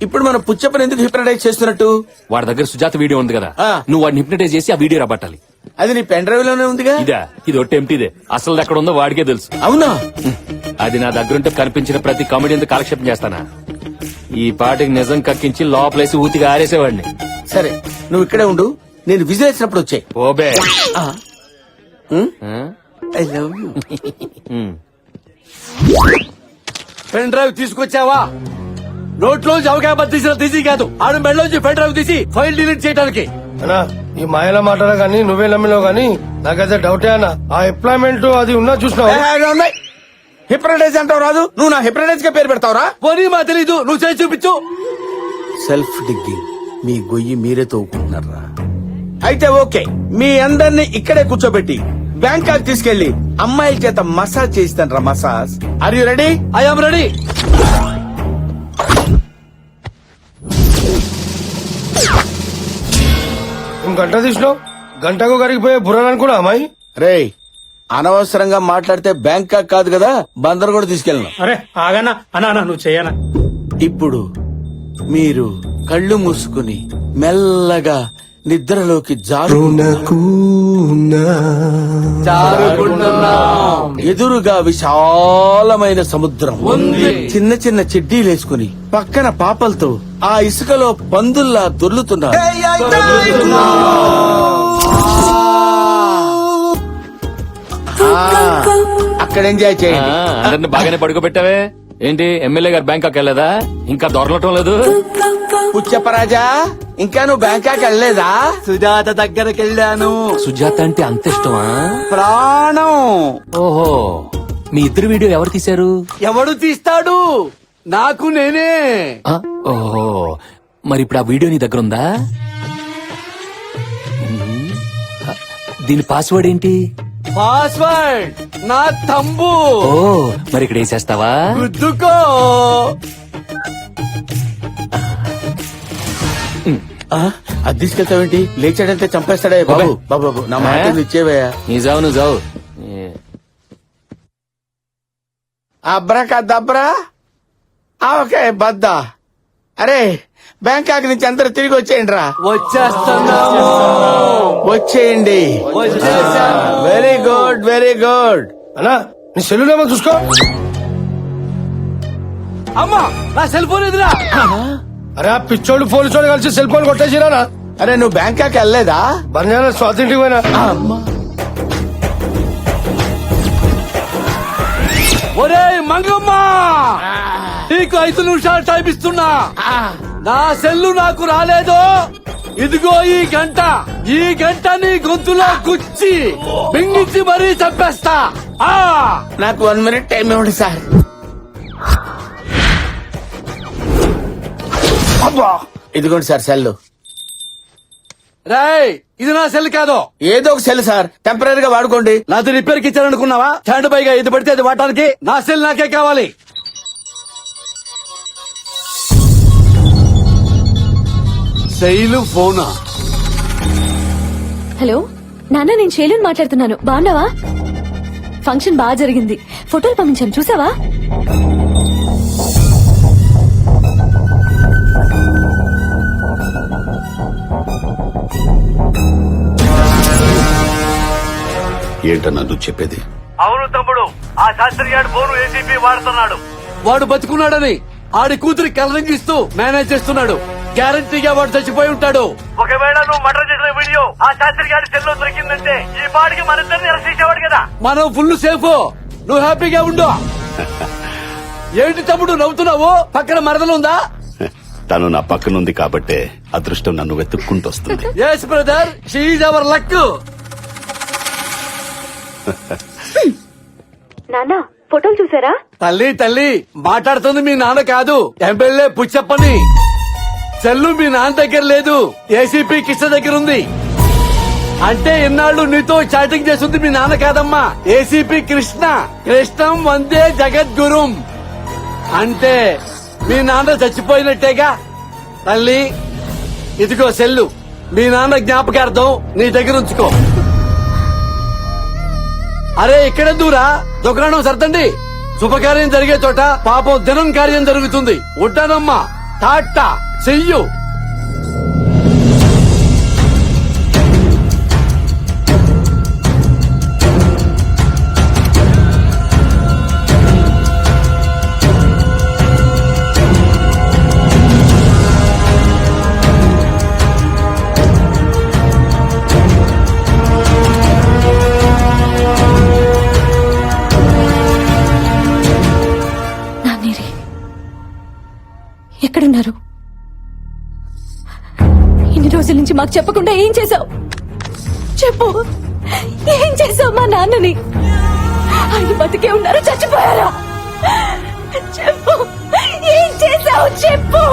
ఇప్పుడు మనం పుచ్చప్పని ఎందుకు హిప్నటైజ్ చేస్తున్నట్టు? వాడి దగ్గర సుజాత వీడియో ఉంది కదా, నువ్వు వాడిని హిప్నటైజ్ చేసి ఆ వీడియో రాబట్టాలి. అది నీ పెన్ డ్రైవ్ లోనే ఉందిగా. ఇదా? ఇది ఒట్టి ఎంటీదే. అసలు ఎక్కడ ఉందో వాడికే తెలుసు. అవునా? అది నా దగ్గరుంటే కనిపించిన ప్రతి కామెడీతో కాలక్షేపం చేస్తానా? ఈ పాటికి నిజం కక్కించి లోపలేసి ఊతిగా ఆరేసేవాడిని. సరే, నువ్వు ఇక్కడే ఉండు, నేను విజిల్ వేసినప్పుడు వచ్చాయి. ఓబే. I love you. Pen drive తీసుకొచ్చావా? నోట్లోంచి అవకాశం తీసిన తీసి కాదు, ఆడు మెడలోంచి పెన్ డ్రైవ్ తీసి ఫైల్ డిలీట్ చేయడానికి. అన్నా, ఈ మాయల మాటలో గానీ నువ్వే నమ్మినావు గానీ నాకైతే డౌటే అన్న. ఆ ఎంప్లాయ్మెంట్ అది ఉన్నా చూసినావు? హిప్నటైజ్ అంటావు రాదు, నువ్వు నా హిప్నటైజ్ గా పేరు పెడతావురా? పోనీ మా తెలీదు, నువ్వు చేసి చూపించు. Self digging. మీ గొయ్యి మీరే తవ్వుకుంటున్నారా? అయితే ఓకే, మీ అందరినీ ఇక్కడే కూర్చోబెట్టి బ్యాంకాక్ తీసుకెళ్లి అమ్మాయిల చేత మసాజ్ చేయిస్తాను రా. Massage. Are you ready? I am ready. గంట తీసినావు, గంటకు కరిగిపోయే బుర్రని కూడా అమ్మాయి. రేయ్, అనవసరంగా మాట్లాడితే బ్యాంకాక్ కాదు కదా, బందర్ కూడా తీసుకెళ్ళను. అరే ఆగనా అన్నా, నువ్వు చేయనా. ఇప్పుడు మీరు కళ్ళు మూసుకుని మెల్లగా నిద్రలోకి జారుకుంటున్నాం. ఎదురుగా విశాలమైన సముద్రం ఉంది. చిన్న చిన్న చెడ్డీలేసుకుని పక్కన పాపలతో ఆ ఇసుకలో పందుల్లా దొర్లుతున్నారు. అక్కడ ఎంజాయ్ చేయండి. అందరిని బాగానే పడుకోబెట్టావే. ఏంటి ఎమ్మెల్యే గారు బ్యాంకాక్ వెళ్ళదా? ఇంకా దొరలటం లేదు. పుచ్చప్పరాజా, ఇంకా నువ్వు బ్యాంకాక్ వెళ్ళలేదా? సుజాత దగ్గరికి వెళ్ళాను. సుజాత అంటే అంత ఇష్టమా? ప్రాణం. ఓహో, మీ ఇద్దరు వీడియో ఎవరు తీశారు? ఎవడు తీస్తాడు? నాకు నేనే. ఆ, ఓహో, మరి ఇప్పుడు ఆ వీడియో నీ దగ్గర ఉందా? దీని పాస్వర్డ్ ఏంటి? పాస్వర్డ్ నా తంబు. ఓ, మరి ఇక్కడ వేసేస్తావా? గుద్దుకో. అది తీసుకెళ్తావేంటి? లేచాడంటే చంపేస్తాడే బాబు. బాబు బాబు, నా మాట ఇచ్చేవయ్యా. నీ జావు, నువ్వు జావు. అబ్రకా దబ్రా. ఓకే బద్దా. అరే, బ్యాంకాక్ నుంచి అందరూ తిరిగి వచ్చేయండి రా. వచ్చేస్తున్నాము. వచ్చేయండి. Very good, very good. అన్నా నీ సెల్లునేమో చూసుకో. అమ్మా, నా సెల్ ఫోన్ ఎదురా. అరే ఆ పిచ్చోడు పోలీసోడు కలిసి సెల్ ఫోన్ కొట్టేసిరా. అరే నువ్వు బ్యాంకాక్ వెళ్ళలేదా? బంజారా స్వాతంత్రికి పోయినా. ఒరే మంగమ్మ, నీకు 5 నిమిషాలు టైం ఇస్తున్నా. నా సెల్లు నాకు రాలేదు. ఇదిగో ఈ గంట నీ గొంతులో గుచ్చి బింగించి మరీ చంపేస్తా. నాకు 1 మినిట్ టైం ఇవ్వండి సార్. ఇదిగోండి సార్ సెల్. రాయ్, ఇది నా సెల్ కాదు, ఏదో ఒక సెల్ సార్. టెంపరీగా వాడుకోండి. నాది రిపేర్ కి ఇచ్చారనుకున్నావా? స్టాండ్ బైగా ఇది పడితే అది వాడటానికి. నా సెల్ నాకే కావాలి. శైలు ఫోనా? హలో నాన్న, నేను శైలుని మాట్లాడుతున్నాను. బాగున్నావా? ఫంక్షన్ బాగా జరిగింది. ఫోటోలు పంపించాను, చూసావా? ఏంటన్నా నువ్వు చెప్పేది? అవును తమ్ముడు, ఆ శాస్త్రి గారు ఫోను ఏసీపీ వాడుతున్నాడు. వాడు బతుకున్నాడని ఆడి కూతురి కలరింగ్ ఇస్తూ మేనేజ్ చేస్తున్నాడు. గ్యారంటీగా వాడు చచ్చిపోయి ఉంటాడు. ఒకవేళ నువ్వు మర్డర్ చేసిన వీడియో ఆ శాస్త్రి గారి సెల్లో దొరికిందంటే ఈ పాటికి మన ఇద్దరిని అరెస్ట్ చేసేవాడు కదా. మనం ఫుల్ సేఫ్. నువ్వు హ్యాపీగా ఉండు. ఏంటి తమ్ముడు నవ్వుతున్నావు? పక్కన మరదలుందా? తను నా పక్కనుంది కాబట్టే అదృష్టం నన్ను వెతుక్కుంటూ వస్తుంది. Yes brother, she is our luck. నాన్న, ఫోటోలు చూసారా? తల్లి తల్లి మాట్లాడుతుంది మీ నాన్న కాదు, ఎమ్మెల్యే పుచ్చప్పని. సెల్లు మీ నాన్న దగ్గర లేదు, ఏసీపీ కృష్ణ దగ్గర ఉంది. అంటే ఇన్నాళ్ళు నీతో చాటింగ్ చేస్తుంది మీ నాన్న కాదమ్మా, ఏసీపీ కృష్ణ. కృష్ణం వందే జగద్గురుం. అంటే మీ నాన్న చచ్చిపోయినట్టేగా. తల్లి, ఇదిగో సెల్లు, మీ నాన్న జ్ఞాపకార్థం నీ దగ్గర ఉంచుకో. అరే ఇక్కడ దూరా, దుకాణం సర్దండి. శుభకార్యం జరిగే చోట పాపం దినం కార్యం జరుగుతుంది. ఉంటానమ్మా, టాటా, చెయ్యు. ఎక్కడున్నారు? ఇన్ని రోజుల నుంచి మాకు చెప్పకుండా ఏం చేశావు? చెప్పు, ఏం చేశావు మా నాన్నని? ఆయన బతికే ఉన్నారు, చచ్చిపోయారా? చెప్పు, ఏం చేశావు? చెప్పు.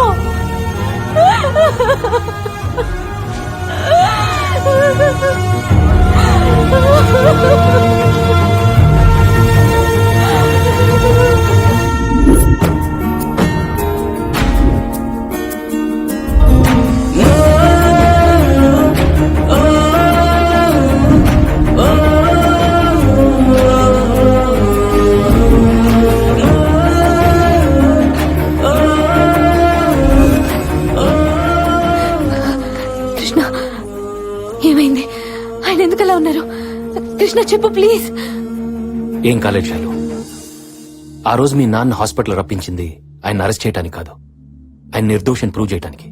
చెప్పు ప్లీజ్. ఏం కాలేదు శైలు. ఆ రోజు మీ నాన్న హాస్పిటల్ రప్పించింది ఆయన అరెస్ట్ చేయడానికి కాదు, ఆయన నిర్దోషం ప్రూవ్ చేయడానికి.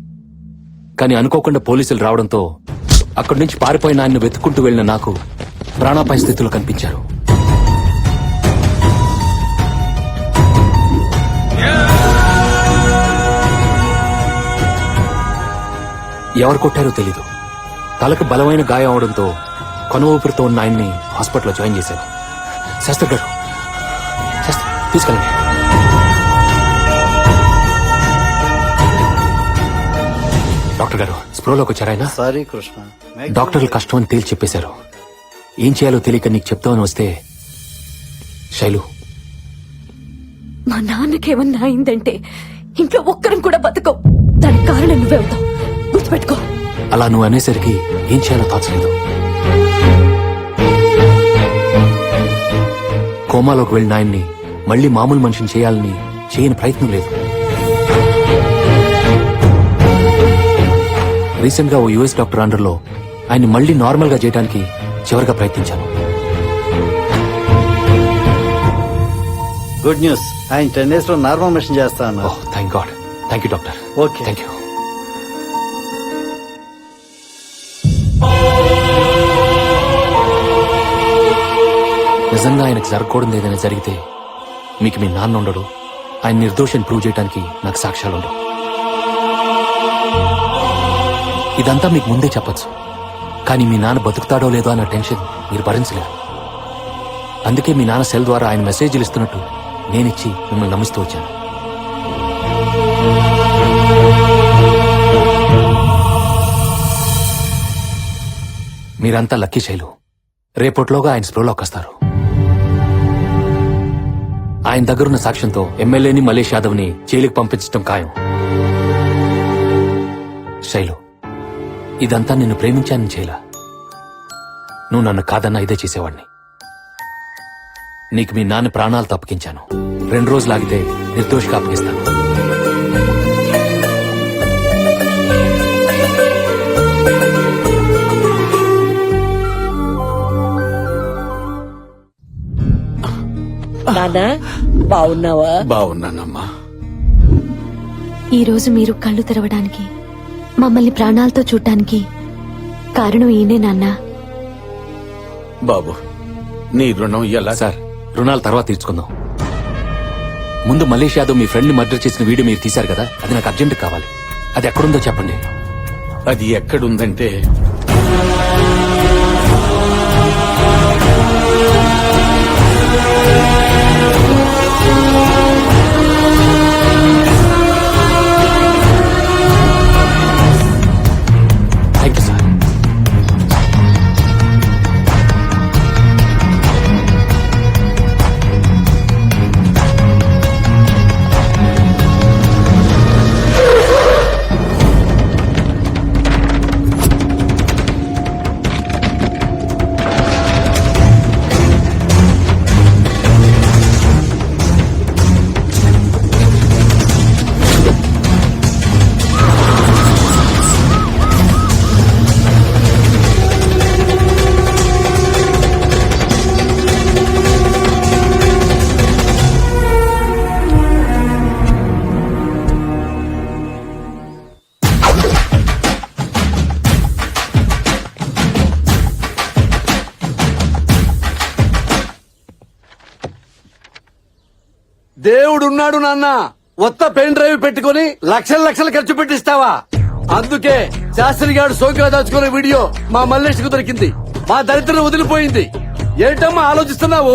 కానీ అనుకోకుండా పోలీసులు రావడంతో అక్కడి నుంచి పారిపోయిన ఆయన్ను వెతుక్కుంటూ వెళ్లిన నాకు ప్రాణాపాయ స్థితిలో కనిపించారు. ఎవరు కొట్టారో తెలీదు. తలకు బలమైన గాయం అవడంతో కొన ఊపిరితో ఉన్న ఆయన్ని హాస్పిటల్లో జాయిన్ చేశారు. శాస్త్రి గారు, తీసుకెళ్ళండి. డాక్టర్ గారు స్ప్రోలోకి వచ్చారాయన? సారీ కృష్ణ. డాక్టర్లు కష్టం అని తేల్చి చెప్పేశారు. ఏం చేయాలో తెలియక నీకు చెప్తామని వస్తే. శైలు, మా నాన్నకేమన్నా అయిందంటే ఇంట్లో ఒక్కరం కూడా బతకం. దానికి కారణం నువ్వే అవుతావు, గుర్తుపెట్టుకో. అలా నువ్వు అనేసరికి ఏం చేయాలో తోచలేదు. కోమాలోకి వెళ్ళిన ఆయన్ని మళ్లీ మామూలు మనిషిని చేయాలని చేయని ప్రయత్నం లేదు. రీసెంట్ గా ఓ యుఎస్ డాక్టర్ అండర్లో ఆయన్ని మళ్లీ నార్మల్ గా చేయడానికి చివరిగా ప్రయత్నించాను. గుడ్ న్యూస్, ఆయన 10 days లో నార్మల్ మిషన్ చేస్తా అన్నారు. Thank God. Thank you doctor. Okay, thank you. నిజంగా ఆయనకు జరగకూడదు ఏదైనా జరిగితే మీకు మీ నాన్న ఉండడు, ఆయన నిర్దోషాన్ని ప్రూవ్ చేయడానికి నాకు సాక్ష్యాలుండవు. ఇదంతా మీకు ముందే చెప్పొచ్చు, కానీ మీ నాన్న బతుకుతాడో లేదో అన్న టెన్షన్ మీరు భరించలేరు. అందుకే మీ నాన్న సెల్ ద్వారా ఆయన మెసేజ్లు ఇస్తున్నట్టు నేనిచ్చి మిమ్మల్ని నమ్మిస్తూ వచ్చాను. మీరంతా లక్కీ శైలు. రేపట్లోగా ఆయన స్ప్రోలోకి వస్తారు. ఆయన దగ్గరున్న సాక్ష్యంతో ఎమ్మెల్యేని మలేష్ యాదవ్ ని జైలుకి పంపించడం ఖాయం. శైలు, ఇదంతా నిన్ను ప్రేమించానని చేయలా. నువ్వు నన్ను కాదన్నా ఇదే చేసేవాడిని. నీకు మీ నాన్న ప్రాణాలు తప్పకించాను. 2 రోజులు ఆగితే నిర్దోషిగా అప్పగిస్తాను. నాన్నా, బాగున్నావా? బాగున్నానమ్మా. ఈ రోజు మీరు కళ్ళు తెరవడానికి, మమ్మల్ని ప్రాణాలతో చూడ్డానికి కారణం ఈయనే నాన్నా. బాబు, నీ రుణం ఎలా? సార్, రుణాలు తర్వాత తీర్చుకుందాం. ముందు మలేష్ యాదవ్ మీ ఫ్రెండ్ ని మర్డర్ చేసిన వీడియో మీరు తీశారు కదా, అది నాకు అర్జెంట్ కావాలి. అది ఎక్కడుందో చెప్పండి. అది ఎక్కడుందంటే థ్యాంక్ యూ సార్. దేవుడున్నాడు నాన్న. కొత్త పెన్ డ్రైవ్ పెట్టుకుని లక్షలు లక్షలు ఖర్చు పెట్టిస్తావా? అందుకే శాస్త్రి గారు సోకిగా దాచుకునే వీడియో మా మల్లేష్ కు దొరికింది. మా దరిద్రం వదిలిపోయింది. ఏంటమ్మా ఆలోచిస్తున్నావు?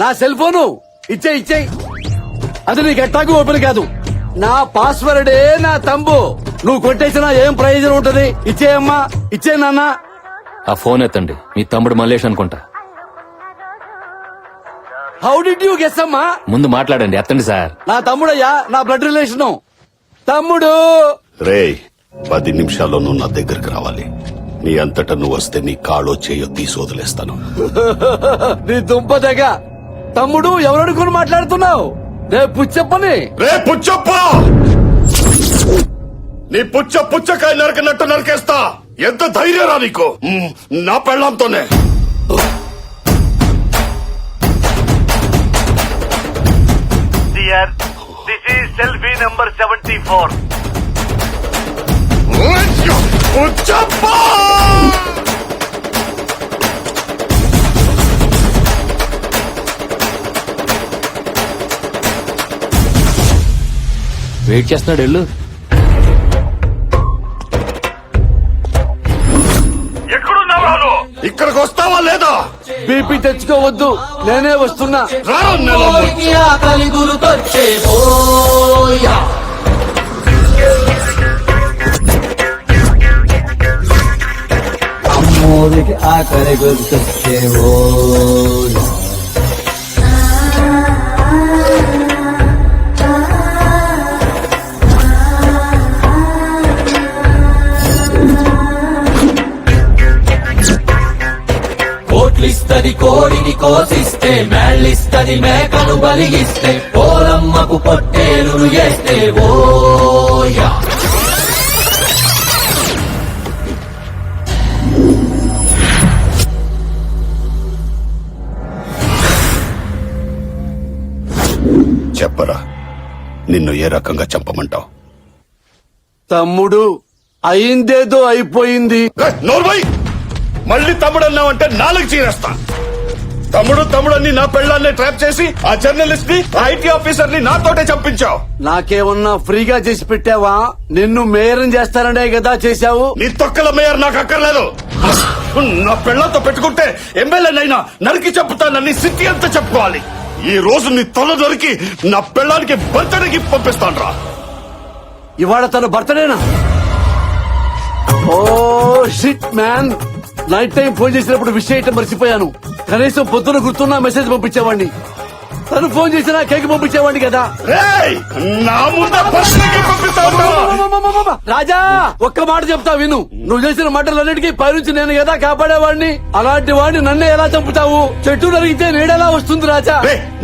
నా సెల్ ఫోను ఇచ్చేయి. అది నీకు ఎట్టాకు ఓపెన్ కాదు. నా పాస్వర్డే నా తంబు. నువ్వు కొట్టేసినా ఏం ప్రయోజనం ఉంటది? ఇచ్చేయమ్మా, ఇచ్చే నాన్న. ఆ ఫోన్ ఎత్తండి. మీ తమ్ముడు మల్లేష్ అనుకుంటా. హౌ డిడ్ యూ గెస్ అమ్మా? ముందు మాట్లాడండి, ఎత్తండి సార్. నా తమ్ముడయ్యా, నా బ్లడ్ రిలేషన్. తమ్ముడు రేయ్, 10 నిమిషాల్లో నువ్వు నా దగ్గరికి రావాలి. నీ అంతటా నువ్వు వస్తే నీ కాళ్ళో చేయో తీసి వదిలేస్తాను. నీ దుంప దగ్గ. తమ్ముడు ఎవరనుకుని మాట్లాడుతున్నావు? రే పుచ్చప్పని. రే పుచ్చప్ప, నీ పుచ్చకాయ నరకనట్టు నరికేస్తా. ఎంత ధైర్యరా నీకు? నా పెళ్ళాంతోనే. Selfie number 74. వెయిట్ చేస్తున్నాడు వెళ్ళు. ఎక్కడున్నావు? ఇక్కడికి వస్తావా లేదా? బీపీ తెచ్చుకోవద్దు, నేనే వస్తున్నా. అమ్మోదికి ఆకలి గుర్తొచ్చేవో. కోట్లిస్తది కోడిని కోసిస్తే, మేళ్ళిస్తది మేకను బలిగిస్తే, పోలమ్మకు పొట్టేలును చేస్తే ఓయా. చెప్పరా, నిన్ను ఏ రకంగా చంపమంటావు? తమ్ముడు, అయిందేదో అయిపోయింది. నోర్మై, మళ్ళీ తమ్ముడు అన్నావంటే నాలుగు చీరేస్తా. తమ్ముడు తమ్ముడు అని నా పెళ్ళాన్ని ట్రాప్ చేసి ఆ జర్నలిస్ట్ ని, ఐటీ ఆఫీసర్ ని నాతోటే చంపించావు. నాకేమన్నా ఫ్రీగా చేసి పెట్టావా? నిన్ను మేయరం చేస్తారనే కదా చేశావు. నీ తొక్కల మేయర్ నాకు అక్కర్లేదు. నా పెళ్ళంతో పెట్టుకుంటే ఎమ్మెల్యేనైనా నరికి చెప్పుతానని సిటీ అంతా చెప్పుకోవాలి. ఈ రోజు నీ తల దొరికి నా పెళ్ళానికి బర్త్డేకి పంపిస్తాను రా. ఇవాళ తన బర్త్డేనా? Oh shit man, night time phone చేసినప్పుడు విష్ చేయటం మర్చిపోయాను. కనీసం పొద్దున గుర్తున్నా మెసేజ్ పంపించేవాడిని. తను ఫోన్ చేసినా కేక్ పంపించేవాడిని కదా. నా ముందే బర్త్డేకి పంపిస్తాను. రాజా, ఒక్క మాట చెప్తా విను. నువ్వు చేసిన మాటలన్నిటికీ పైనుంచి నేను కదా కాపాడేవాడిని. అలాంటి వాడిని నన్నే ఎలా చంపుతావు? చెట్టు నరిగితే నీడెలా వస్తుంది రాజా?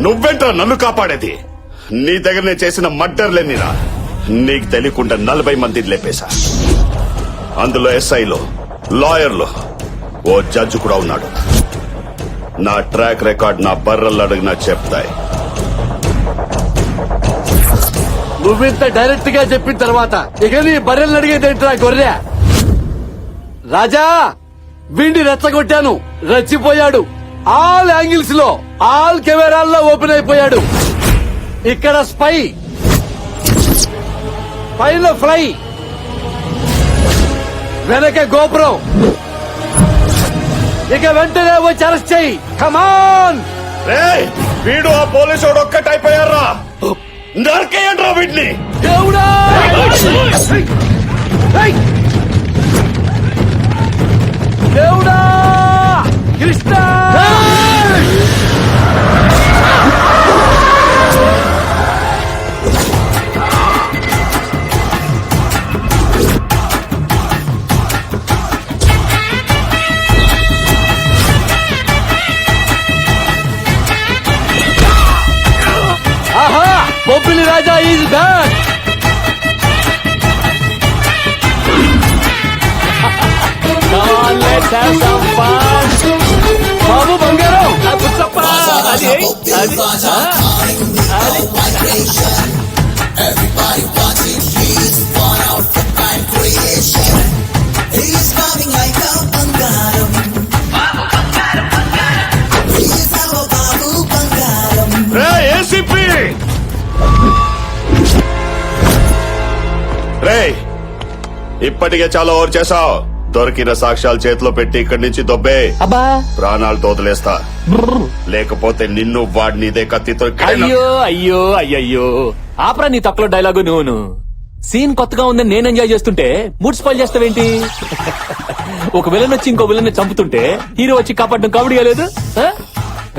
నువ్వేంట్రా నన్ను కాపాడేది? నీ దగ్గర నేను చేసిన మర్డర్లేనిరా. నీకు తెలియకుండా 40 మందిని లేపేశా. అందులో ఎస్ఐలు, లాయర్లు, ఓ జడ్జి కూడా ఉన్నాడు. నా ట్రాక్ రికార్డ్ నా బర్రలు అడిగినా చెప్తాయి. నువ్వింత డైరెక్ట్ గా చెప్పిన తర్వాత ఇక నీ బర్రెలు అడిగేదేంట్రా గొర్రె? రాజా, వీడిని రెచ్చగొట్టాను, రెచ్చిపోయాడు. ఆల్ యాంగిల్స్ లో, ఆల్ కెమెరాల్లో ఓపెన్ అయిపోయాడు. ఇక్కడ స్పై, పైన ఫ్లై, వెనక గోపురం. ఇక వెంటనే వచ్చి అరెస్ట్ చెయ్యి. కమాన్. వీడు ఆ పోలీసు ఒక్కటైపోయారా? నరికేయండ్రా వీడిని. దేవుడా! దేవుడా! కృష్ణ! ఆహా, బొబ్బిలి రాజా ఈజ్ బ్యాక్. బాబు బంగారం, ఏసీపీ రే, ఇప్పటికే చాలా ఓవర్ చేసావు. దొరికిన సాక్ష్యాలు చేతిలో పెట్టి ఇక్కడి నుంచి దొబ్బే. ప్రాణాలతో వదిలేస్తా, లేకపోతే నిన్ను వాడిని ఇదే కత్తితో. అయ్యో అయ్యో అయ్యయ్యో, ఆపరా నీ తక్కువ డైలాగు. నువ్వు సీన్ కొత్తగా ఉందని నేను ఎంజాయ్ చేస్తుంటే మూడ్ స్పాయిల్ చేస్తావేంటి? ఒక విలన్ వచ్చి ఇంకో విలన్ చంపుతుంటే హీరో వచ్చి కాపాడడం కామెడీగా లేదు?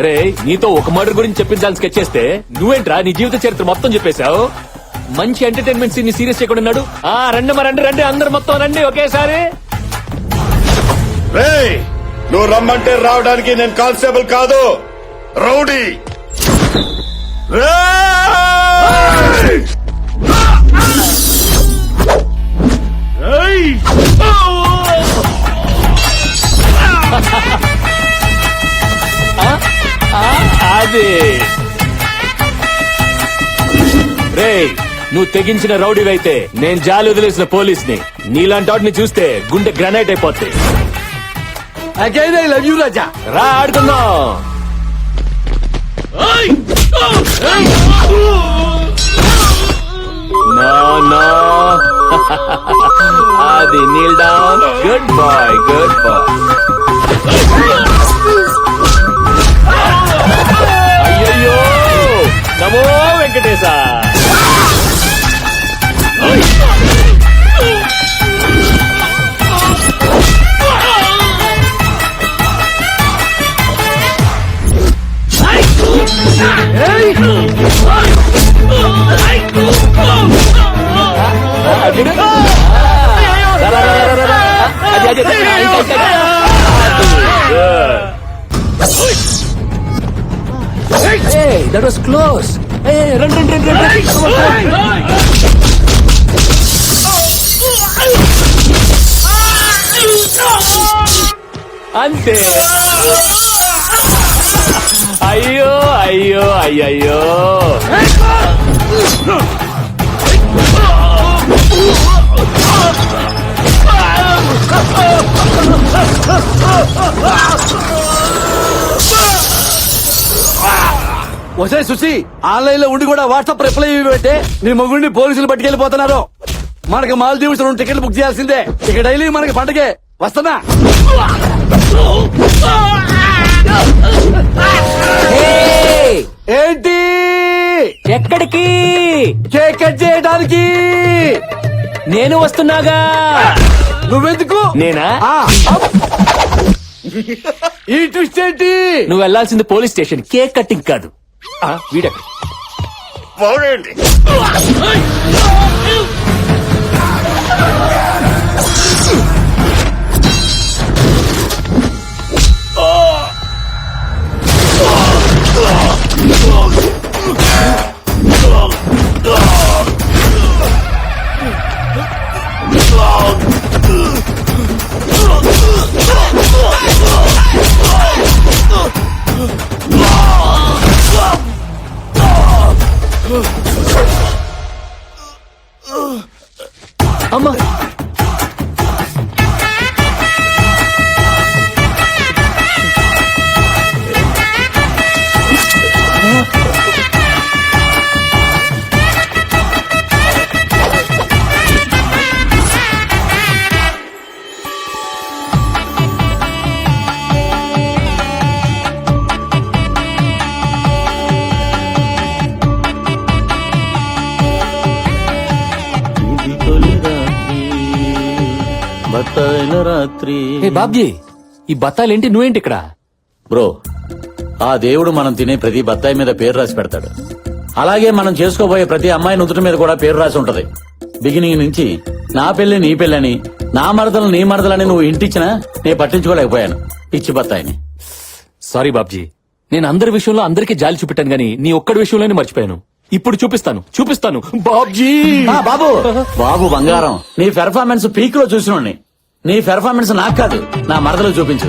రే, నీతో ఒక మర్డర్ గురించి చెప్పించాలని స్కెచ్ చేస్తే నువ్వేంట్రా నీ జీవిత చరిత్ర మొత్తం చెప్పేశావు. మంచి ఎంటర్టైన్మెంట్ సీన్ ని సీరియస్ చేయకుండా ఉన్నాడు. రండి రండి రండి, అందరు మొత్తం రండి ఒకేసారి. నువ్వు రమ్మంటే రావడానికి నేను కానిస్టేబుల్ కాదు, రౌడీ. అది రే, నువ్వు తెగించిన రౌడీవైతే నేను జాలి వదిలేసిన పోలీస్ని. నీలాంటి వాటిని చూస్తే గుండె గ్రనైట్ అయిపోతుంది. Again I love you Raja. రా ఆడుకుందాం. No. అది kneel down. Good boy, good boy. అయ్యయ్యో, నమో Venkatesha. That was close. Hey, run. అంతే. అయ్యో. ఒకసారి సుసి ఆన్లైన్ లో ఉండి కూడా వాట్సాప్ రిప్లై పెట్టే నీ మొగుడిని పోలీసులు పట్టుకెళ్లిపోతున్నారు. మనకి మాల్దీవ్స్ 2 టికెట్లు బుక్ చేయాల్సిందే. ఇక డైలీ మనకి పండగే. వస్తున్నా. ఏంటి ఎక్కడికి? కేక్ కట్ చేయడానికి నేను వస్తున్నాగా. నువ్వెందుకు? నేనా? ఈ ట్విస్ట్ ఏంటి? నువ్వు వెళ్లాల్సింది పోలీస్ స్టేషన్, కేక్ కట్టింగ్ కాదు. వీడెక్కడ? అమ్మా, హే బాబ్జీ, ఈ బత్తాయిలేంటి? నువ్వేంటి ఇక్కడ? బ్రో, ఆ దేవుడు మనం తినే ప్రతి బత్తాయి మీద పేరు రాసి పెడతాడు. అలాగే మనం చేసుకోబోయే ప్రతి అమ్మాయి నుదుటి మీద కూడా పేరు రాసి ఉంటది. బిగినింగ్ నుంచి నా పెళ్లి నీ పెళ్ళని, నా మరదలు నీ మరదలని నువ్వు ఇంటిచ్చినా నేను పట్టించుకోలేకపోయాను. పిచ్చి బత్తాయిని. సారీ బాబ్జీ, నేను అందరి విషయంలో అందరికీ జాలి చూపెట్టాను గానీ నీ ఒక్కడి విషయంలోనే మర్చిపోయాను. ఇప్పుడు చూపిస్తాను బాబ్జీ. బాబు బంగారం, నీ పెర్ఫార్మెన్స్ పీక్ లో చూసినోడ్ని. నీ పెర్ఫార్మెన్స్ నాకు కాదు, నా మరదలు చూపించు.